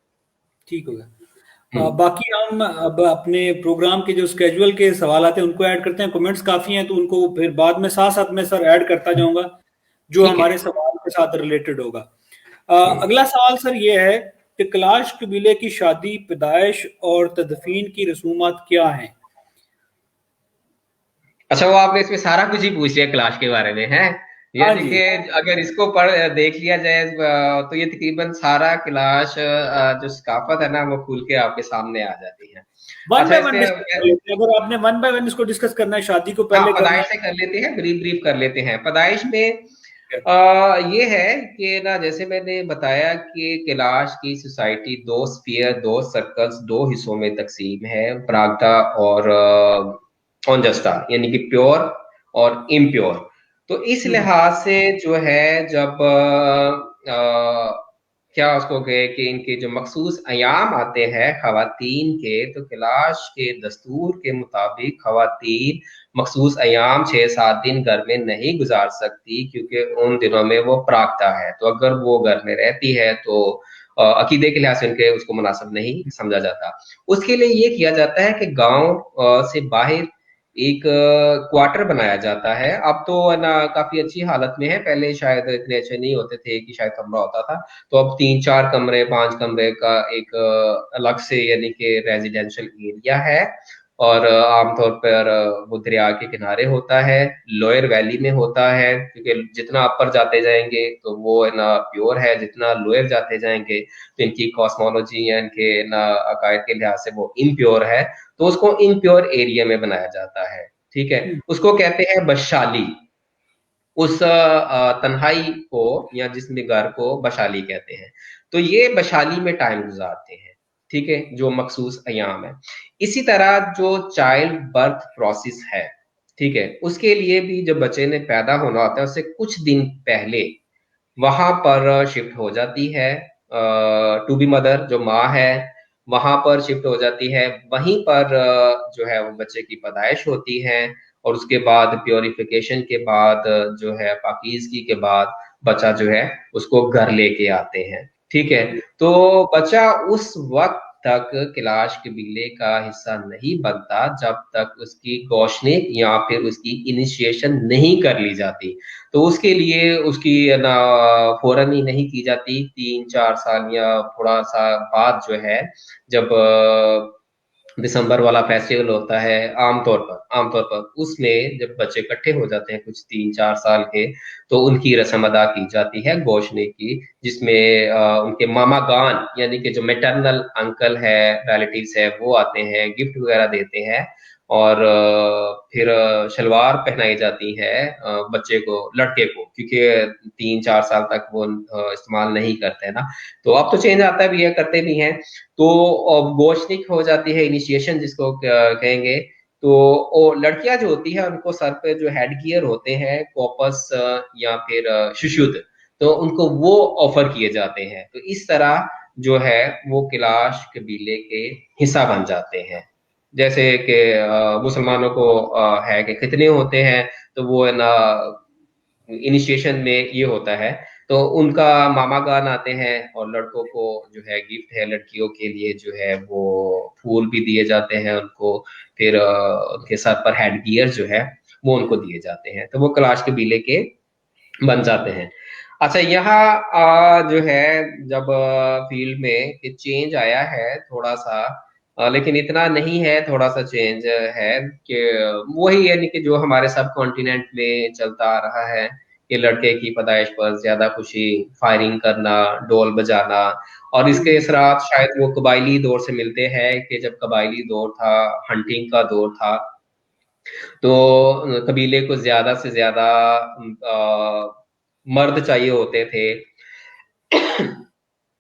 ठीक हो गया। हम्म। बाकी हम अब अपने प्रोग्राम के जो स्केजुअल के सवाल आते हैं उनको ऐड करते हैं। कमेंट्स काफी हैं तो उनको फिर बाद में साथ साथ में सर ऐड करता जाऊंगा जो ठीक है। हमारे सवाल के साथ रिलेटेड होगा। हम्म। अगला सवाल सर ये है कि कलाश कबीले की शादी, पैदाइश और तदफीन की रसूमात क्या हैं? अच्छा, वो आपने इसमें सारा कुछ ही पूछ लिया क्लाश के बारे में है। हाँ यानी जी। कि अगर इसको पढ़ देख लिया जाए तो ये तकरीबन सारा क्लाश जो सकाफत है ना वो खुल के आपके सामने आ जाती है। वन अच्छा, बाय वन इसमें डिस्कस कर लेते हैं। अगर आपने वन बाय वन इसको डिस्कस करना है, शादी को हाँ, पहले करना पैदाइश से कर लेते हैं, ब्रीफ ब्रीफ कर लेते हैं। पैदाइश में है। ये है कि ना, जैसे मैंने बताया कि कैलाश की सोसाइटी दो स्फीयर, दो सर्कल्स, दो हिस्सों में तकसीम है, प्रागटा और ऑनजस्टा, यानी कि प्योर और इम्प्योर। तो इस हम्म। लिहाज से जो है, जब क्या उसको कहे कि इनके जो मखसूस अयाम आते हैं खवातीन के, तो कैलाश के दस्तूर के मुताबिक खवातीन मखसूस अयाम 6-7 दिन घर में नहीं गुजार सकती, क्योंकि उन दिनों में वो प्रागता है। तो अगर वो घर में रहती है तो अकीदे के लिहाज से उनके उसको मुनासिब नहीं समझा जाता। उसके लिए ये किया जाता है कि गांव से बाहर एक क्वार्टर बनाया जाता है। अब तो है ना काफी अच्छी हालत में है, पहले शायद इतने अच्छे नहीं होते थे कि शायद कमरा होता था। तो अब 3-4 कमरे, 5 कमरे का एक अलग से यानी कि रेजिडेंशियल एरिया है। और आमतौर पर वो दरिया के किनारे होता है, लोअर वैली में होता है, क्योंकि जितना अपर जाते जाएंगे तो वो है ना प्योर है, जितना लोअर जाते जाएंगे तो इनकी कॉस्मोलॉजी या इनके ना अकायद के लिहाज से वो इम्प्योर है। तो उसको इम्प्योर एरिया में बनाया जाता है। ठीक है। हम्म। उसको कहते हैं बशाली। उस तन्हाई को या जिसमें घर को बशाली कहते हैं। तो ये बशाली में टाइम गुजारते हैं। ठीक है, जो मखसूस अयाम है। इसी तरह जो चाइल्ड बर्थ प्रोसेस है, ठीक है, उसके लिए भी जब बच्चे ने पैदा होना होता है उससे कुछ दिन पहले वहां पर शिफ्ट हो जाती है। टू बी मदर जो माँ है वहां पर शिफ्ट हो जाती है। वहीं पर जो है वो बच्चे की पैदाइश होती है। और उसके बाद प्योरिफिकेशन के बाद जो है पाकीज़गी के बाद बच्चा जो है उसको घर लेके आते हैं। ठीक है। तो बच्चा उस वक्त तक कैलाश कबीले का हिस्सा नहीं बनता जब तक उसकी गौशनिक या फिर उसकी इनिशिएशन नहीं कर ली जाती। तो उसके लिए उसकी ना फौरन ही नहीं की जाती, 3-4 साल या थोड़ा सा बाद जो है, जब दिसंबर वाला फेस्टिवल होता है, आमतौर पर उसमें जब बच्चे इकट्ठे हो जाते हैं कुछ 3-4 साल के, तो उनकी रस्म अदा की जाती है गौशने की, जिसमें उनके मामा गान यानी कि जो मेटरनल अंकल है, रिलेटिव्स है, वो आते हैं, गिफ्ट वगैरह देते हैं। और फिर शलवार पहनाई जाती है बच्चे को, लड़के को, क्योंकि 3-4 साल तक वो इस्तेमाल नहीं करते हैं ना। तो अब तो चेंज आता भी है, करते भी हैं। तो गोशनिक हो जाती है, इनिशिएशन जिसको कहेंगे। तो वो लड़कियां जो होती है उनको सर पे जो हेड गियर होते हैं, कॉपस या फिर शुशुत, तो उनको वो ऑफर किए जाते हैं। तो इस तरह जो है वो कैलाश कबीले के हिस्सा बन जाते हैं। जैसे कि मुसलमानों को है कि कितने होते हैं, तो वो है ना इनिशिएशन में ये होता है। तो उनका मामा गान आते हैं और लड़कों को जो है गिफ्ट है, लड़कियों के लिए जो है वो फूल भी दिए जाते हैं उनको। फिर उनके सर पर हेड गियर जो है वो उनको दिए जाते हैं। तो वो कैलाश कबीले के बन जाते हैं। अच्छा, यहाँ जो है जब फील्ड में चेंज आया है थोड़ा सा, लेकिन इतना नहीं है, थोड़ा सा चेंज है कि वही यानी कि जो हमारे सब कॉन्टिनेंट में चलता आ रहा है कि लड़के की पैदाइश पर ज्यादा खुशी, फायरिंग करना, ढोल बजाना। और इसके हम्म। असरात शायद वो कबायली दौर से मिलते हैं कि जब कबायली दौर था, हंटिंग का दौर था, तो कबीले को ज्यादा से ज्यादा मर्द चाहिए होते थे।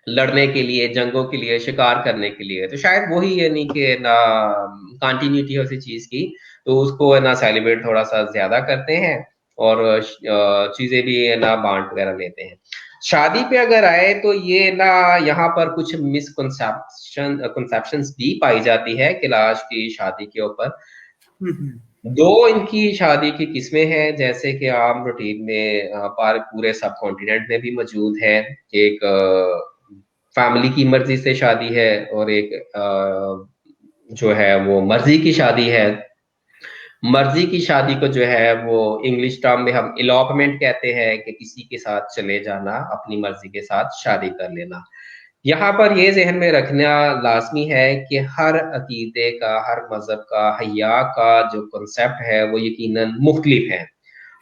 लड़ने के लिए, जंगों के लिए, शिकार करने के लिए। तो शायद वही यानी कि ना कंटिन्यूटी है उसी चीज की, तो उसको है ना सेलिब्रेट थोड़ा सा ज्यादा करते हैं, और चीजें भी है ना बांट वगैरह लेते हैं। शादी पे अगर आए तो ये ना यहाँ पर कुछ मिसकंसेप्शंस भी पाई जाती है कैलाश की शादी के ऊपर। हम्म। दो इनकी शादी की किस्में हैं, जैसे कि आम रूटीन में पूरे सब कॉन्टिनेंट में भी मौजूद है। एक फैमिली की मर्जी से शादी है, और एक जो है वो मर्जी की शादी है। मर्जी की शादी को जो है वो इंग्लिश टर्म में हम इलॉपमेंट कहते हैं, कि किसी के साथ चले जाना, अपनी मर्जी के साथ शादी कर लेना। यहाँ पर ये ज़हन में रखना लाज़मी है कि हर अकीदे का, हर मज़हब का, हया का जो कॉन्सेप्ट है वो यकीनन मुख्तलिफ है।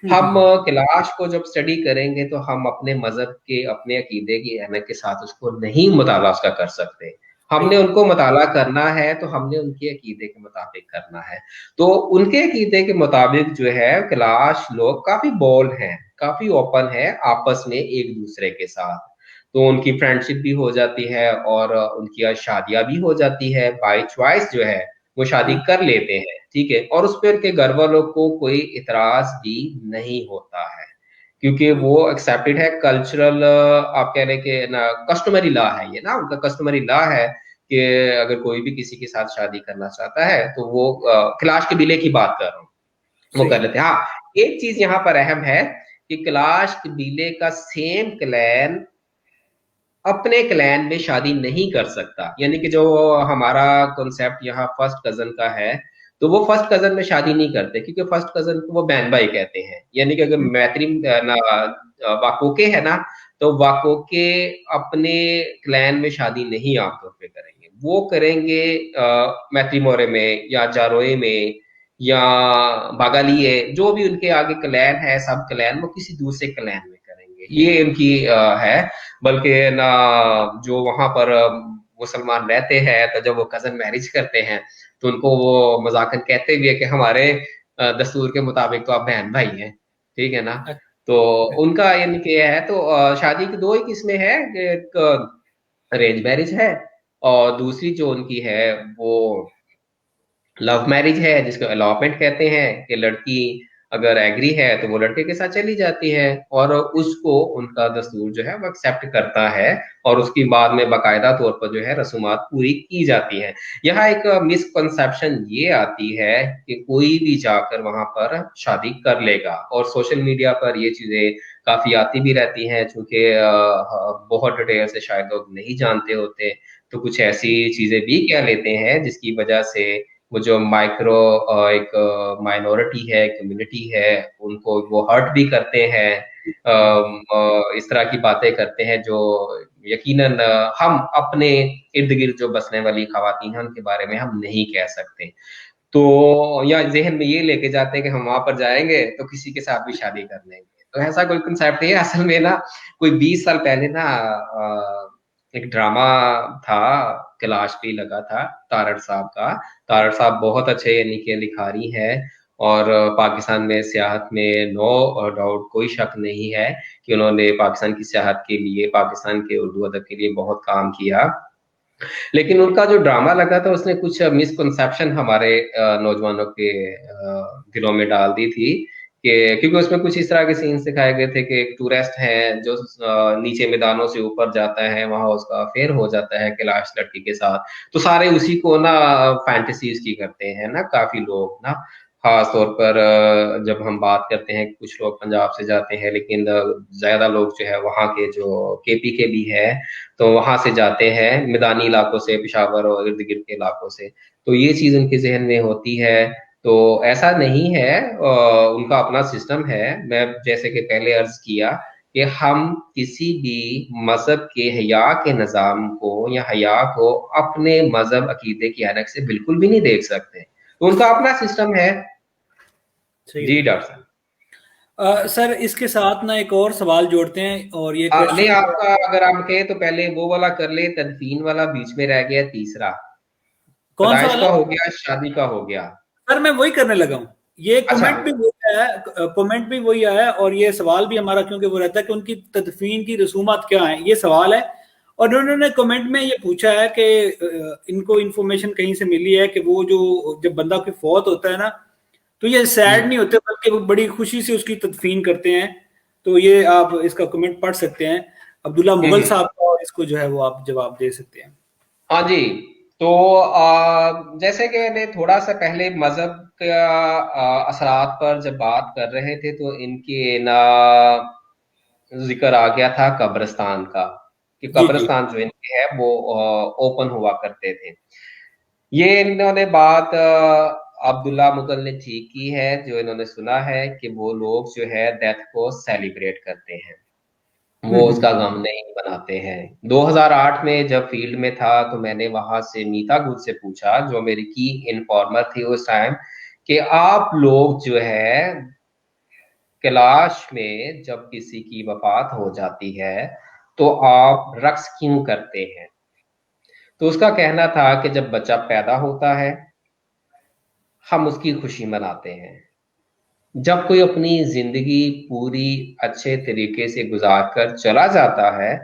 हम हम्म। क्लाश को जब स्टडी करेंगे तो हम अपने मज़हब के, अपने अकीदे की अहमियत के साथ उसको नहीं मुताला उसका कर सकते। हमने बिल्कुल। उनको मुताला करना है तो हमने उनके अकीदे के मुताबिक करना है। तो उनके अकीदे के मुताबिक जो है क्लाश लोग काफ़ी बोल्ड हैं, काफ़ी ओपन है आपस में एक दूसरे के साथ। तो उनकी फ्रेंडशिप भी हो जाती है, और उनकी शादियां भी हो जाती है, बाय चॉइस जो है वो शादी हाँ। कर लेते हैं, ठीक है। और उस पर उनके घर वालों को कोई इतराज भी नहीं होता है, क्योंकि वो एक्सेप्टेड है, कल्चरल आप कह रहे कि ना कस्टमरी लॉ है, ये ना उनका कस्टमरी लॉ है कि अगर कोई भी किसी के साथ शादी करना चाहता है तो वो क्लाश कबीले की बात कर रहा हूँ, वो सही। कर लेते हैं। हाँ, एक चीज यहाँ पर अहम है कि क्लाश कबीले का सेम क्लैन अपने क्लैन में शादी नहीं कर सकता। यानी कि जो हमारा कॉन्सेप्ट यहाँ फर्स्ट कजन का है, तो वो फर्स्ट कजन में शादी नहीं करते, क्योंकि फर्स्ट कजन को वो बहन भाई कहते हैं। यानी कि अगर मैत्री ना वाकोके है ना, तो वाकोके अपने क्लैन में शादी नहीं आमतौर पे करेंगे, वो करेंगे मैत्रीमोरे में या जारोए में या बागालिए, जो भी उनके आगे क्लैन है, सब क्लैन वो किसी दूसरे क्लैन में करेंगे, ये उनकी है। बल्कि ना जो वहां पर मुसलमान रहते हैं, तो जब वो कजन मैरिज करते हैं तो उनको वो मजाकन कहते भी है कि हमारे दस्तूर के मुताबिक तो आप बहन भाई हैं, ठीक है ना। तो अच्छा। उनका यानी कि है, तो शादी की दो ही किस्में हैं, कि एक अरेंज मैरिज है, और दूसरी जो उनकी है वो लव मैरिज है, जिसको अलॉटमेंट कहते हैं, कि लड़की अगर एग्री है तो वो लड़के के साथ चली जाती है, और उसको उनका दस्तूर जो है वो एक्सेप्ट करता है, और उसकी बाद में बाकायदा तौर पर जो है रसूमात पूरी की जाती हैं। यहाँ एक मिसकंसेप्शन ये आती है कि कोई भी जाकर वहां पर शादी कर लेगा, और सोशल मीडिया पर ये चीजें काफी आती भी रहती हैं, चूंकि बहुत डिटेल से शायद लोग नहीं जानते होते, तो कुछ ऐसी चीजें भी कह लेते हैं जिसकी वजह से वो जो माइक्रो एक माइनॉरिटी है, कम्युनिटी है, उनको वो हर्ट भी करते हैं। इस तरह की बातें करते हैं जो यकीनन हम अपने इर्द गिर्द जो बसने वाली खवातीन हैं उनके बारे में हम नहीं कह सकते। तो या जहन में ये लेके जाते हैं कि हम वहां पर जाएंगे तो किसी के साथ भी शादी कर लेंगे, तो ऐसा कोई कंसेप्ट नहीं है। असल में ना कोई 20 साल पहले ना एक ड्रामा था, कैलाश पे लगा था, तारड़ साहब का। तारड़ साहब बहुत अच्छे यानी कि लिखारी है, और पाकिस्तान में सियाहत में नो डाउट कोई शक नहीं है कि उन्होंने पाकिस्तान की सियाहत के लिए, पाकिस्तान के उर्दू अदब के लिए बहुत काम किया। लेकिन उनका जो ड्रामा लगा था उसने कुछ मिसकंसेप्शन हमारे नौजवानों के दिलों में डाल दी थी, कि क्योंकि उसमें कुछ इस तरह के सीन्स दिखाए गए थे कि एक टूरिस्ट है जो नीचे मैदानों से ऊपर जाता है, वहां उसका अफेयर हो जाता है कैलाश लड़की के साथ। तो सारे उसी को ना फैंटेसीज की करते हैं ना काफी लोग ना। खास तौर पर जब हम बात करते हैं, कुछ लोग पंजाब से जाते हैं, लेकिन ज्यादा लोग जो है वहाँ के जो केपी के भी है, तो वहां से जाते हैं मैदानी इलाकों से, पेशावर और इर्द गिर्द के इलाकों से। तो ये चीज उनके जहन में होती है। तो ऐसा नहीं है, उनका अपना सिस्टम है। मैं जैसे कि पहले अर्ज किया कि हम किसी भी मजहब के हया के निज़ाम को या हया को अपने मजहब अकीदे की ऐनक से बिल्कुल भी नहीं देख सकते, तो उनका अपना सिस्टम है। सही जी है। डॉक्टर साहब। सर इसके साथ ना एक और सवाल जोड़ते हैं, और ये नहीं, क्वेश्चन आपका अगर आप कहे तो पहले वो वाला कर ले, तदफीन वाला बीच में रह गया तीसरा। कौन सा पैदाइश वाला? का हो गया, शादी का हो गया। सर मैं वही करने लगा हूँ, ये अच्छा, कमेंट भी हुआ आया है, कमेंट भी वही आया है, और ये सवाल भी हमारा क्योंकि वो रहता है कि उनकी तदफीन की रसूमात क्या है, ये सवाल है। और उन्होंने कमेंट में ये पूछा है कि इनको इन्फॉर्मेशन कहीं से मिली है कि वो जो जब बंदा कोई फौत होता है ना, तो ये सैड नहीं होते बल्कि वो बड़ी खुशी से उसकी तदफीन करते हैं। तो ये आप इसका कमेंट पढ़ सकते हैं अब्दुल्ला मुगल साहब का, और इसको जो है वो आप जवाब दे सकते हैं। हाँ जी। तो जैसे कि मैं थोड़ा सा पहले मजहब का असरात पर जब बात कर रहे थे, तो इनके ना जिक्र आ गया था कब्रिस्तान का, कि जी जी। कब्रिस्तान जो इनके है वो ओपन हुआ करते थे। ये इन्होंने बात अब्दुल्ला मुगल ने ठीक की है, जो इन्होंने सुना है कि वो लोग जो है डेथ को सेलिब्रेट करते हैं, वो हम्म। उसका गम नहीं बनाते हैं। 2008 में जब फील्ड में था, तो मैंने वहां से नीता गुल से पूछा, जो मेरी की इन्फॉर्मर थी उस टाइम, कि आप लोग जो है कैलाश में जब किसी की वफात हो जाती है तो आप रक्स क्यों करते हैं? तो उसका कहना था कि जब बच्चा पैदा होता है हम उसकी खुशी मनाते हैं, जब कोई अपनी जिंदगी पूरी अच्छे तरीके से गुजार कर चला जाता है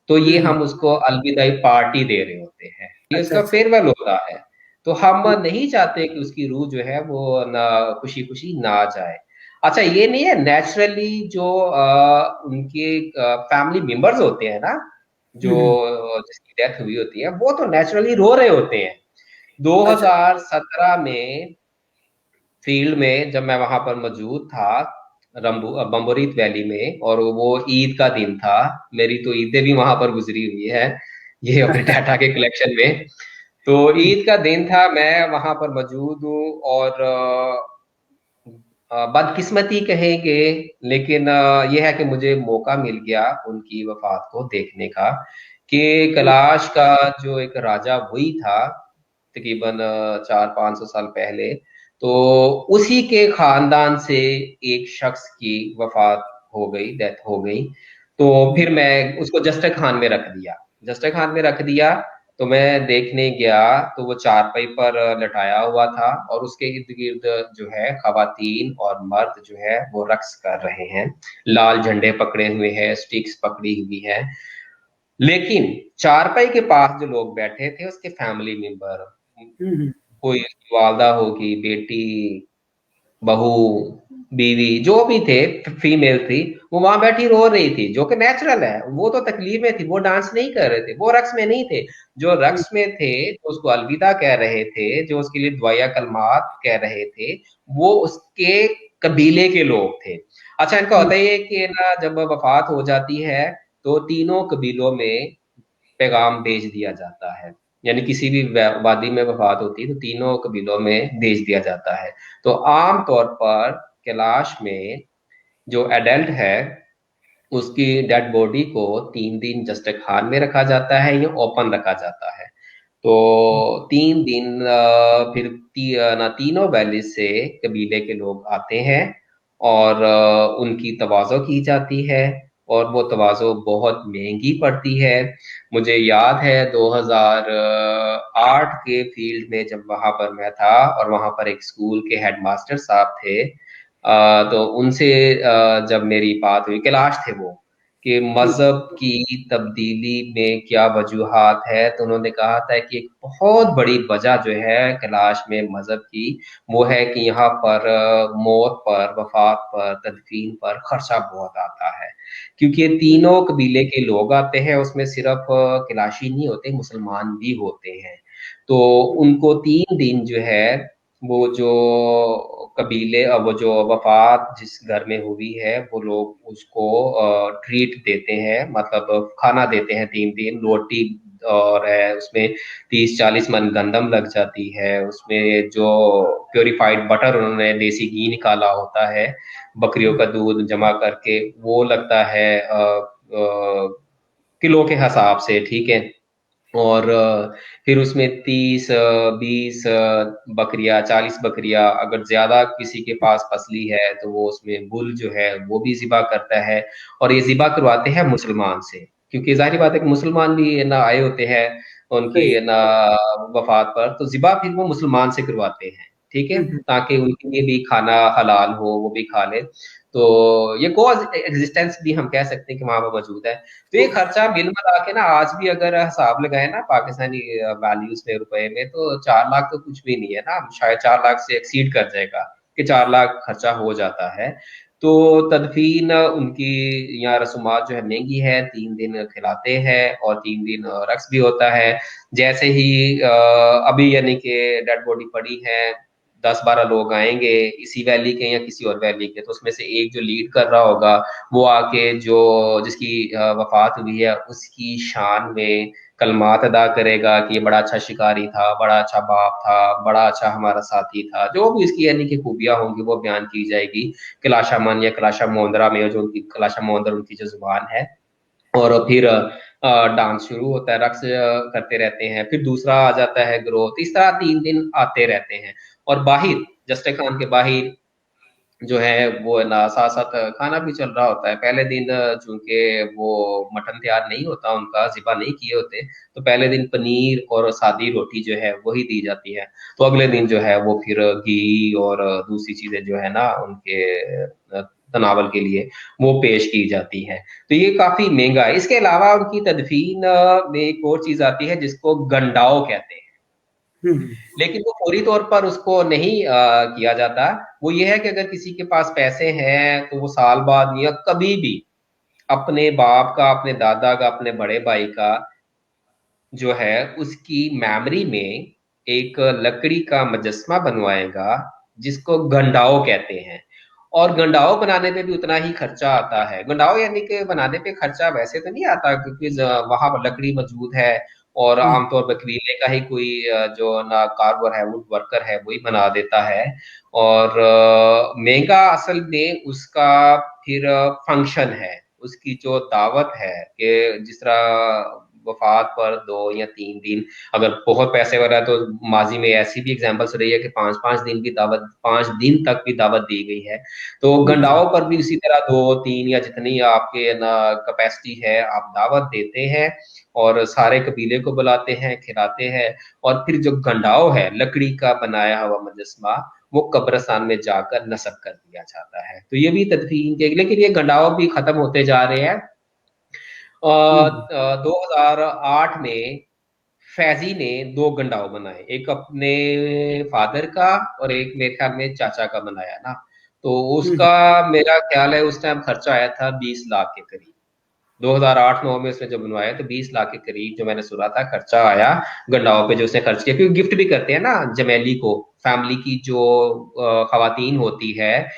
तो ये हम्म। हम उसको अलविदाई पार्टी दे रहे होते हैं, ये अच्छा उसका अच्छा। फेयरवेल होता है। तो हम हम्म, नहीं चाहते कि उसकी रूह जो है वो ना खुशी खुशी ना जाए। अच्छा, ये नहीं है, नेचुरली जो उनके फैमिली मेंबर्स होते हैं ना, जो हम्म। जिसकी डेथ हुई होती है, वो तो नेचुरली रो रहे होते हैं। अच्छा। 2017 में फील्ड में जब मैं वहां पर मौजूद था, बम्बोरीत वैली में, और वो ईद का दिन था, मेरी तो ईदें भी वहां पर गुजरी हुई है ये अपने डाटा के कलेक्शन में। तो ईद का दिन था, मैं वहां पर मौजूद हूँ, और बदकिस्मती कहेंगे, लेकिन यह है कि मुझे मौका मिल गया उनकी वफात को देखने का, कि कैलाश का जो एक राजा वही था तकरीबन 400-500 साल पहले, तो उसी के खानदान से एक शख्स की वफात हो गई, डेथ हो गई। तो फिर मैं उसको जस्टर खान में रख दिया, जस्टर खान में रख दिया। तो मैं देखने गया तो वो चारपाई पर लटाया हुआ था, और उसके इर्द गिर्द जो है खवातीन और मर्द जो है वो रक्स कर रहे हैं, लाल झंडे पकड़े हुए हैं, स्टिक्स पकड़ी हुई है। लेकिन चारपाई के पास जो लोग बैठे थे उसके फैमिली मेंबर, हम्म। कोई उसकी वालदा होगी, बेटी, बहू, बीवी, जो भी थे, फीमेल थी, वो वहां बैठी रो रही थी, जो कि नेचुरल है। वो तो तकलीफ में थी, वो डांस नहीं कर रहे थे, वो रक्स में नहीं थे। जो रक्स में थे, जो उसको अलविदा कह रहे थे, जो उसके लिए दुआया कलमात कह रहे थे, वो उसके कबीले के लोग थे। अच्छा, इनका होता ही है कि ना जब वफात हो जाती है तो तीनों कबीलों में पैगाम भेज दिया जाता है, यानी किसी भी वादी में वफात होती है तो तीनों कबीलों में भेज दिया जाता है। तो आम तौर पर कैलाश में जो एडल्ट है उसकी डेड बॉडी को 3 दिन जस्टर खान में रखा जाता है या ओपन रखा जाता है। तो 3 दिन फिर तीनों वैली से कबीले के लोग आते हैं, और उनकी तवाज़ो की जाती है, और वो तवाज़ो बहुत महंगी पड़ती है। मुझे याद है 2008 के फील्ड में जब वहां पर मैं था, और वहां पर एक स्कूल के हेडमास्टर साहब थे, तो उनसे जब मेरी बात हुई, कैलाश थे वो, कि मजहब की तब्दीली में क्या वजूहात है, तो उन्होंने कहा था कि एक बहुत बड़ी वजह जो है कैलाश में मजहब की, वो है कि यहाँ पर मौत पर, वफात पर, तदफीन पर खर्चा बहुत आता है। क्योंकि ये तीनों कबीले के लोग आते हैं, उसमें सिर्फ कैलाशी नहीं होते, मुसलमान भी होते हैं। तो उनको 3 दिन जो है, वो जो कबीले, वो जो वफात जिस घर में हुई है, वो लोग उसको ट्रीट देते हैं, मतलब खाना देते हैं 3 दिन, रोटी, और है उसमें 30-40 मन गंदम लग जाती है, उसमें जो प्योरीफाइड बटर उन्होंने देसी घी निकाला होता है, बकरियों का दूध जमा करके, वो लगता है किलो के हिसाब से, ठीक है। और फिर उसमें 30-20 बकरियां, 40 बकरियां, अगर ज्यादा किसी के पास फसली है तो वो उसमें बुल जो है वो भी जिबा करता है। और ये जिबा करवाते हैं मुसलमान से, क्योंकि जाहिर बात है कि मुसलमान भी ना आए होते हैं उनकी सही। ना वफात पर, तो जिबा फिर वो मुसलमान से करवाते हैं, ठीक है, ताकि उनके लिए भी खाना हलाल हो, वो भी खा ले। तो ये को एग्जिस्टेंस भी हम कह सकते हैं कि वहां पर मौजूद है। तो ये तो खर्चा बिल मिला के ना आज भी अगर हिसाब लगाए ना पाकिस्तानी वैल्यूज में, रुपए में, तो 4 लाख तो कुछ भी नहीं है ना, शायद 4 लाख से एक्सीड कर जाएगा कि 4 लाख खर्चा हो जाता है। तो तदफीन उनकी यहाँ रसूमात जो है महंगी है, 3 दिन खिलाते हैं और 3 दिन रक्स भी होता है। जैसे ही अभी यानी कि डेड बॉडी पड़ी है, 10-12 लोग आएंगे इसी वैली के या किसी और वैली के, तो उसमें से एक जो लीड कर रहा होगा वो आके जो जिसकी वफात हुई है उसकी शान में कलमात अदा करेगा कि ये बड़ा अच्छा शिकारी था, बड़ा अच्छा बाप था, बड़ा अच्छा हमारा साथी था, जो भी इसकी यानी कि खूबियां होंगी वो बयान की जाएगी कलाशा मन या कलाशा मोंदरा में, जो उनकी कलाशा मोंदर उनकी जो जुबान है। और फिर डांस शुरू होता है, रक्स करते रहते हैं, फिर दूसरा आ जाता है ग्रोथ, इस तरह 3 दिन आते रहते हैं। और बाहिर जस्टे खान के बाहिर जो है वो ना साथ साथ खाना भी चल रहा होता है। पहले दिन चूंकि वो मटन तैयार नहीं होता, उनका ज़िबा नहीं किए होते, तो पहले दिन पनीर और सादी रोटी जो है वही दी जाती है। तो अगले दिन जो है वो फिर घी और दूसरी चीजें जो है ना उनके तनावल के लिए वो पेश की जाती है। तो ये काफी महंगा है। इसके अलावा उनकी तदफीन में एक और चीज आती है जिसको गंडाओ कहते हैं, लेकिन वो फौरी तौर पर उसको नहीं किया जाता। वो ये है कि अगर किसी के पास पैसे हैं तो वो साल बाद या कभी भी अपने बाप का, अपने दादा का, अपने बड़े भाई का जो है उसकी मेमोरी में एक लकड़ी का मुजस्मा बनवाएगा जिसको गंडाओ कहते हैं। और गंडाओ बनाने पे भी उतना ही खर्चा आता है। गंडाओ यानी कि बनाने पे खर्चा वैसे तो नहीं आता क्योंकि वहां पर लकड़ी मौजूद है और आमतौर पर कबीले का ही कोई जो ना कारवर है, वुड वर्कर है, वही बना देता है। और महंगा असल में उसका फिर फंक्शन है, उसकी जो दावत है कि जिस तरह वफात पर 2 या 3 दिन, अगर बहुत पैसे वाला है तो माजी में ऐसी भी एग्जांपल्स रही है कि 5-5 दिन की दावत, 5 दिन तक भी दावत दी गई है। तो गंडाओं पर भी इसी तरह 2-3 या जितनी आपके ना कैपेसिटी है आप दावत देते हैं और सारे कबीले को बुलाते हैं, खिलाते हैं। और फिर जो गंडाओ है, लकड़ी का बनाया हुआ मुजस्मा, वो कब्रिस्तान में जाकर नस्ब कर दिया जाता है। तो ये भी तदफीन के, लेकिन ये गंडाओ भी खत्म होते जा रहे हैं। 2008 में फैजी ने 2 गंडाओ बनाए, एक अपने फादर का और एक मेरे ख्याल में चाचा का बनाया ना। तो उसका मेरा ख्याल है उस टाइम खर्चा आया था 20 लाख के करीब। 2008-9 में उसने जब बनवाया तो 20 लाख के करीब जो मैंने सुना था खर्चा आया गंडाओं पे, जो उसने खर्च किया। क्योंकि गिफ्ट भी करते हैं ना जमेली को, फैमिली की जो खवातीन होती है,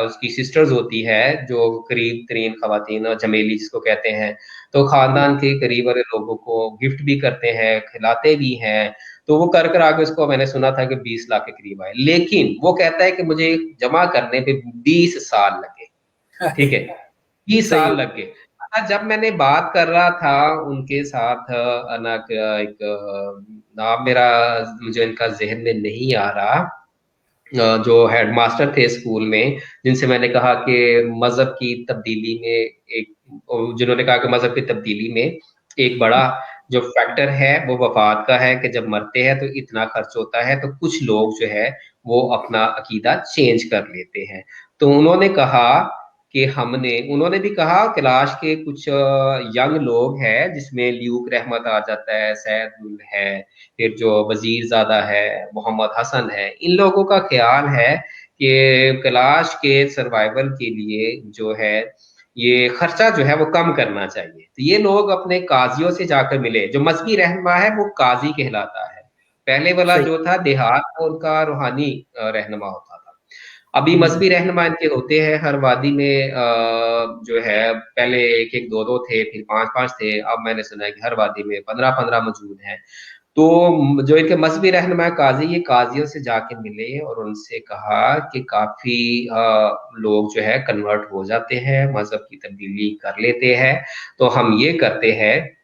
उसकी सिस्टर्स होती है, जो करीब तरीन खवातीन जमेली जिसको कहते हैं, तो खानदान के करीब वाले लोगों को गिफ्ट भी करते हैं, खिलाते भी हैं। तो वो कर आगे उसको मैंने सुना था कि 20 लाख के करीब आए, लेकिन वो कहता है कि मुझे जमा करने पे 20 साल लगे। ठीक है, 20 साल सही। लग गए। जब मैंने बात कर रहा था उनके साथ एक नाम मेरा मुझे इनका जहन में नहीं आ रहा, जो हेडमास्टर थे स्कूल में, जिनसे मैंने कहा कि मजहब की तब्दीली में एक, जिन्होंने कहा कि मजहब की तब्दीली में एक बड़ा जो फैक्टर है वो वफात का है कि जब मरते हैं तो इतना खर्च होता है, तो कुछ लोग जो है वो अपना अकीदा चेंज कर लेते हैं। तो उन्होंने कहा कि उन्होंने भी कहा कैलाश के कुछ यंग लोग हैं जिसमें ल्यूक रहमत आ जाता है, सैदुल है, फिर जो वजीर ज्यादा है, मोहम्मद हसन है, इन लोगों का ख्याल है कि कैलाश के सर्वाइवल के लिए जो है ये खर्चा जो है वो कम करना चाहिए। तो ये लोग अपने काजियों से जाकर मिले। जो मजहबी रहनुमा है वो काजी कहलाता है, पहले वाला सही। जो था देहात में उनका रूहानी रहनुमा होता था। अभी हम्म। मजहबी रहनुमा इनके होते हैं हर वादी में, जो है पहले एक एक दो दो थे, फिर पांच पांच थे, अब मैंने सुना है कि हर वादी में 15-15 मौजूद हैं। तो जो इनके मजहबी रहनुमा काजी, ये काजियों से जाके मिले और उनसे कहा कि काफी लोग जो है कन्वर्ट हो जाते हैं, मजहब की तब्दीली कर लेते हैं। तो हम ये करते हैं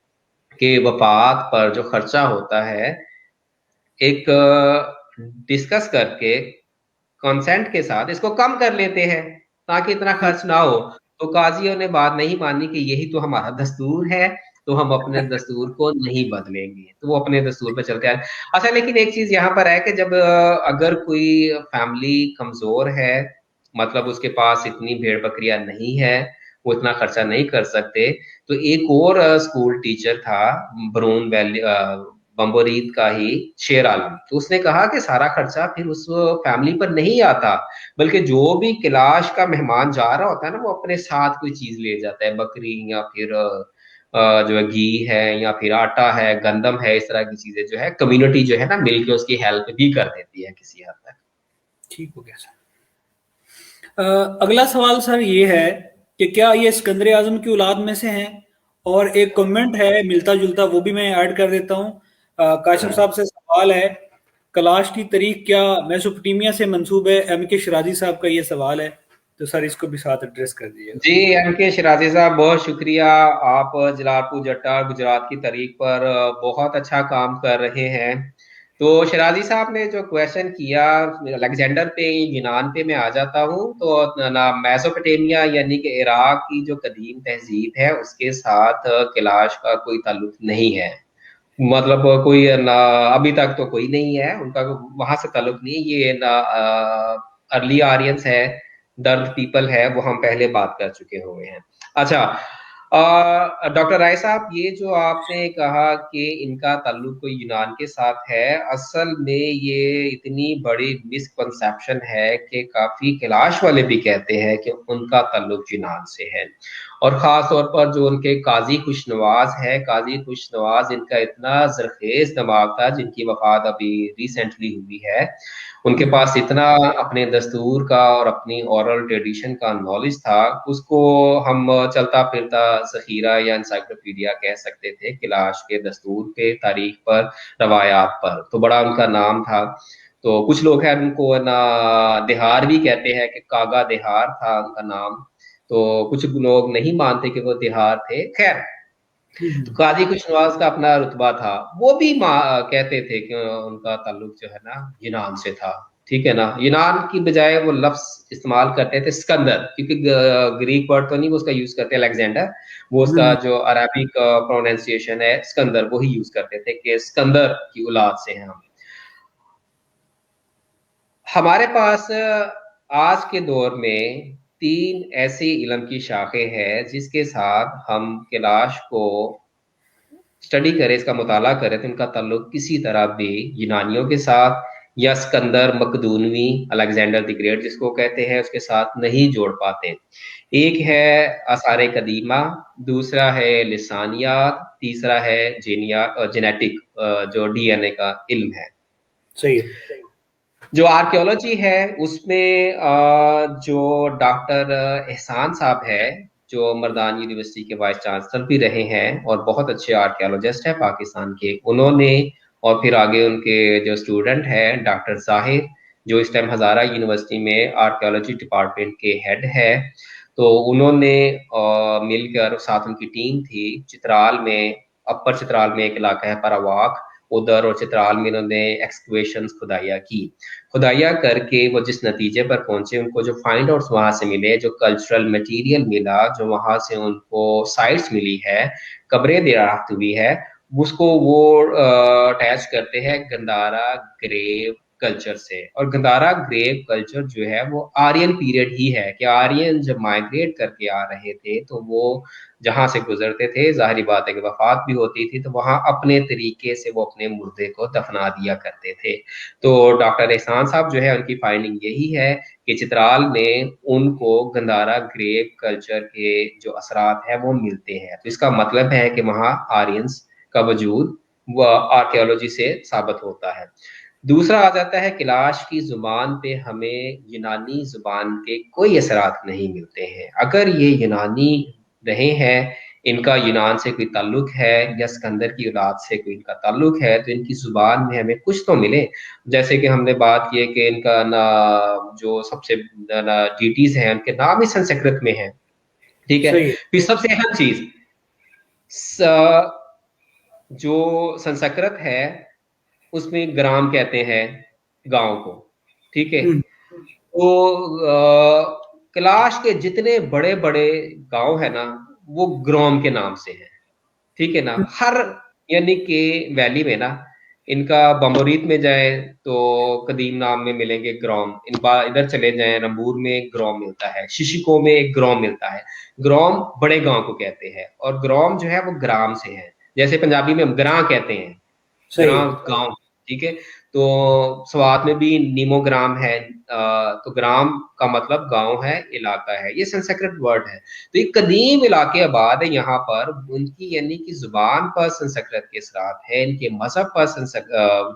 कि वफात पर जो खर्चा होता है एक डिस्कस करके कंसेंट के साथ इसको कम कर लेते हैं ताकि इतना खर्च ना हो। तो काजियों ने बात नहीं मानी कि यही तो हमारा दस्तूर है, तो हम अपने दस्तूर को नहीं बदलेंगे, तो वो अपने दस्तूर पे चलते आ रहे। अच्छा, लेकिन एक चीज यहाँ पर है कि जब अगर कोई फैमिली कमजोर है, मतलब उसके पास इतनी भेड़ बकरियां नहीं है, वो इतना खर्चा नहीं कर सकते, तो एक और स्कूल टीचर था बरून वैली, बम्बोरीत का ही, शेर आलम, तो उसने कहा कि सारा खर्चा फिर उस फैमिली पर नहीं आता, बल्कि जो भी कैलाश का मेहमान जा रहा होता है ना, वो अपने साथ कोई चीज ले जाता है, बकरी या फिर जो है घी है या फिर आटा है, गंदम है, इस तरह की चीजें जो है कम्युनिटी जो है ना मिलके उसकी हेल्प भी कर देती है किसी हद तक। ठीक हो गया सर। अगला सवाल सर ये है कि क्या ये सिकंदर आजम की औलाद में से हैं? और एक कमेंट है मिलता जुलता, वो भी मैं ऐड कर देता हूँ। काशिम साहब से सवाल है, कलाश की तारीख क्या मेसोपोटामिया से मंसूब है? एम के शराजी साहब का ये सवाल है, तो सर इसको भी साथ एड्रेस कर दीजिएगा। जी, एम के शराजी साहब, बहुत शुक्रिया। आप जलालपुर जट्टा गुजरात की तारीख पर बहुत अच्छा काम कर रहे हैं। तो शराजी साहब ने जो क्वेश्चन किया अलेक्जेंडर पे, यूनान पे मैं आ जाता हूँ। तो ना मेसोपोटामिया यानी कि इराक की जो कदीम तहजीब है उसके साथ कैलाश का कोई ताल्लुक नहीं है। मतलब कोई ना, अभी तक तो कोई नहीं है उनका, वहां से ताल्लुक नहीं। ये ना अर्ली आर्यंस है, दर्द पीपल है, वो हम पहले बात कर चुके हुए हैं। अच्छा, डॉक्टर राय साहब, ये जो आपने कहा कि इनका ताल्लुक कोई यूनान के साथ है, असल में ये इतनी बड़ी मिसकंसेप्शन है कि काफी कैलाश वाले भी कहते हैं कि उनका ताल्लुक यूनान से है। और खास तौर पर जो उनके काजी खुशनवाज है, काजी खुशनवाज इनका इतना जरखेज दिमाग था, जिनकी वफात अभी रिसेंटली हुई है, उनके पास इतना अपने दस्तूर का और अपनी ओरल ट्रेडिशन का नॉलेज था, उसको हम चलता फिरता जखीरा या इंसाइक्लोपीडिया कह सकते थे कैलाश के दस्तूर पे, तारीख पर, रवायात पर। तो बड़ा उनका नाम था। तो कुछ लोग हैं उनको ना देहार भी कहते हैं, कि कागा देहार था उनका नाम। तो कुछ लोग नहीं मानते कि वो देहार थे। खैर, तो काजी कुशनवाज का अपना रुतबा था, वो भी कहते थे कि उनका ताल्लुक जो है ना यूनान से था। ठीक है ना, यूनान की बजाय वो लफ्ज इस्तेमाल करते थे सिकंदर, क्योंकि ग्रीक वर्ड तो नहीं वो उसका यूज करते अलेक्जेंडर, वो उसका जो अरबिक प्रोनाउंसिएशन है सिकंदर, वो ही यूज करते थे कि सिकंदर की औलाद से हैं हम। हमारे पास आज के दौर में तीन ऐसी इल्म की शाखें हैं जिसके साथ हम कैलाश को स्टडी करें, इसका मुताला करें, तो इनका ताल्लुक किसी तरह भी यूनानियों के साथ या सिकंदर मकदूनवी, अलेक्जेंडर द ग्रेट जिसको कहते हैं, उसके साथ नहीं जोड़ पाते। एक है आसार कदीमा, दूसरा है लिसानियात, तीसरा है जेनेटिक, जो डीएनए का इल्म है। सही है। जो आर्कियोलॉजी है उसमें जो डॉक्टर एहसान साहब है, जो मर्दान यूनिवर्सिटी के वाइस चांसलर भी रहे हैं और बहुत अच्छे आर्कियोलॉजिस्ट हैं पाकिस्तान के, उन्होंने, और फिर आगे उनके जो स्टूडेंट है डॉक्टर जाहिर, जो इस टाइम हजारा यूनिवर्सिटी में आर्कियोलॉजी डिपार्टमेंट के हेड है, तो उन्होंने मिलकर, साथ उनकी टीम थी, चित्राल में, अपर चित्राल में एक इलाका है paraवाक, उधर और चित्राल में इन्होंने एक्सकवेशन खुदाइयाँ की। खुदाइयाँ करके वो जिस नतीजे पर पहुंचे, उनको जो फाइंड आउट्स वहां से मिले, जो कल्चरल मटेरियल मिला, जो वहां से उनको साइट्स मिली है, कब्रें दरियाफ्त हुई है, उसको वो अटैच करते हैं गंदारा ग्रेव कल्चर से। और गंदारा ग्रेव कल्चर जो है वो आर्यन पीरियड ही है, कि आर्यन जब माइग्रेट करके आ रहे थे तो वो जहां से गुजरते थे, जाहिर बात है कि वफात भी होती थी, तो वहां अपने तरीके से वो अपने मुर्दे को दफना दिया करते थे। तो डॉक्टर एहसान साहब जो है, उनकी फाइंडिंग यही है कि चित्राल में उनको गंदारा ग्रेव कल्चर के जो असरात है वो मिलते हैं। तो इसका मतलब है कि वहाँ आर्यंस का वजूद वो आर्कियोलॉजी से साबित होता है। दूसरा आ जाता है कैलाश की जुबान पे हमें यूनानी जुबान के कोई असरात नहीं मिलते हैं। अगर ये यूनानी रहे हैं, इनका यूनान से कोई ताल्लुक है या सिकंदर की औलाद से कोई इनका ताल्लुक है, तो इनकी जुबान में हमें कुछ तो मिले। जैसे कि हमने बात की है कि इनका ना जो सबसे ना डीटीज हैं उनके नाम ही संस्कृत में है। ठीक है। सही है। फिर सबसे अहम चीज, जो संस्कृत है उसमें ग्राम कहते हैं गांव को। ठीक है। हम्म। तो कैलाश के जितने बड़े बड़े गांव है ना, वो ग्राम के नाम से हैं। ठीक है ना। हर यानी कि वैली में ना, इनका बमोरीत में जाए तो कदीम नाम में मिलेंगे ग्राम, इधर चले जाएं रंबूर में एक ग्राम मिलता है, शिशिको में एक ग्राम मिलता है। ग्राम बड़े गांव को कहते हैं, और ग्राम जो है वो ग्राम से है, जैसे पंजाबी में हम ग्रां कहते हैं, सही ग्राम है। गांव। ठीक है। तो स्वात में भी नीमोग्राम है। तो ग्राम का मतलब गांव है, इलाका है, ये संस्कृत वर्ड है। तो ये कदीम इलाके आबाद है यहाँ पर, उनकी यानी कि जुबान पर संस्कृत के असरात है, इनके मजहब पर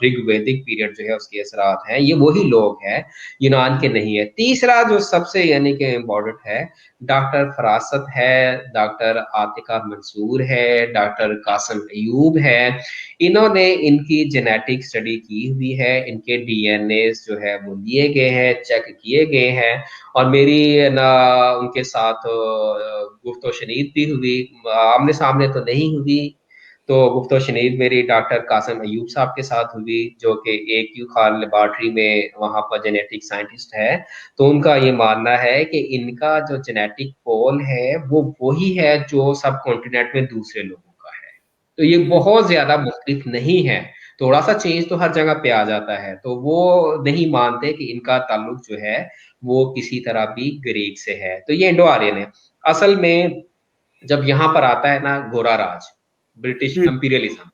ऋग्वेदिक पीरियड जो है उसके असरात हैं, ये वही लोग हैं, यूनान के नहीं है। तीसरा जो सबसे यानी कि इम्पोर्टेंट है, डॉक्टर फरासत है, डॉक्टर आतिका मंसूर है, डॉक्टर कासिम अयूब है। इन्होंने इनकी जेनेटिक स्टडी की हुई है, इनके डीएनए जो है वो लिए गए हैं, चेक किए गए हैं। और मेरी ना उनके साथ गुफ्तो शनीद भी हुई, आमने सामने तो नहीं हुई। तो गुफ्तो शनीद मेरी डॉक्टर कासिम अयूब साहब के साथ हुई, जो कि AQ खान लेबॉर्ट्री में वहां पर जेनेटिक साइंटिस्ट है। तो उनका ये मानना है कि इनका जो जेनेटिक पोल है वो वही है जो सब कॉन्टिनेंट में दूसरे लोगों का है। तो ये बहुत ज्यादा मुख्तलिफ नहीं है, थोड़ा सा चेंज तो हर जगह पे आ जाता है। तो वो नहीं मानते कि इनका ताल्लुक जो है वो किसी तरह भी ग्रीक से है, तो ये इंडो आर्यन है। असल में जब यहाँ पर आता है ना गोरा राज, ब्रिटिश हम्म। एम्पीरियलिज्म,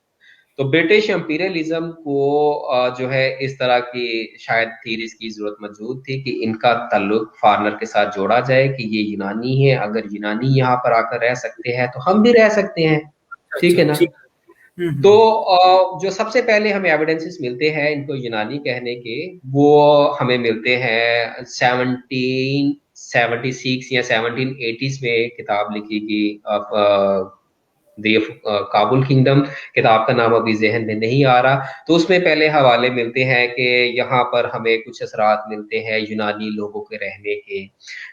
तो ब्रिटिश एम्पीरियलिज्म को जो है इस तरह की शायद थीरीज की जरूरत मौजूद थी कि इनका ताल्लुक फॉरनर के साथ जोड़ा जाए, कि ये यूनानी है, अगर यूनानी यहाँ पर आकर रह सकते हैं तो हम भी रह सकते हैं। ठीक अच्छा है ना। ठीक। तो जो सबसे पहले हमें एविडेंसेस मिलते हैं इनको यूनानी कहने के, वो हमें मिलते हैं 1776 या 1780s में एक किताब लिखी गई, दी काबुल किंगडम। किताब का नाम अभी जहन में नहीं आ रहा। तो उसमें पहले हवाले मिलते हैं कि यहाँ पर हमें कुछ असरात मिलते हैं यूनानी लोगों के रहने के।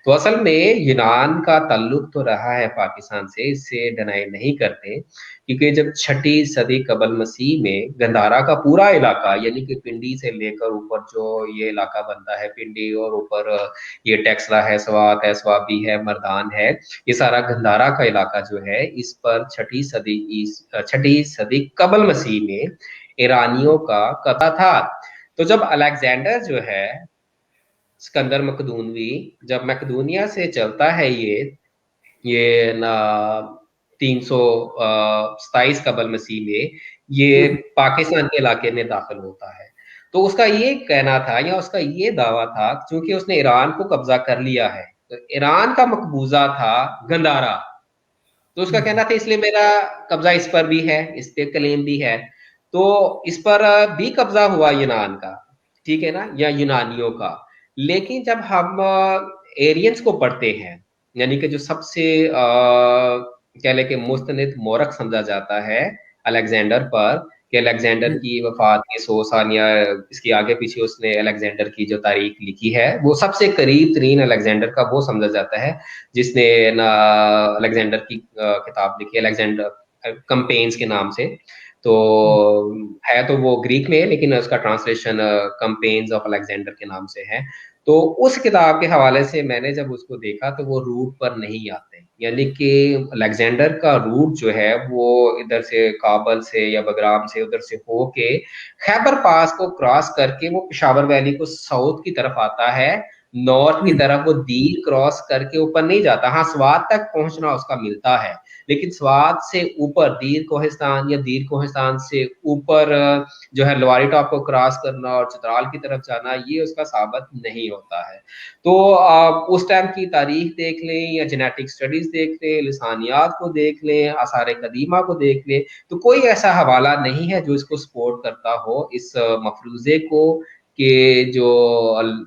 तो असल में यूनान का ताल्लुक तो रहा है पाकिस्तान से, इससे डिनाई नहीं करते, क्योंकि जब 6ठी सदी कबल मसीह में गंधारा का पूरा इलाका, यानी कि पिंडी से लेकर ऊपर जो ये इलाका बनता है, पिंडी और ऊपर ये टेक्सला है, स्वात है, स्वाबी है, मर्दान है, ये सारा गंधारा का इलाका जो है, इस पर 6ठी सदी कबल मसीह में ईरानियों का कब्जा था। तो जब अलेक्जेंडर जो है, सिकंदर मकदूनवी, जब मकदूनिया से चलता है ये ना 327 कबल मसीह में ये हम्म। पाकिस्तान के इलाके में दाखिल होता है। तो उसका ये कहना था या उसका ये दावा था, क्योंकि उसने ईरान को कब्जा कर लिया है, तो ईरान का मकबूजा था गंदारा, तो उसका कहना था इसलिए मेरा कब्जा इस पर भी है, इस पे क्लेम भी है। तो इस पर भी कब्जा हुआ यूनान का, ठीक है ना, या यूनानियों का। लेकिन जब हम एरियंस को पढ़ते हैं, यानी कि जो सबसे कह लें कि मुस्तनिद मोरख समझा जाता है अलेक्जेंडर पर, कि अलेक्जेंडर हम्म। की वफात के 100 साल या इसके आगे पीछे उसने अलेक्जेंडर की जो तारीख लिखी है, वो सबसे करीब तरीन अलेक्जेंडर का वो समझा जाता है जिसने ना अलेक्जेंडर की किताब लिखी, अलेक्जेंडर कंपेन्स के नाम से। तो है तो वो ग्रीक में है, लेकिन उसका ट्रांसलेशन कंपेन्स ऑफ अलेक्जेंडर के नाम से है। तो उस किताब के हवाले से मैंने जब उसको देखा तो वो रूट पर नहीं आते, यानी कि अलेक्जेंडर का रूट जो है वो इधर से काबल से या बगराम से उधर से होके खैबर पास को क्रॉस करके वो पेशावर वैली को साउथ की तरफ आता है, नॉर्थ की हम्म। तरफ वो दीर क्रॉस करके ऊपर नहीं जाता। हाँ, स्वात तक पहुंचना उसका मिलता है, लेकिन स्वात से ऊपर दीर कोहिस्तान या दीर कोहिस्तान से ऊपर जो है लवारी टॉप को क्रॉस करना और चित्राल की तरफ जाना, ये उसका साबित नहीं होता है। तो आप उस टाइम की तारीख देख लें या जेनेटिक स्टडीज देख लें, लिसानियात को देख लें, आसार कदीमा को देख लें, तो कोई ऐसा हवाला नहीं है जो इसको सपोर्ट करता हो, इस मफरूजे को, कि जो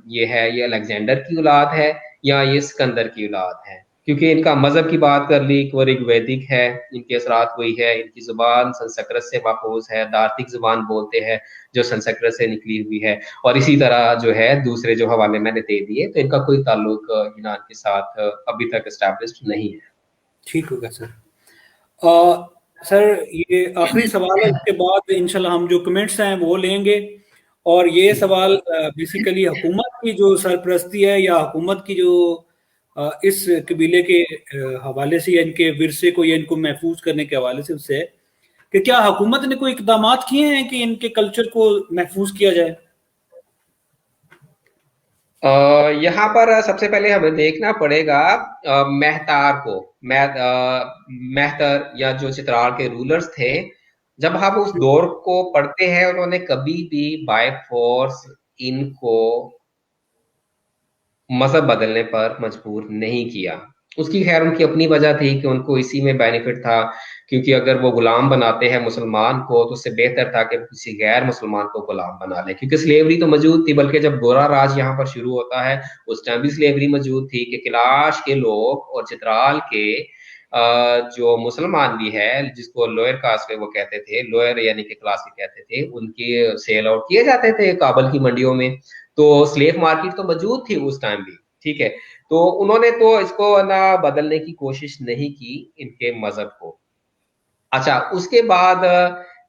ये है ये अलेक्जेंडर की औलाद है या ये सिकंदर की औलाद है। क्योंकि इनका मजहब की बात कर ली, वो ऋग्वैदिक है, इनके असरात वही है, इनकी जुबान संस्कृत से माखूज है, दार्तिक जुबान बोलते हैं जो संस्कृत से निकली हुई है। और इसी तरह जो है दूसरे जो हवाले मैंने दे दिए, तो इनका कोई ताल्लुक यूनान के साथ अभी तक एस्टैब्लिश्ड नहीं है। ठीक होगा सर। अ, सर ये आखिरी सवाल है, उसके बाद इंशाल्लाह हम जो कमेंट्स हैं वो लेंगे। और ये सवाल बेसिकली हुकूमत की जो सरपरस्ती है या हुकूमत की जो इस कबीले के हवाले से या इनके विरसे को या इनको महफूज करने के हवाले से उससे है कि क्या हुकूमत ने कोई इकदाम किए हैं कि इनके कल्चर को महफूज किया जाए? यहाँ पर सबसे पहले हमें देखना पड़ेगा मेहतार को। मेहतर या जो चित्राल के रूलर्स थे, जब हम उस दौर को पढ़ते हैं, उन्होंने कभी भी बाय फोर्स इनको मजहब बदलने पर मजबूर नहीं किया। उसकी खैर उनकी अपनी वजह थी कि उनको इसी में बेनिफिट था, क्योंकि अगर वो गुलाम बनाते हैं मुसलमान को तो उससे बेहतर था कि वो किसी गैर मुसलमान को गुलाम बना ले, क्योंकि स्लेवरी तो मौजूद थी। बल्कि जब गोरा राज यहाँ पर शुरू होता है उस टाइम भी स्लेवरी मौजूद थी कि कैलाश के लोग और चित्राल के जो मुसलमान भी है, जिसको लोअर कास्ट में वो कहते थे, लोअर यानी कि क्लास के कहते थे, उनके सेल आउट किए जाते थे काबल की मंडियों में। तो स्लेव मार्केट तो मौजूद थी उस टाइम भी, ठीक है। तो उन्होंने तो इसको ना बदलने की कोशिश नहीं की, इनके मजहब को। अच्छा, उसके बाद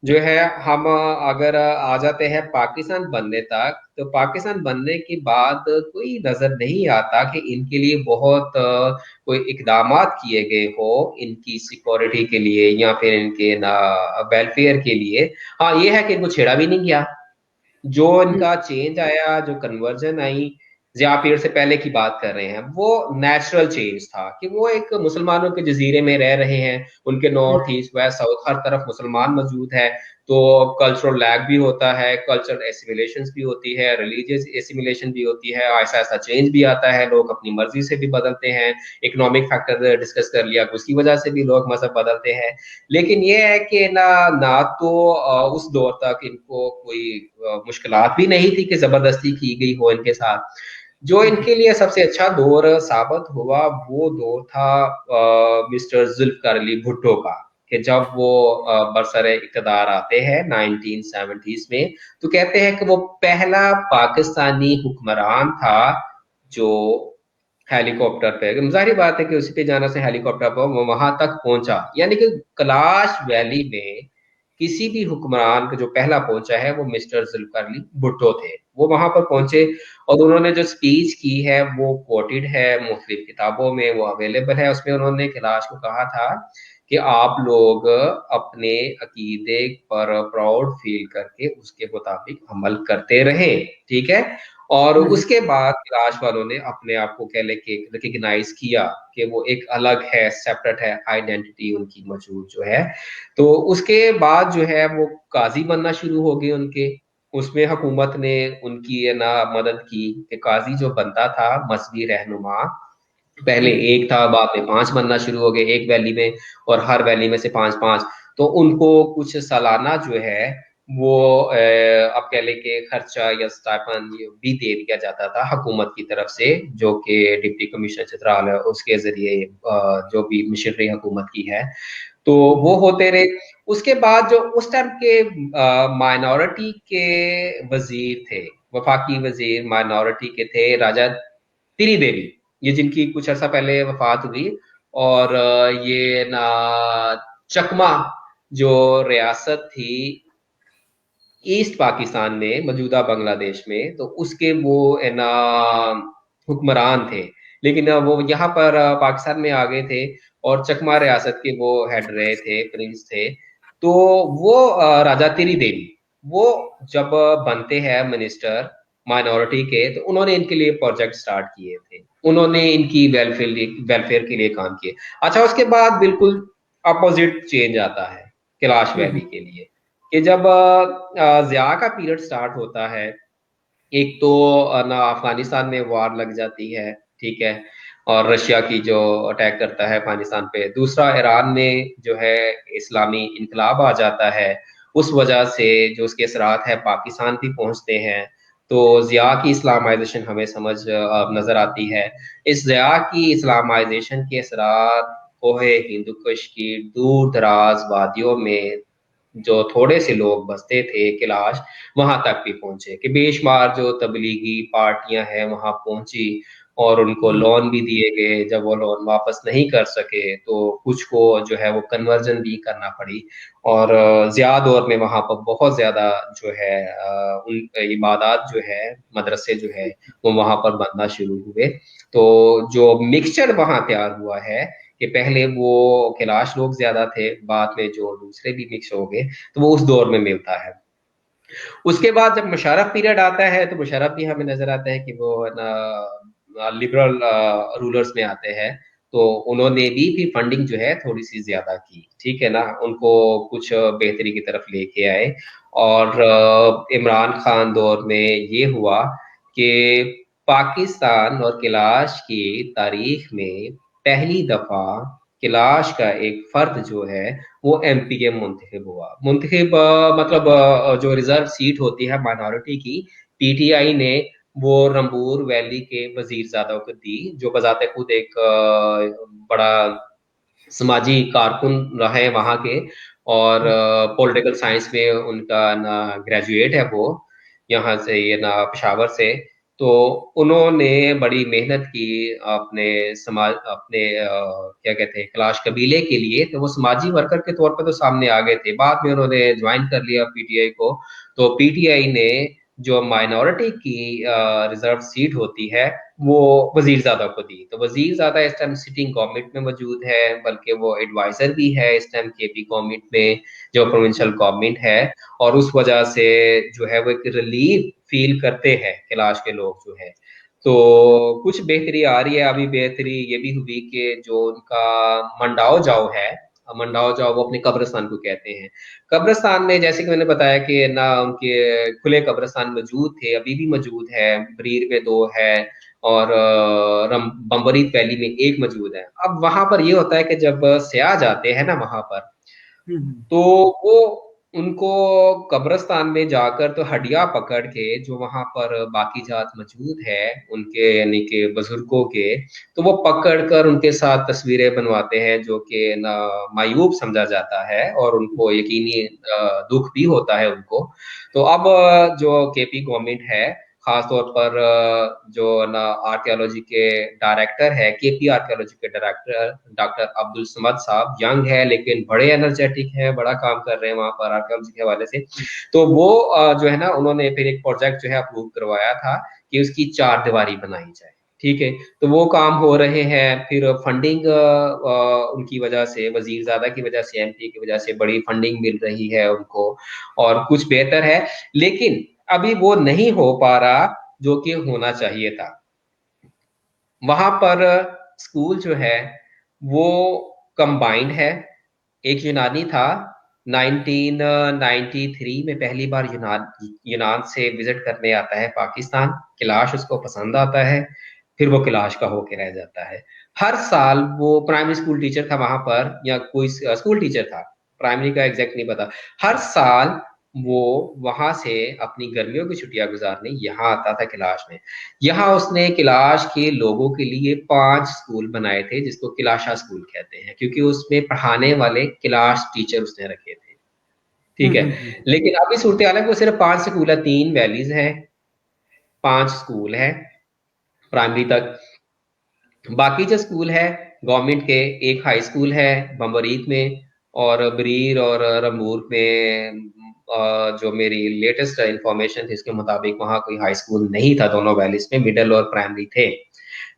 जो है हम अगर आ जाते हैं पाकिस्तान बनने तक, तो पाकिस्तान बनने के बाद कोई नजर नहीं आता कि इनके लिए बहुत कोई इकदामात किए गए हो इनकी सिक्योरिटी के लिए या फिर इनके ना वेलफेयर के लिए। हाँ, ये है कि इनको छेड़ा भी नहीं गया। जो इनका चेंज आया, जो कन्वर्जन आई, जिया पीर से पहले की बात कर रहे हैं, वो नेचुरल चेंज था कि वो एक मुसलमानों के जजीरे में रह रहे हैं। उनके नॉर्थ ईस्ट वेस्ट साउथ हर तरफ मुसलमान मौजूद है। तो कल्चरल लैग भी होता है, कल्चरल एसिमिलेशन भी होती है, रिलीजियस एसिमिलेशन भी होती है, ऐसा ऐसा चेंज भी आता है, लोग अपनी मर्जी से भी बदलते हैं। इकोनॉमिक फैक्टर डिस्कस कर लिया, उसकी वजह से भी लोग मजहब बदलते हैं। लेकिन ये है कि ना ना तो उस दौर तक इनको कोई मुश्किलात भी नहीं थी कि जबरदस्ती की गई हो इनके साथ। जो इनके लिए सबसे अच्छा दौर साबित हुआ वो दौर था मिस्टर जुल्फकार अली भुट्टो का, कि जब वो बरसरे इक़्तिदार आते हैं 1970s में, तो कहते हैं कि वो पहला पाकिस्तानी हुक्मरान था जो हेलीकॉप्टर पे, जाहिर बात है कि उसी पे जाना से हेलीकॉप्टर पर वो वहां तक पहुंचा। यानी कि कैलाश वैली में किसी भी हुक्मरान का जो पहला पहुंचा है वो मिस्टर जुल्फिकार अली भुट्टो थे। वो वहां पर पहुंचे और उन्होंने जो स्पीच की है वो कोटेड है, मुख्तलिफ किताबों में वो अवेलेबल है। उसमें उन्होंने कैलाश को कहा था कि आप लोग अपने अकीदे पर प्राउड फील करके उसके मुताबिक अमल करते रहें, ठीक है। और उसके बाद कैलाश वालों ने अपने आप को कह लेके रिकग्नाइज किया कि वो एक अलग है, सेपरेट है, आइडेंटिटी उनकी मौजूद जो है। तो उसके बाद जो है वो काजी बनना शुरू हो गए उनके। उसमें हुकूमत ने उनकी ना मदद की कि काजी जो बनता था मजहबी रहनुमा, पहले एक था, बाद में 5 बनना शुरू हो गए एक वैली में, और हर वैली में से 5-5। तो उनको कुछ सालाना जो है वो अब कह लें कि खर्चा या स्टाइपेंड भी दे दिया जाता था हुकूमत की तरफ से, जो कि डिप्टी कमिश्नर चित्राल है उसके जरिए जो भी मिशनरी हुकूमत की है, तो वो होते रहे। उसके बाद जो उस टाइम के माइनॉरिटी के वजीर थे, वफाकी वजीर माइनॉरिटी के थे, राजा तिरी देवी, ये जिनकी कुछ अर्सा पहले वफात हुई। और ये ना चकमा जो रियासत थी ईस्ट पाकिस्तान में, मौजूदा बांग्लादेश में, तो उसके वो है ना हुक्मरान थे। लेकिन वो यहाँ पर पाकिस्तान में आ गए थे और चकमा रियासत के वो हेड रहे थे, प्रिंस थे। तो वो राजा तिरी देवी, वो जब बनते हैं मिनिस्टर माइनॉरिटी के, तो उन्होंने इनके लिए प्रोजेक्ट स्टार्ट किए थे, उन्होंने इनकी वेलफेयर के लिए काम किए। अच्छा, उसके बाद बिल्कुल अपोजिट चेंज आता है कैलाश वैली के लिए, कि जब जिया का पीरियड स्टार्ट होता है, एक तो ना अफगानिस्तान में वार लग जाती है, ठीक है, और रशिया की जो अटैक करता है पाकिस्तान पे। दूसरा, ईरान में जो है इस्लामी इनकलाब आ जाता है, उस वजह से जो उसके असरात है पाकिस्तान भी पहुंचते हैं। तो जिया की इस्लामाइजेशन हमें समझ नजर आती है। इस जिया की इस्लामाइजेशन के असरात कोहे हिंदुकुश की दूर दराज वादियों में जो थोड़े से लोग बसते थे कैलाश, वहां तक भी पहुंचे, कि बेशुमार जो तबलीगी पार्टियां हैं वहां पहुंची। और उनको हम्म, लोन भी दिए गए। जब वो लोन वापस नहीं कर सके तो कुछ को जो है वो कन्वर्जन भी करना पड़ी। और ज़िया दौर में वहाँ पर बहुत ज़्यादा जो है उन इबादत जो है, मदरसे जो है वो वहाँ पर बनना शुरू हुए। तो जो मिक्सचर वहाँ तैयार हुआ है कि पहले वो कैलाश लोग ज्यादा थे, बाद में जो दूसरे भी मिक्स हो गए, तो वो उस दौर में मिलता है। उसके बाद जब मुशर्रफ पीरियड आता है तो मुशर्रफ भी हमें नजर आता है कि वो ना लिबरल रूलर्स में आते हैं। तो उन्होंने भी फंडिंग जो है थोड़ी सी ज्यादा की, ठीक है ना, उनको कुछ बेहतरी की तरफ लेके आए। और इमरान खान दौर में ये हुआ कि पाकिस्तान और कैलाश की तारीख में पहली दफा कैलाश का एक फर्द जो है वो एमपी के मुंतखब हुआ। मुंतखब मतलब जो रिजर्व सीट होती है माइनॉरिटी की, पीटीआई ने वो रंबूर वैली के वजीरजादा को दी, जो बजाते खुद एक बड़ा समाजी कारकुन रहे वहाँ के। और पॉलिटिकल साइंस में उनका ना ग्रेजुएट है वो, यहाँ से ये ना पेशावर से। तो उन्होंने बड़ी मेहनत की अपने समाज, अपने क्या कहते हैं, कैलाश कबीले के लिए। तो वो समाजी वर्कर के तौर पर तो सामने आ गए थे, बाद में उन्होंने ज्वाइन कर लिया पीटीआई को। तो पीटीआई ने जो माइनॉरिटी की रिजर्व सीट होती है वो वजीरजादा को दी। तो वजीरजादा इस टाइम सिटिंग गवर्नमेंट में मौजूद है, बल्कि वो एडवाइजर भी है इस टाइम केपी गवर्नमेंट में, जो प्रोविंशियल गवर्नमेंट है। और उस वजह से जो है वो एक रिलीफ फील करते हैं कैलाश के लोग जो है। तो कुछ बेहतरी आ रही है। अभी बेहतरी ये भी हुई कि जो उनका मंडाओ जाओ है, मंडाओ जाओ वो अपने कब्रिस्तान को कहते हैं। कब्रिस्तान में जैसे कि मैंने बताया कि ना उनके खुले कब्रिस्तान मौजूद थे, अभी भी मौजूद है। बरीर में दो है और बम्बरीत वैली में एक मौजूद है। अब वहां पर ये होता है कि जब सयाह जाते हैं ना वहां पर, हम्म, तो वो उनको कब्रिस्तान में जाकर तो हड्डियां पकड़ के जो वहां पर बाकी जात मौजूद है उनके, यानी कि बुजुर्गों के, तो वो पकड़ कर उनके साथ तस्वीरें बनवाते हैं, जो कि ना मायूब समझा जाता है और उनको यकीनी दुख भी होता है उनको। तो अब जो केपी गवर्नमेंट है, खास तौर पर जो ना आर्कियोलॉजी के डायरेक्टर है, केपी आर्कियोलॉजी के डायरेक्टर डॉक्टर अब्दुल समद साहब, यंग है लेकिन बड़े एनर्जेटिक हैं, बड़ा काम कर रहे हैं वहां पर आर्कियोलॉजी के हवाले से। तो वो जो है ना, उन्होंने फिर एक प्रोजेक्ट जो है अप्रूव करवाया था कि उसकी चार दीवारी बनाई जाए। ठीक है, तो वो काम हो रहे हैं। फिर फंडिंग उनकी वजह से, वजीरजादा की वजह से, एमपी की वजह से बड़ी फंडिंग मिल रही है उनको, और कुछ बेहतर है। लेकिन अभी वो नहीं हो पा रहा जो कि होना चाहिए था। वहां पर स्कूल जो है वो कंबाइंड है। एक यूनानी था, 1993 में पहली बार यूनान से विजिट करने आता है पाकिस्तान। कैलाश उसको पसंद आता है, फिर वो कैलाश का होके रह जाता है। हर साल वो प्राइमरी स्कूल टीचर था वहां पर, या कोई स्कूल टीचर था, प्राइमरी का एग्जैक्ट नहीं पता। हर साल वो वहां से अपनी गर्मियों की छुट्टियां गुजारने यहाँ आता था कैलाश में। यहाँ उसने कैलाश के लोगों के लिए 5 स्कूल बनाए थे, जिसको कैलाशा स्कूल कहते हैं, क्योंकि उसमें पढ़ाने वाले कैलाश टीचर उसने रखे थे। ठीक है, लेकिन अभी सूरत हाल है वो सिर्फ 5 स्कूल है, 3 वैलीज है, 5 स्कूल है प्राइमरी तक। बाकी जो स्कूल है गवर्नमेंट के, एक हाई स्कूल है बम्बरीत में, और बरीर और रंगूर में जो मेरी लेटेस्ट इंफॉर्मेशन थी उसके मुताबिक वहाँ कोई हाई स्कूल नहीं था। दोनों वैलीज में मिडिल और प्राइमरी थे।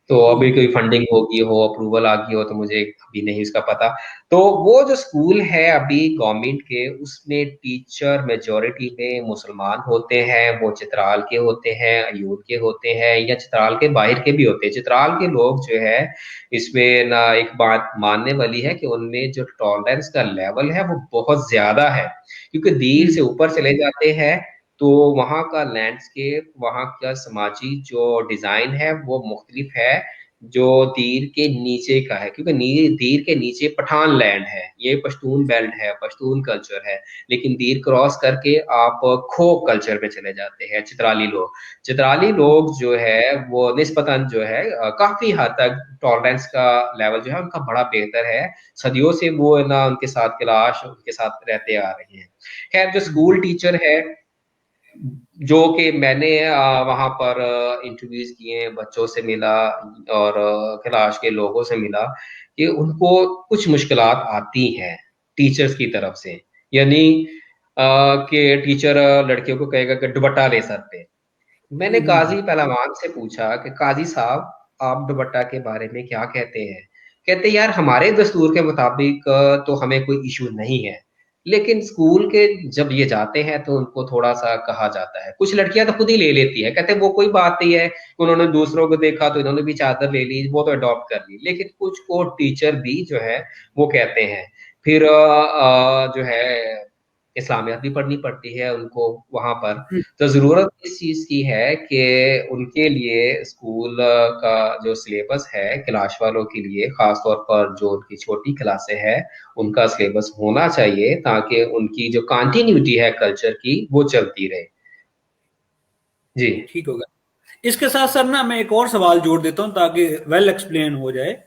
तो अभी कोई फंडिंग होगी हो, अप्रूवल आ गई हो, तो मुझे अभी नहीं उसका पता। तो वो जो स्कूल है अभी गवर्नमेंट के, उसमें टीचर मेजोरिटी में मुसलमान होते हैं। वो चित्राल के होते हैं, अयूर के होते हैं, या चित्राल के बाहर के भी होते हैं। चित्राल के लोग जो है, इसमें ना एक बात मानने वाली है कि उनमें जो टॉलरेंस का लेवल है वो बहुत ज्यादा है, क्योंकि दीर से ऊपर चले जाते हैं तो वहाँ का लैंडस्केप, वहाँ का समाजी जो डिजाइन है वो मुख्तलिफ है जो दीर के नीचे का है। क्योंकि दीर के नीचे पठान लैंड है, ये पश्तून बेल्ट है, पश्तून कल्चर है। लेकिन दीर क्रॉस करके आप खो कल्चर में चले जाते हैं। चित्राली लोग जो है वो निस्बतन जो है काफी हद तक टॉलरेंस का लेवल जो है उनका बड़ा बेहतर है। सदियों से वो ना उनके साथ कैलाश उनके साथ रहते आ रहे हैं। खैर, जो स्कूल टीचर है जो कि मैंने वहां पर इंटरव्यूज किए, बच्चों से मिला और क्लास के लोगों से मिला कि उनको कुछ मुश्किलात आती हैं टीचर्स की तरफ से। यानी कि टीचर लड़कियों को कहेगा कि दुपट्टा ले सर पे। मैंने हम्म। काजी पहलवान से पूछा कि काजी साहब, आप दुपट्टा के बारे में क्या कहते हैं? कहते यार, हमारे दस्तूर के मुताबिक तो हमें कोई इशू नहीं है, लेकिन स्कूल के जब ये जाते हैं तो उनको थोड़ा सा कहा जाता है। कुछ लड़कियां तो खुद ही ले लेती है, कहते वो कोई बात नहीं है, उन्होंने दूसरों को देखा तो इन्होंने भी चादर ले ली, वो तो अडॉप्ट कर ली। लेकिन कुछ को टीचर भी जो है वो कहते हैं। फिर जो है इस्लामियात भी पढ़नी पड़ती है उनको वहां पर। हम्म। तो जरूरत इस चीज की है कि उनके लिए स्कूल का जो सिलेबस है क्लास वालों के लिए, खासतौर पर जो उनकी छोटी क्लासें हैं, उनका सिलेबस होना चाहिए ताकि उनकी जो कंटिन्यूटी है कल्चर की वो चलती रहे। जी। ठीक होगा। इसके साथ सर ना मैं एक और सवाल जोड़ देता हूँ ताकि वेल एक्सप्लेन हो जाए।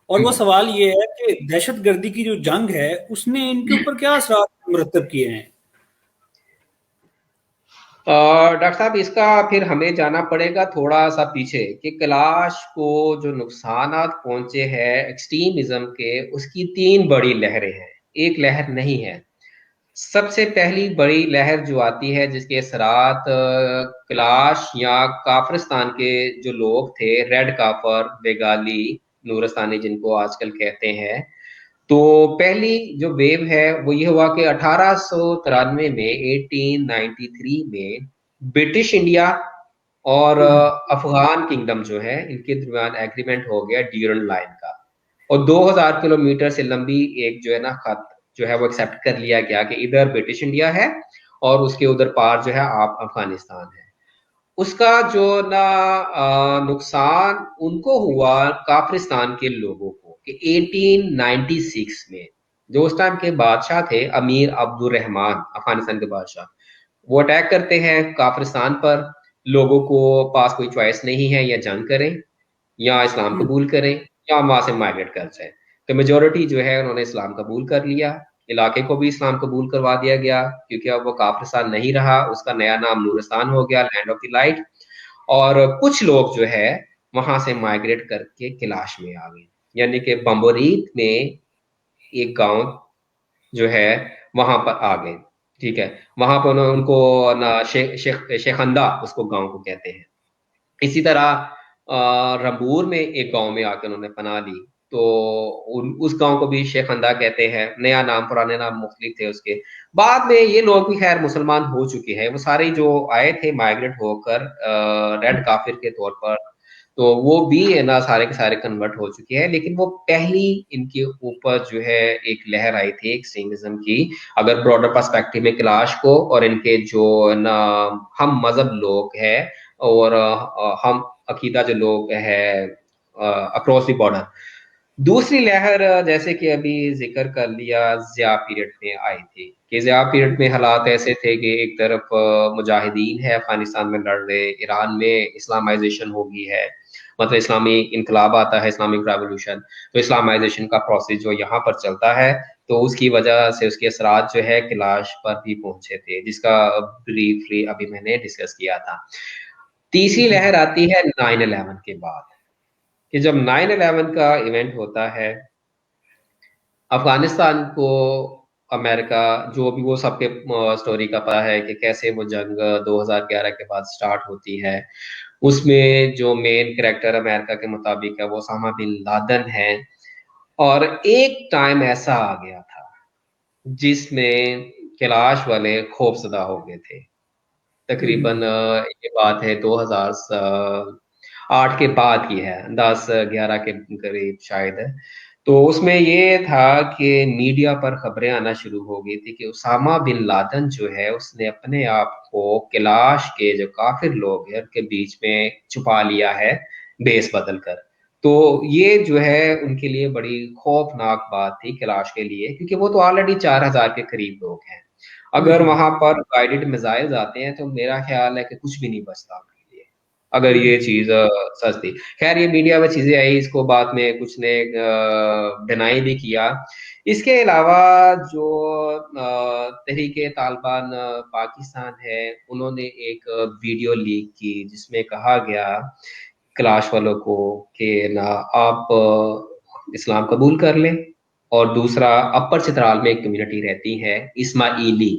और वो हम्म। सवाल ये है कि दहशतगर्दी की जो जंग है उसने इनके ऊपर क्या असरात मुरतब किए हैं। डॉक्टर साहब, इसका फिर हमें जाना पड़ेगा थोड़ा सा पीछे कि कैलाश को जो नुकसानात पहुंचे हैं एक्सट्रीमिज्म के, उसकी तीन बड़ी लहरें हैं, एक लहर नहीं है। सबसे पहली बड़ी लहर जो आती है जिसके असरात कैलाश या काफरिस्तान के जो लोग थे, रेड काफर, बेगाली, नूरस्तानी जिनको आजकल कहते हैं, तो पहली जो वेव है वो ये हुआ कि 1893 में, 1893 में ब्रिटिश इंडिया और हम्म। अफगान किंगडम जो है इनके दरमियान एग्रीमेंट हो गया ड्यूरन लाइन का। और 2000 किलोमीटर से लंबी एक जो है ना खत जो है वो एक्सेप्ट कर लिया गया कि इधर ब्रिटिश इंडिया है और उसके उधर पार जो है आप अफगानिस्तान है। उसका जो ना नुकसान उनको हुआ काफरिस्तान के लोगों को कि 1896 में जो उस टाइम के बादशाह थे अमीर अब्दुल रहमान, अफगानिस्तान के बादशाह, वो अटैक करते हैं काफरिस्तान पर। लोगों को पास कोई चॉइस नहीं है, या जंग करें या इस्लाम हम्म। कबूल करें या वहां से माइग्रेट कर जाए। तो मेजोरिटी जो है उन्होंने इस्लाम कबूल कर लिया। इलाके को भी इस्लाम कबूल करवा दिया गया क्योंकि अब वो काफिरिस्तान नहीं रहा, उसका नया नाम नूरिस्तान हो गया, लैंड ऑफ द लाइट। और कुछ लोग जो है वहां से माइग्रेट करके कैलाश में आ गए, यानी कि बम्बोरीत में एक गांव जो है वहां पर आ गए। ठीक है, वहां पर उनको ना शेखंदा उसको गांव को कहते हैं। इसी तरह रंबूर में एक गांव में आके उन्होंने पनाह ली, तो उस गांव को भी शेखंदा कहते हैं। नया नाम, पुराने नाम मुख्तलिफ थे उसके। बाद में ये लोग भी खैर मुसलमान हो चुके हैं, वो सारे जो आए थे माइग्रेट होकर रेड काफिर के तौर पर, तो वो भी है ना सारे के सारे कन्वर्ट हो चुके हैं। लेकिन वो पहली इनके ऊपर जो है एक लहर आई थी एक्सट्रीमिज्म की, अगर ब्रॉडर पर्सपेक्टिव में कैलाश को और इनके जो ना हम मजहब लोग हैं और हम अकीदा जो लोग हैं अक्रॉस द बॉर्डर। दूसरी लहर जैसे कि अभी जिक्र कर लिया, ज़िया पीरियड में आई थी कि ज़िया पीरियड में हालात ऐसे थे कि एक तरफ मुजाहिदीन है अफगानिस्तान में लड़ रहे, ईरान में इस्लामाइजेशन हो गई है, मतलब इस्लामी इनकलाब आता है, इस्लामिक रेवोल्यूशन। तो इस्लामाइजेशन का प्रोसेस जो यहाँ पर चलता है, तो उसकी वजह से उसके असरात जो है कैलाश पर भी पहुंचे थे, जिसका ब्रीफली अभी मैंने डिस्कस किया था। तीसरी लहर आती है 9/11 के बाद, कि जब 9/11 का इवेंट होता है, अफगानिस्तान को अमेरिका, जो भी वो सबके स्टोरी का पता है कि कैसे वो जंग 2011 के बाद स्टार्ट होती है। उसमें जो मेन कैरेक्टर अमेरिका के मुताबिक है वो ओसामा बिन लादेन है। और एक टाइम ऐसा आ गया था जिसमें कैलाश वाले खौफजदा हो गए थे। तकरीबन ये बात है 2008 के बाद की है, 10-11 के करीब शायद है। तो उसमें ये था कि मीडिया पर खबरें आना शुरू हो गई थी कि उसामा बिन लादेन जो है उसने अपने आप को कैलाश के जो काफिर लोग हैं उनके बीच में छुपा लिया है, बेस बदल कर। तो ये जो है उनके लिए बड़ी खौफनाक बात थी कैलाश के लिए, क्योंकि वो तो ऑलरेडी 4000 के करीब लोग हैं। अगर हम्म। वहां पर गाइडेड मिसाइल्स आते हैं तो मेरा ख्याल है कि कुछ भी नहीं बचता उनके लिए। अगर ये चीज सच थी। खैर ये मीडिया में चीजें आई, इसको बाद में कुछ ने डिनाई भी किया। इसके अलावा जो तहरीके तालिबान पाकिस्तान है, उन्होंने एक वीडियो लीक की जिसमें कहा गया कैलाश वालों को कि ना आप इस्लाम कबूल कर लें। और दूसरा, अपर चित्राल में एक कम्युनिटी रहती है इस्माइली,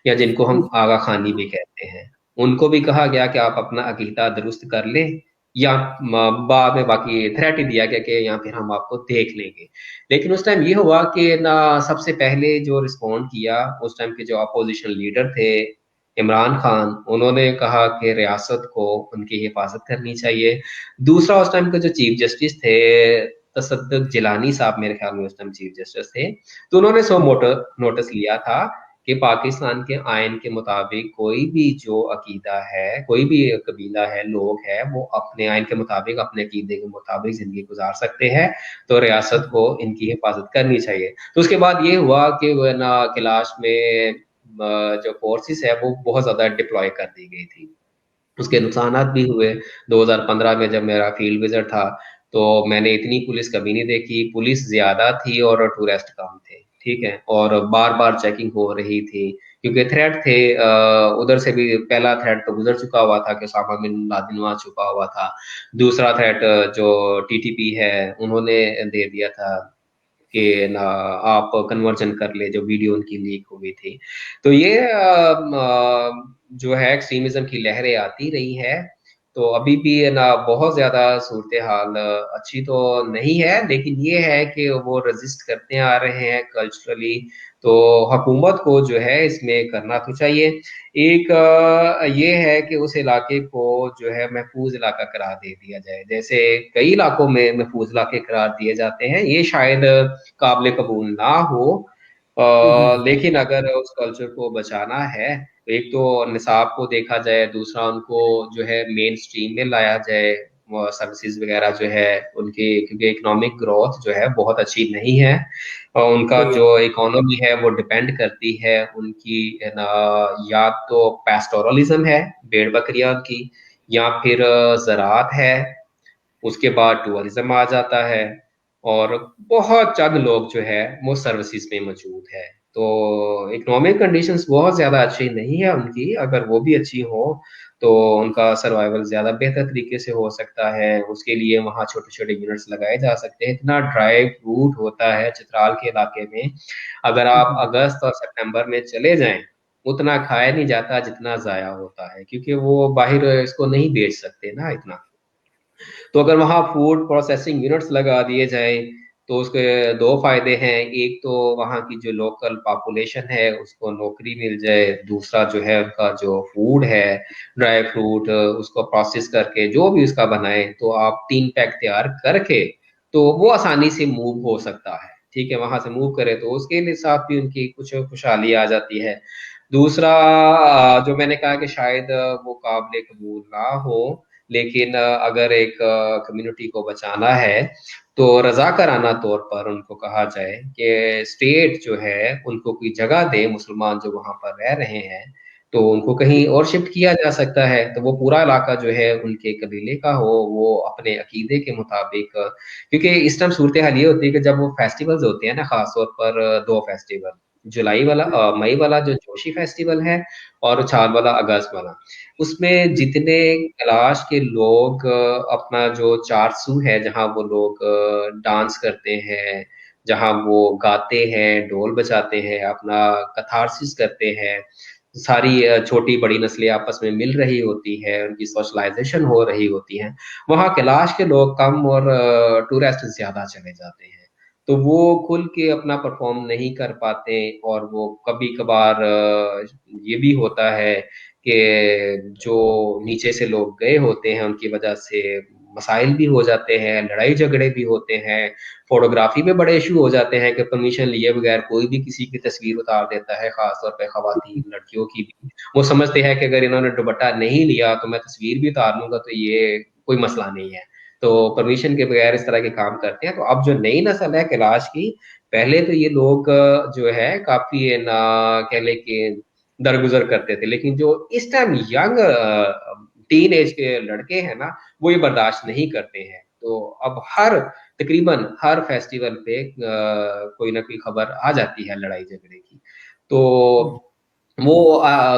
या जिनको हम आगा खानी भी कहते हैं, उनको भी कहा गया कि आप अपना अकीदा दुरुस्त कर लें, या बाद में बाकी थ्रेट ही दिया गया कि या फिर हम आपको देख लेंगे। लेकिन उस टाइम ये हुआ कि ना, सबसे पहले जो रिस्पॉन्ड किया उस टाइम के जो अपोजिशन लीडर थे इमरान खान, उन्होंने कहा कि रियासत को उनकी हिफाजत करनी चाहिए। दूसरा, उस टाइम के जो चीफ जस्टिस थे तसद्दुक जिलानी साहब, मेरे ख्याल में उस टाइम चीफ जस्टिस थे, तो उन्होंने सो नोटिस लिया था कि पाकिस्तान के आयन के मुताबिक कोई भी जो अकीदा है, कोई भी कबीला है, लोग है, वो अपने आयन के मुताबिक, अपने अकीदे के मुताबिक जिंदगी गुजार सकते हैं, तो रियासत को इनकी हिफाजत करनी चाहिए। तो उसके बाद ये हुआ कि वो ना कैलाश में जो फोर्सेस है वो बहुत ज्यादा डिप्लॉय कर दी गई थी। उसके नुकसानात भी हुए। 2015 में जब मेरा फील्ड विजिट था, तो मैंने इतनी पुलिस कभी नहीं देखी। पुलिस ज्यादा थी और टूरिस्ट कम थे, ठीक है, और बार बार चेकिंग हो रही थी क्योंकि थ्रेट थे। उधर से भी पहला थ्रेट तो गुजर चुका हुआ था कि ओसामा बिन लादेन वहां छुपा हुआ था। दूसरा थ्रेट जो टीटीपी है उन्होंने दे दिया था कि ना आप कन्वर्जन कर ले, जो वीडियो उनकी लीक हुई थी। तो ये जो है एक्सट्रीमिज्म की लहरें आती रही है। तो अभी भी है ना बहुत ज्यादा सूरत हाल अच्छी तो नहीं है, लेकिन ये है कि वो रजिस्ट करते आ रहे हैं कल्चरली। तो हुकूमत को जो है इसमें करना तो चाहिए। एक ये है कि उस इलाके को जो है महफूज इलाका करार दे दिया जाए, जैसे कई इलाकों में महफूज इलाके करार दिए जाते हैं। ये शायद काबिल कबूल ना हो, लेकिन अगर उस कल्चर को बचाना है तो एक तो निसाब को देखा जाए, दूसरा उनको जो है मेन स्ट्रीम में लाया जाए, वो सर्विसेज वगैरह जो है उनकी, क्योंकि इकोनॉमिक ग्रोथ जो है बहुत अच्छी नहीं है। और उनका सही है। जो इकोनॉमी है वो डिपेंड करती है उनकी है ना, या तो पैस्टोरलिज्म है, भेड़ बकरियां की, या फिर ज़राअत है, उसके बाद टूरिज्म आ जाता है, और बहुत चंद लोग जो है वो सर्विसेज में मौजूद है। तो इकोनॉमिक कंडीशंस बहुत ज्यादा अच्छी नहीं है उनकी। अगर वो भी अच्छी हो तो उनका सर्वाइवल ज्यादा बेहतर तरीके से हो सकता है। उसके लिए वहाँ छोटे छोटे यूनिट्स लगाए जा सकते हैं। इतना ड्राई फ्रूट होता है चित्राल के इलाके में, अगर आप अगस्त और सितंबर में चले जाएं, उतना खाया नहीं जाता जितना जाया होता है, क्योंकि वो बाहर इसको नहीं बेच सकते ना इतना। तो अगर वहाँ फूड प्रोसेसिंग यूनिट्स लगा दिए जाए तो उसके दो फायदे हैं। एक तो वहाँ की जो लोकल पॉपुलेशन है उसको नौकरी मिल जाए, दूसरा जो है उनका जो फूड है, ड्राई फ्रूट, उसको प्रोसेस करके जो भी उसका बनाए, तो आप 3 पैक तैयार करके तो वो आसानी से मूव हो सकता है। ठीक है, वहां से मूव करे तो उसके लिए साथ भी उनकी कुछ खुशहाली आ जाती है। दूसरा, जो मैंने कहा कि शायद वो काबिल कबूल ना हो, लेकिन अगर एक कम्युनिटी को बचाना है तो रजाकाराना तौर पर उनको कहा जाए कि स्टेट जो है उनको कोई जगह दे, मुसलमान जो वहां पर रह रहे हैं, तो उनको कहीं और शिफ्ट किया जा सकता है, तो वो पूरा इलाका जो है उनके कबीले का हो, वो अपने अकीदे के मुताबिक। क्योंकि इस टाइम सूरत हाल ये होती है कि जब वो फेस्टिवल्स होते हैं ना, खासतौर पर दो फेस्टिवल, जुलाई वाला मई वाला जो जोशी फेस्टिवल है, और उछाल वाला अगस्त वाला, उसमें जितने कैलाश के लोग अपना जो चारसू है, जहाँ वो लोग डांस करते हैं, जहाँ वो गाते हैं, ढोल बजाते हैं, अपना कथारसिस करते हैं, सारी छोटी बड़ी नस्लें आपस में मिल रही होती है, उनकी सोशलाइजेशन हो रही होती है, वहाँ कैलाश के लोग कम और टूरिस्ट ज्यादा चले जाते हैं। तो वो खुल के अपना परफॉर्म नहीं कर पाते, और वो कभी कभार ये भी होता है कि जो नीचे से लोग गए होते हैं उनकी वजह से मसाइल भी हो जाते हैं, लड़ाई झगड़े भी होते हैं, फोटोग्राफी में बड़े इशू हो जाते हैं कि परमिशन लिए बगैर कोई भी किसी की तस्वीर उतार देता है, खासतौर पे खवातीन लड़कियों की भी। वो समझते हैं कि अगर इन्होंने दुपट्टा नहीं लिया तो मैं तस्वीर भी उतार लूंगा, तो ये कोई मसला नहीं है, तो परमिशन के बगैर इस तरह के काम करते हैं। तो अब जो नई नस्ल है कैलाश की, पहले तो ये लोग जो है काफी ना कह ले कि दरगुजर करते थे, लेकिन जो इस टाइम यंग टीन एज के लड़के हैं ना, वो ये बर्दाश्त नहीं करते हैं। तो अब तकरीबन हर फेस्टिवल पे कोई ना कोई खबर आ जाती है लड़ाई झगड़े की। तो वो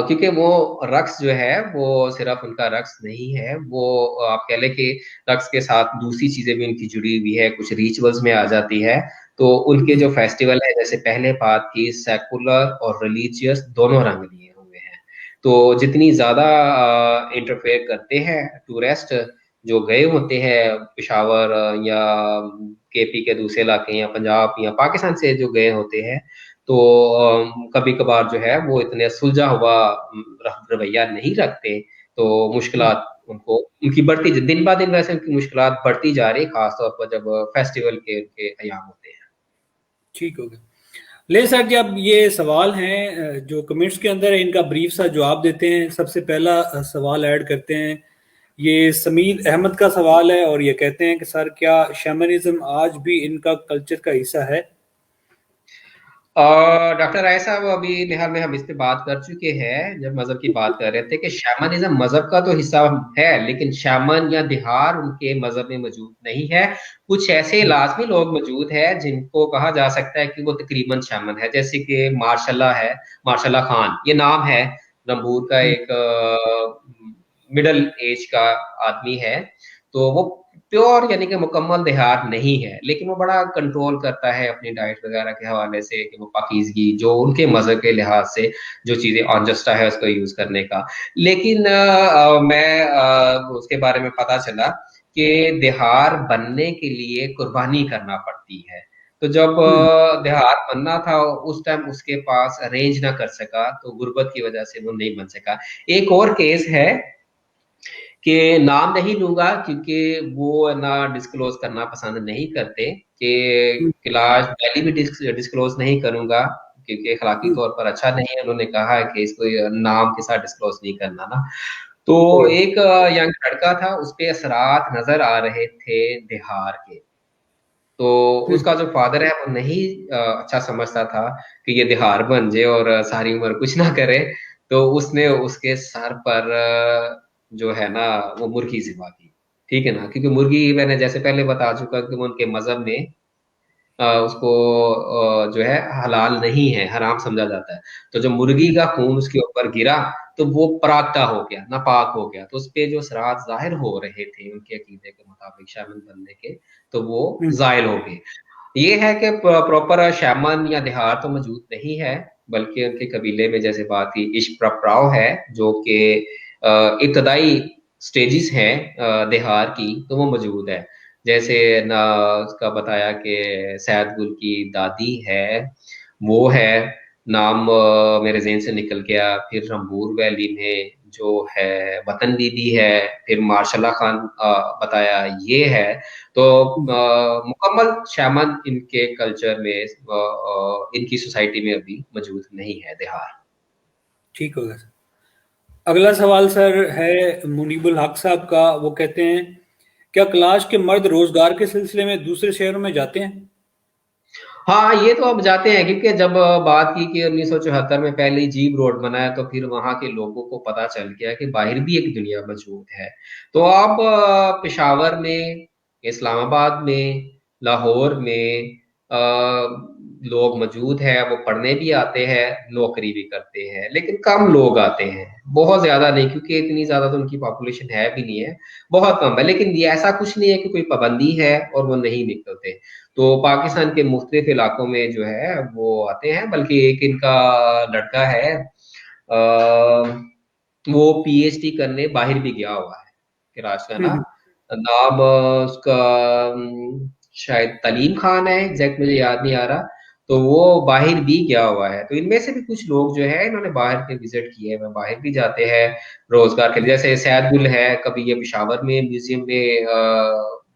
क्योंकि वो रक्स जो है वो सिर्फ उनका रक्स नहीं है, वो आप कह लें कि रक्स के साथ दूसरी चीजें भी उनकी जुड़ी हुई है, कुछ रिचुअल्स में आ जाती है। तो उनके जो फेस्टिवल है, जैसे पहले बात की, सेकुलर और रिलीजियस दोनों रंग लिए हुए हैं। तो जितनी ज्यादा इंटरफेयर करते हैं टूरिस्ट जो गए होते हैं पेशावर या केपी के दूसरे इलाके या पंजाब या पाकिस्तान से जो गए होते हैं, तो कभी कभार जो है वो इतने सुलझा हुआ रवैया नहीं रखते। तो मुश्किलात उनको उनकी बढ़ती दिन ब दिन वैसे उनकी मुश्किलात बढ़ती जा रही, खासतौर पर जब फेस्टिवल के अयाम होते हैं। ठीक हो गया। ले सर जी, अब ये सवाल हैं जो कमेंट्स के अंदर है, इनका ब्रीफ सा जवाब देते हैं। सबसे पहला सवाल ऐड करते हैं। ये समीर अहमद का सवाल है और ये कहते हैं कि सर क्या शैमनिज्म आज भी इनका कल्चर का हिस्सा है? डॉक्टर राय साहब, अभी निहाल में हम इस पे बात कर चुके हैं जब मजहब की बात कर रहे थे कि शैमनिज्म मजहब का तो हिस्सा है, लेकिन शैमन या दिहार उनके मजहब में मौजूद नहीं है। कुछ ऐसे लाजमी लोग मौजूद है जिनको कहा जा सकता है कि वो तकरीबन शैमन है, जैसे कि मार्शल्ला है, मार्शल्ला खान ये नाम है, रंबूर का एक मिडल एज का आदमी है। तो वो प्योर यानी कि मुकम्मल देहात नहीं है, लेकिन वो बड़ा कंट्रोल करता है अपनी डाइट वगैरह के हवाले से कि वो पाकीज़गी जो उनके मज़हब के लिहाज से जो चीज़ें ऑनेस्टा है उसको यूज़ करने का। लेकिन उसके बारे में पता चला कि देहार बनने के लिए कुर्बानी करना पड़ती है। तो जब देहार बनना था उस टाइम उसके पास अरेंज ना कर सका, तो गुर्बत की वजह से वो नहीं बन सका। एक और केस है कि नाम नहीं लूंगा क्योंकि वो ना डिस्क्लोज करना पसंद नहीं करते, कि क्लास पहले भी डिस्क्लोज नहीं करूंगा क्योंकि अखलाकी तौर पर अच्छा नहीं है। उन्होंने कहा है कि इसको नाम के साथ डिस्क्लोज नहीं करना ना। तो एक यंग लड़का था, उस पे असरात नजर आ रहे थे बिहार के। तो उसका जो फादर है वो नहीं अच्छा समझता था कि ये दिहार बन जाए और सारी उम्र कुछ ना करे। तो उसने उसके सर पर जो है ना वो मुर्गी ज़िबा की। ठीक है ना, क्योंकि मुर्गी मैंने जैसे पहले बता चुका कि उनके मजहब में उसको जो है हलाल नहीं है, हराम समझा जाता है। तो जब मुर्गी का खून उसके ऊपर गिरा तो वो पराक्ता हो गया, नापाक हो गया। तो उस पे जो असरात जाहिर हो रहे थे उनके अकीदे के मुताबिक शामिल बनने के, तो वो जायल हो गए। ये है कि प्रॉपर शैमन या दिहार तो मौजूद नहीं है, बल्कि उनके कबीले में जैसे बात की इश्क प्रपराव है, जो कि इब्तदाई स्टेजेस हैं दिहार की, तो वो मौजूद है। जैसे ना उसका बताया कि सैद गुल की दादी है, वो है, नाम मेरे ज़हन से निकल गया। फिर रंबूर वैली में जो है वतन बीबी है, फिर मार्शल्ला खान बताया ये है। तो मुकम्मल शैमन इनके कल्चर में इनकी सोसाइटी में अभी मौजूद नहीं है देहार। ठीक होगा सर। अगला सवाल सर है मुनीबुल हक साहब का। वो कहते हैं क्या क्लाश के मर्द रोजगार के सिलसिले में दूसरे शहरों में जाते हैं? हाँ, ये तो अब जाते हैं, क्योंकि जब बात की कि 1974 में पहली जीप रोड बनाया तो फिर वहां के लोगों को पता चल गया कि बाहर भी एक दुनिया मौजूद है। तो अब पेशावर में, इस्लामाबाद में, लाहौर में लोग मौजूद हैं। वो पढ़ने भी आते हैं, नौकरी भी करते हैं, लेकिन कम लोग आते हैं, बहुत ज्यादा नहीं, क्योंकि इतनी ज्यादा तो उनकी पॉपुलेशन है भी नहीं है, बहुत कम है। लेकिन ये ऐसा कुछ नहीं है कि कोई पाबंदी है और वो नहीं निकलते। तो पाकिस्तान के मुख्तलिफ इलाकों में जो है वो आते हैं। बल्कि एक इनका लड़का है, वो पीएचडी करने बाहर भी गया हुआ है, कराची का ना, हम्म, नाम उसका शायद तलीम खान है, एग्जैक्ट मुझे याद नहीं आ रहा। तो वो बाहर भी गया हुआ है। तो इनमें से भी कुछ लोग जो है इन्होंने बाहर के विजिट किए हैं, बाहर भी जाते हैं रोजगार के लिए। जैसे सैद गुल है, कभी ये पेशावर में म्यूजियम में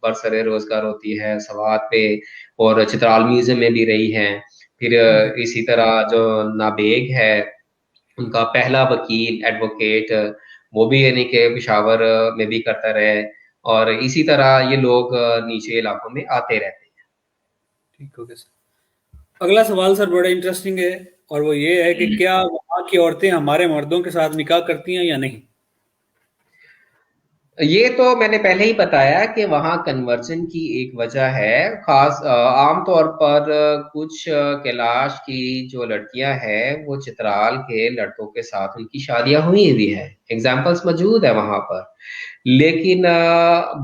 बरसरे रोजगार होती है सवात पे, और चित्राल म्यूजियम में भी रही हैं। फिर इसी तरह जो नाबेग है, उनका पहला वकील एडवोकेट, वो भी यानी कि पेशावर में भी करता रहे। और इसी तरह ये लोग नीचे इलाकों में आते रहते हैं। ठीक हो गया सर। अगला सवाल सर बड़ा इंटरेस्टिंग है और वो ये है कि क्या वहाँ की औरतें हमारे मर्दों के साथ निकाह करती हैं या नहीं? ये तो मैंने पहले ही बताया कि वहाँ कन्वर्जन की एक वजह है खास। आमतौर पर कुछ कैलाश की जो लड़कियां हैं वो चित्राल के लड़कों के साथ उनकी शादियां हुई हुई है, एग्जाम्पल्स मौजूद है वहां पर। लेकिन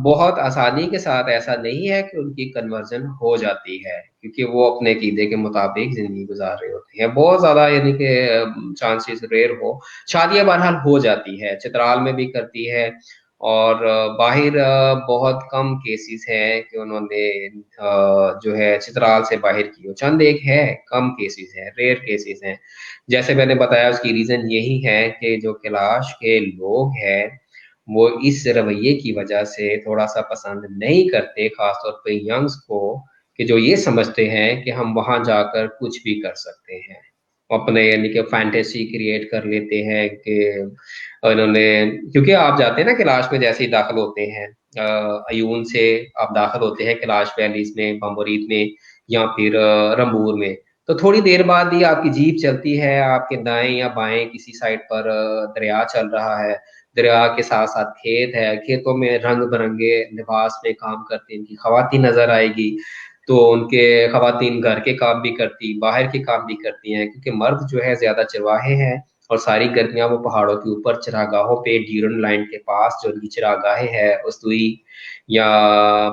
बहुत आसानी के साथ ऐसा नहीं है कि उनकी कन्वर्जन हो जाती है, क्योंकि वो अपने कीदे के मुताबिक जिंदगी गुजार रहे होते हैं। बहुत ज्यादा यानी कि चांसेस रेयर हो, शादियां बहरहाल हो जाती है, चित्राल में भी करती है। और बाहर बहुत कम केसेस हैं कि उन्होंने जो है चित्राल से बाहर की हो, चंद एक है, कम केसेस हैं, रेयर केसेस हैं। जैसे मैंने बताया उसकी रीजन यही है कि जो कैलाश के लोग हैं वो इस रवैये की वजह से थोड़ा सा पसंद नहीं करते, खासतौर पे यंग्स को, कि जो ये समझते हैं कि हम वहां जाकर कुछ भी कर सकते हैं, अपने यानी कि फैंटेसी क्रिएट कर लेते हैं कि इन्होंने, क्योंकि आप जाते हैं ना कैलाश में, जैसे ही दाखिल होते हैं अयून से आप दाखिल होते हैं कैलाश वैलीज में, बम्बोरीत में या फिर रंबूर में, तो थोड़ी देर बाद ही आपकी जीप चलती है, आपके दाएं या बाएं किसी साइड पर दरिया चल रहा है, दरिया के साथ साथ खेत है, खेतों में रंग बिरंगे लिबास में काम करती इनकी खवातीन नजर आएगी। तो उनके खवातीन घर के काम भी करती, बाहर के काम भी करती हैं, क्योंकि मर्द जो है ज्यादा चरवाहे हैं और सारी गर्मियां वो पहाड़ों के ऊपर चरागाहों पे ड्यूरन लाइन के पास जो उनकी चरागाहें हैं उस्तुई या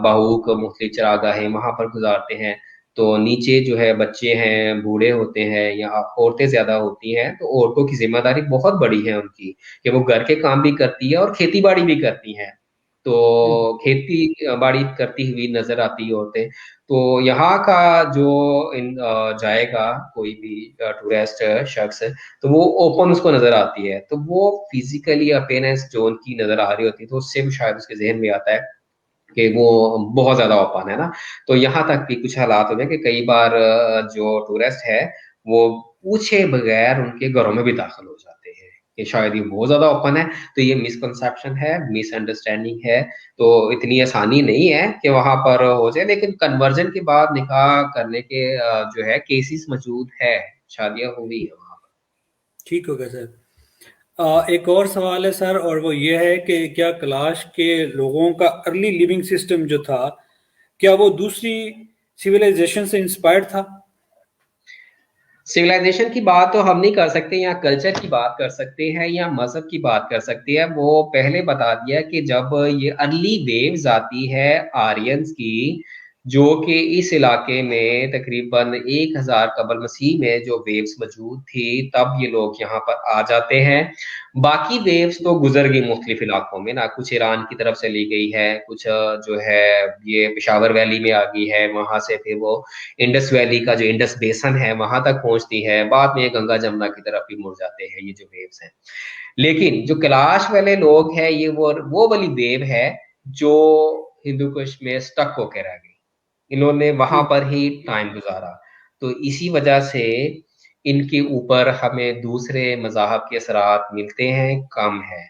बाहूक मुख्तलिफ चरागाहें वहां पर गुजारते हैं। तो नीचे जो है बच्चे हैं, बूढ़े होते हैं या औरतें ज्यादा होती हैं, तो औरतों की जिम्मेदारी बहुत बड़ी है उनकी, कि वो घर के काम भी करती है और खेती बाड़ी भी करती हैं। हम्म। तो खेती बाड़ी करती हुई नजर आती है औरतें। तो यहाँ का जो जाएगा कोई भी टूरिस्ट शख्स, तो वो ओपन उसको नजर आती है, तो वो फिजिकली अपीयरेंस जो उनकी नजर आ रही होती है, तो उससे भी शायद उसके जहन में आता है कि वो बहुत ज्यादा ओपन है ना। तो यहाँ तक भी कुछ हालात हो गए कि कई बार जो टूरिस्ट है वो पूछे बगैर उनके घरों में भी दाखिल हो जाते हैं, कि शायद ये बहुत ज्यादा ओपन है। तो ये मिसकंसेप्शन है, मिसअंडरस्टैंडिंग है। तो इतनी आसानी नहीं है कि वहां पर हो जाए, लेकिन कन्वर्जन के बाद निकाह करने के जो है केसेस मौजूद है, शादियां हुई है वहां पर। ठीक हो गया सर। एक और सवाल है सर, और वो ये है कि क्या कैलाश के लोगों का अर्ली लिविंग सिस्टम जो था, क्या वो दूसरी सिविलाइजेशन से इंस्पायर्ड था? सिविलाइजेशन की बात तो हम नहीं कर सकते, या कल्चर की बात कर सकते हैं या मजहब की बात कर सकते हैं। वो पहले बता दिया कि जब ये अर्ली वेव्स आती है आर्यंस की, जो कि इस इलाके में तकरीबन 1000 कबल मसीह में जो वेव्स मौजूद थी, तब ये लोग यहाँ पर आ जाते हैं। बाकी वेव्स तो गुजर गई मुख्तलिफ इलाकों में ना, कुछ ईरान की तरफ से ली गई है, कुछ जो है ये पेशावर वैली में आ गई है, वहां से फिर वो इंडस वैली का जो इंडस बेसन है वहां तक पहुंचती है, बाद में गंगा जमुना की तरफ भी मुड़ जाते हैं ये जो वेव्स हैं। लेकिन जो कैलाश वाले लोग हैं, ये वो वाली वेव है जो हिंदू कुश में स्टक होकर रह गई, इन्होंने वहां हम्म। पर ही टाइम गुजारा। तो इसी वजह से इनके ऊपर हमें दूसरे मजाहब के असरात मिलते हैं कम है।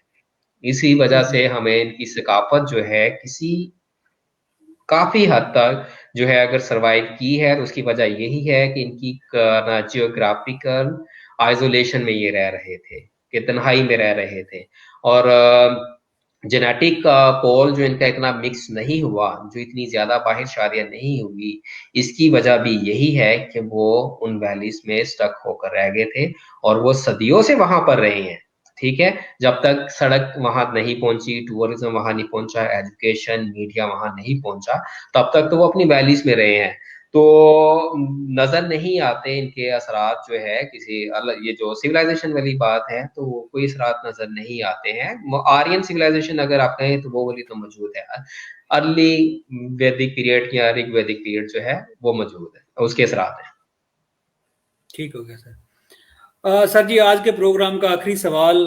इसी वजह हम्म। से हमें इनकी सकाफत जो है किसी काफी हद तक जो है अगर सरवाइव की है, तो उसकी वजह यही है कि इनकी ना जियोग्राफिकल आइसोलेशन में ये रह रहे थे, कि तन्हाई में रह रहे थे। और जेनेटिक पोल जो इनका इतना मिक्स नहीं हुआ, जो इतनी ज्यादा बाहर शादियां नहीं हुई, इसकी वजह भी यही है कि वो उन वैलीज में स्टक होकर रह गए थे और वो सदियों से वहां पर रहे हैं। ठीक है, जब तक सड़क वहां नहीं पहुंची, टूरिज्म वहां नहीं पहुंचा, एजुकेशन मीडिया वहां नहीं पहुंचा, तब तक तो वो अपनी वैलीज में रहे हैं। तो नजर नहीं आते इनके असरात जो है किसी अलग, ये जो सिविलाइजेशन वाली बात है तो वो कोई असरात नजर नहीं आते हैं। आर्यन सिविलाइजेशन अगर आप कहें तो वो वाली तो मौजूद है, अर्ली वैदिक पीरियड या ऋग वैदिक पीरियड जो है वो मौजूद है, उसके असरात है। ठीक हो गया सर। सर जी, आज के प्रोग्राम का आखिरी सवाल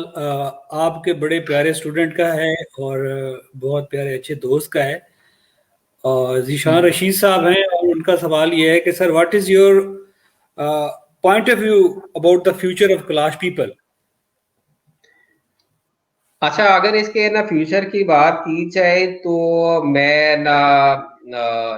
आपके बड़े प्यारे स्टूडेंट का है, और बहुत प्यारे अच्छे दोस्त का है, और जीशान रशीद साहब हैं, और उनका सवाल ये है कि sir, what is your point of view about the future of Kailash people? अच्छा, अगर इसके ना फ्यूचर की बात की जाए तो मैं ना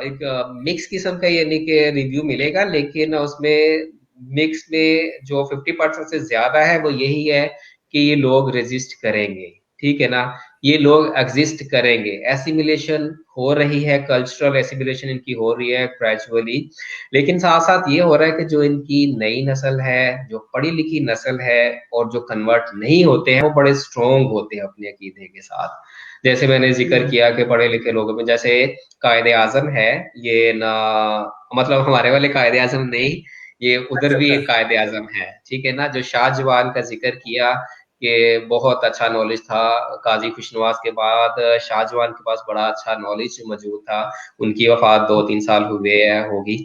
एक मिक्स किस्म का यानी कि रिव्यू मिलेगा, लेकिन उसमें मिक्स में जो 50% से ज्यादा है वो यही है कि ये लोग रेजिस्ट करेंगे। ठीक है ना, ये लोग एग्जिस्ट करेंगे। एसिमिलेशन हो रही है, कल्चरल एसिमिलेशन इनकी हो रही है ग्रेजुअली, लेकिन साथ साथ ये हो रहा है कि जो इनकी नई नस्ल है, जो पढ़ी लिखी नस्ल है, और जो कन्वर्ट नहीं होते हैं वो बड़े स्ट्रोंग होते हैं अपने अकीदे के साथ। जैसे मैंने जिक्र किया कि पढ़े लिखे लोगों में जैसे कायदे आजम है, ये ना, मतलब हमारे वाले कायदे आजम नहीं, ये उधर अच्छा भी अच्छा। एक कायदे आजम है, ठीक है ना, जो शाहजवान का जिक्र किया कि बहुत अच्छा नॉलेज था। काजी खुशनवाज के बाद शाहजहां के पास बड़ा अच्छा नॉलेज मौजूद था। उनकी वफात 2-3 साल हुए है होगी।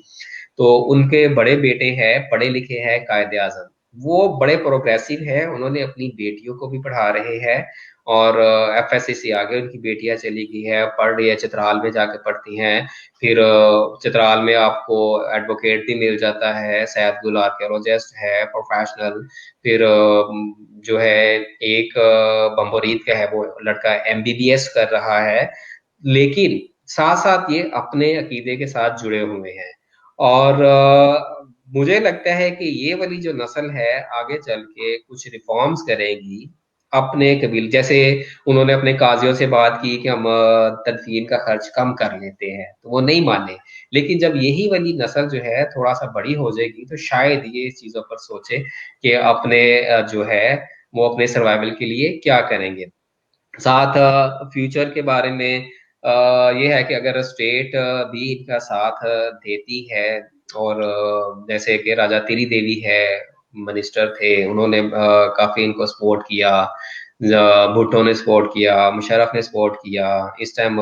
तो उनके बड़े बेटे हैं, पढ़े लिखे हैं, कायदे आजम, वो बड़े प्रोग्रेसिव है, उन्होंने अपनी बेटियों को भी पढ़ा रहे हैं। और एफएससी से आगे उनकी बेटियां चली गई है, पढ़ रही है, चित्राल में जाके पढ़ती हैं। फिर चित्राल में आपको एडवोकेट भी मिल जाता है, सैयद गुल आर्कियोलॉजिस्ट है प्रोफेशनल। फिर जो है एक बम्बोरीत का है, वो लड़का एमबीबीएस कर रहा है, लेकिन साथ साथ ये अपने अकीदे के साथ जुड़े हुए हैं। और मुझे लगता है कि ये वाली जो नस्ल है आगे चल के कुछ रिफॉर्म्स करेगी अपने कबील। जैसे उन्होंने अपने काजियों से बात की कि हम तदफीन का खर्च कम कर लेते हैं, तो वो नहीं माने। लेकिन जब यही वाली नस्ल जो है थोड़ा सा बड़ी हो जाएगी तो शायद ये इस चीजों पर सोचे कि अपने जो है वो अपने सर्वाइवल के लिए क्या करेंगे। साथ फ्यूचर के बारे में ये है कि अगर स्टेट भी इनका साथ देती है, और जैसे कि राजा तिरी देवी है, मिनिस्टर थे, उन्होंने काफी इनको सपोर्ट किया, भुट्टो ने सपोर्ट किया, मुशर्रफ ने सपोर्ट किया। इस टाइम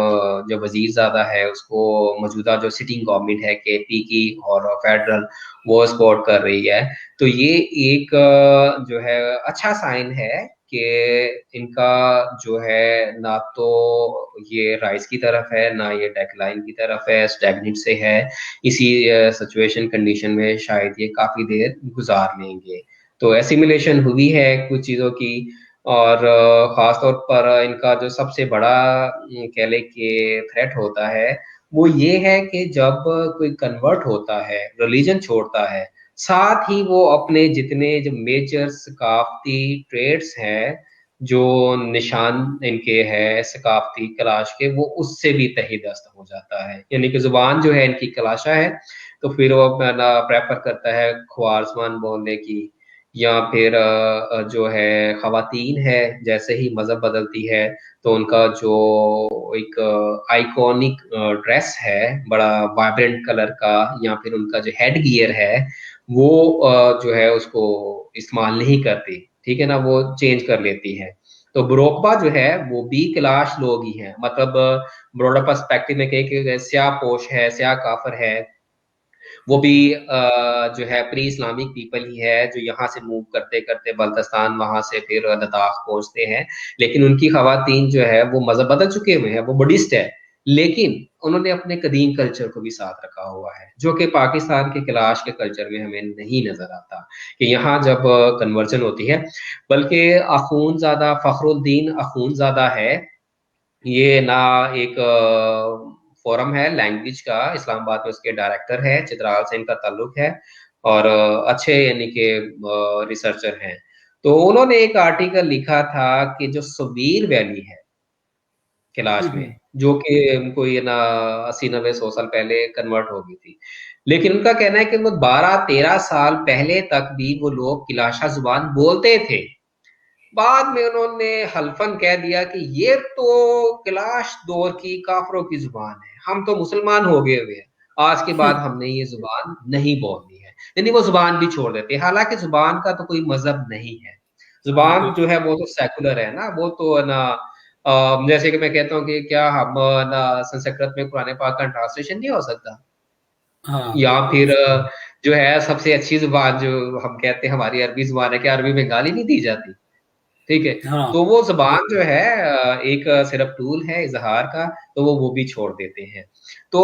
जो वजीरजादा है उसको मौजूदा जो सिटिंग गवर्नमेंट है केपी की और फेडरल, वो सपोर्ट कर रही है। तो ये एक जो है अच्छा साइन है कि इनका जो है ना तो ये राइज की तरफ है, ना ये डेक्लाइन की तरफ है, स्टैग्नेट से है। इसी सिचुएशन कंडीशन में शायद ये काफी देर गुजार लेंगे। तो एसिमिलेशन हुई है कुछ चीजों की। और खास तौर पर इनका जो सबसे बड़ा कह ले कि थ्रेट होता है, वो ये है कि जब कोई कन्वर्ट होता है, रिलीजन छोड़ता है, साथ ही वो अपने जितने जो मेजर सकाफती ट्रेड्स हैं, जो निशान इनके हैं सकाफती कलाश के, वो उससे भी तहीदस्त हो जाता है। यानी कि जुबान जो है इनकी कलाशा है, तो फिर वो अपना प्रेफर करता है ख्वारजमान बोलने की। या फिर जो है खवातीन है, जैसे ही मजहब बदलती है तो उनका जो एक आइकॉनिक ड्रेस है बड़ा वाइब्रेंट कलर का, या फिर उनका जो हेड गियर है वो जो है उसको इस्तेमाल नहीं करती, ठीक है ना, वो चेंज कर लेती है। तो ब्रोकबा जो है वो बी क्लास लोग ही हैं, मतलब ब्रॉडर पर्सपेक्टिव में कहे कि स्याह पोश है, स्याह काफर है, वो भी जो है प्री इस्लामिक पीपल ही है, जो यहाँ से मूव करते करते बल्तिस्तान, वहां से फिर लद्दाख पहुंचते हैं। लेकिन उनकी खवातीन जो है वो मजहब बदल चुके हुए हैं, वो बुद्धिस्ट है, लेकिन उन्होंने अपने कदीम कल्चर को भी साथ रखा हुआ है, जो कि पाकिस्तान के क्लाश के कल्चर में हमें नहीं नजर आता। कि यहाँ जब कन्वर्जन होती है, बल्कि अखूनजादा फखरुद्दीन अखूनजादा है, ये ना एक फोरम है लैंग्वेज का, इस्लामाबाद में उसके डायरेक्टर है, चित्राल से इनका ताल्लुक है, और अच्छे यानी कि रिसर्चर हैं। तो उन्होंने एक आर्टिकल लिखा था कि जो सबीर वैली है कैलाश में, जो कि कोई ना 80-90-100 साल पहले कन्वर्ट हो गई थी, लेकिन उनका कहना है कि वो 12-13 साल पहले तक भी वो लोग किलाशा जुबान बोलते थे। बाद में उन्होंने हल्फन कह दिया कि ये तो क्लाश दौर की काफरों की जुबान है, हम तो मुसलमान हो गए हुए हैं, आज के बाद हमने ये जुबान नहीं बोलनी है। यानी वो जुबान भी छोड़ देते हैं, हालांकि जुबान का तो कोई मजहब नहीं है। हाँ जुबान जो बिल्कुल। है वो तो सेकुलर है ना, वो तो ना जैसे कि मैं कहता हूँ कि क्या हम ना संस्कृत में कुरान पाक का ट्रांसलेशन नहीं हो सकता, हाँ या बिल्कुल। फिर जो है सबसे अच्छी जुबान जो हम कहते हैं हमारी अरबी जुबान है, कि अरबी में गाली नहीं दी जाती, ठीक है। हाँ तो वो जबान जो बिल्कुल। है एक सिर्फ टूल है इजहार का, तो वो भी छोड़ देते हैं। तो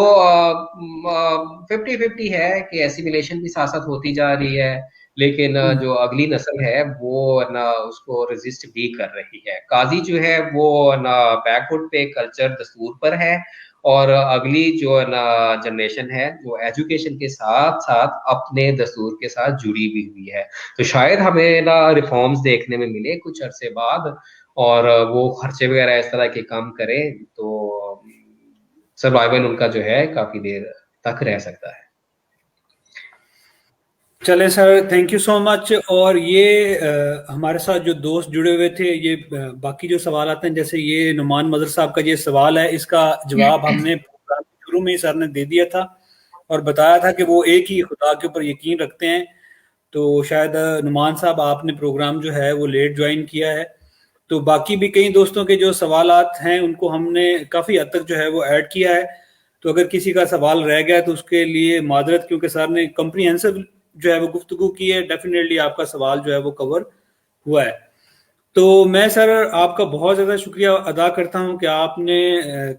50-50 है कि एसिमिलेशन भी साथ साथ होती जा रही है, लेकिन जो अगली नस्ल है वो ना उसको रेजिस्ट भी कर रही है। काजी जो है वो ना बैकवर्ड पे कल्चर दस्तूर पर है, और अगली जो ना जनरेशन है वो एजुकेशन के साथ साथ अपने दस्तूर के साथ जुड़ी भी हुई है। तो शायद हमें ना रिफॉर्म्स देखने में मिले कुछ अरसे बाद, और वो खर्चे वगैरह इस तरह के काम करें तो सर्वाइवल उनका जो है काफी देर तक रह सकता है। चले sir, thank you so much. और ये हमारे साथ जो दोस्त जुड़े हुए थे, ये बाकी जो सवाल आते हैं, जैसे ये नुमान मदर साहब का ये सवाल है, इसका जवाब हमने प्रोग्राम के शुरू में ही सर ने दे दिया था और बताया था कि वो एक ही खुदा के ऊपर यकीन रखते हैं। तो शायद नुमान साहब आपने प्रोग्राम जो है वो लेट ज्वाइन किया है। तो बाकी भी कई दोस्तों के जो सवालात हैं उनको हमने काफ़ी हद तक जो है वो ऐड किया है। तो अगर किसी का सवाल रह गया तो उसके लिए माजरत, क्योंकि सर ने कम्प्रीहेंसिव जो है वो गुफ्तगू की है, डेफिनेटली आपका सवाल जो है वो कवर हुआ है। तो मैं सर आपका बहुत ज़्यादा शुक्रिया अदा करता हूं कि आपने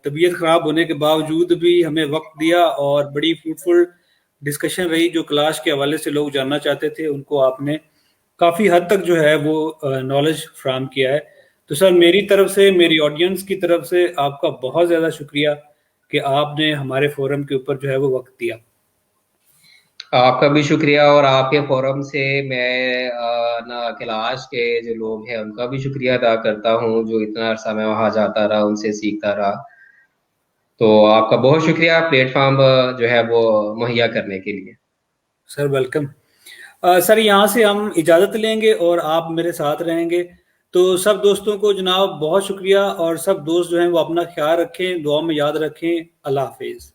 तबीयत ख़राब होने के बावजूद भी हमें वक्त दिया और बड़ी फ्रूटफुल डिस्कशन रही। जो क्लास के हवाले से लोग जानना चाहते थे उनको आपने काफ़ी हद तक जो है वो नॉलेज फ्राहम किया है। तो सर मेरी तरफ से, मेरी ऑडियंस की तरफ से आपका बहुत ज़्यादा शुक्रिया कि आपने हमारे फोरम के ऊपर जो है वो वक्त दिया। आपका भी शुक्रिया, और आपके फोरम से मैं ना कैलाश के जो लोग हैं उनका भी शुक्रिया अदा करता हूँ, जो इतना अरसा मैं वहां जाता रहा, उनसे सीखता रहा। तो आपका बहुत शुक्रिया प्लेटफॉर्म जो है वो मुहैया करने के लिए। Sir welcome. सर यहाँ से हम इजाज़त लेंगे और आप मेरे साथ रहेंगे। तो सब दोस्तों को जनाब बहुत शुक्रिया, और सब दोस्त जो हैं वो अपना ख्याल रखें, दुआ में याद रखें। अल्लाह हाफिज़।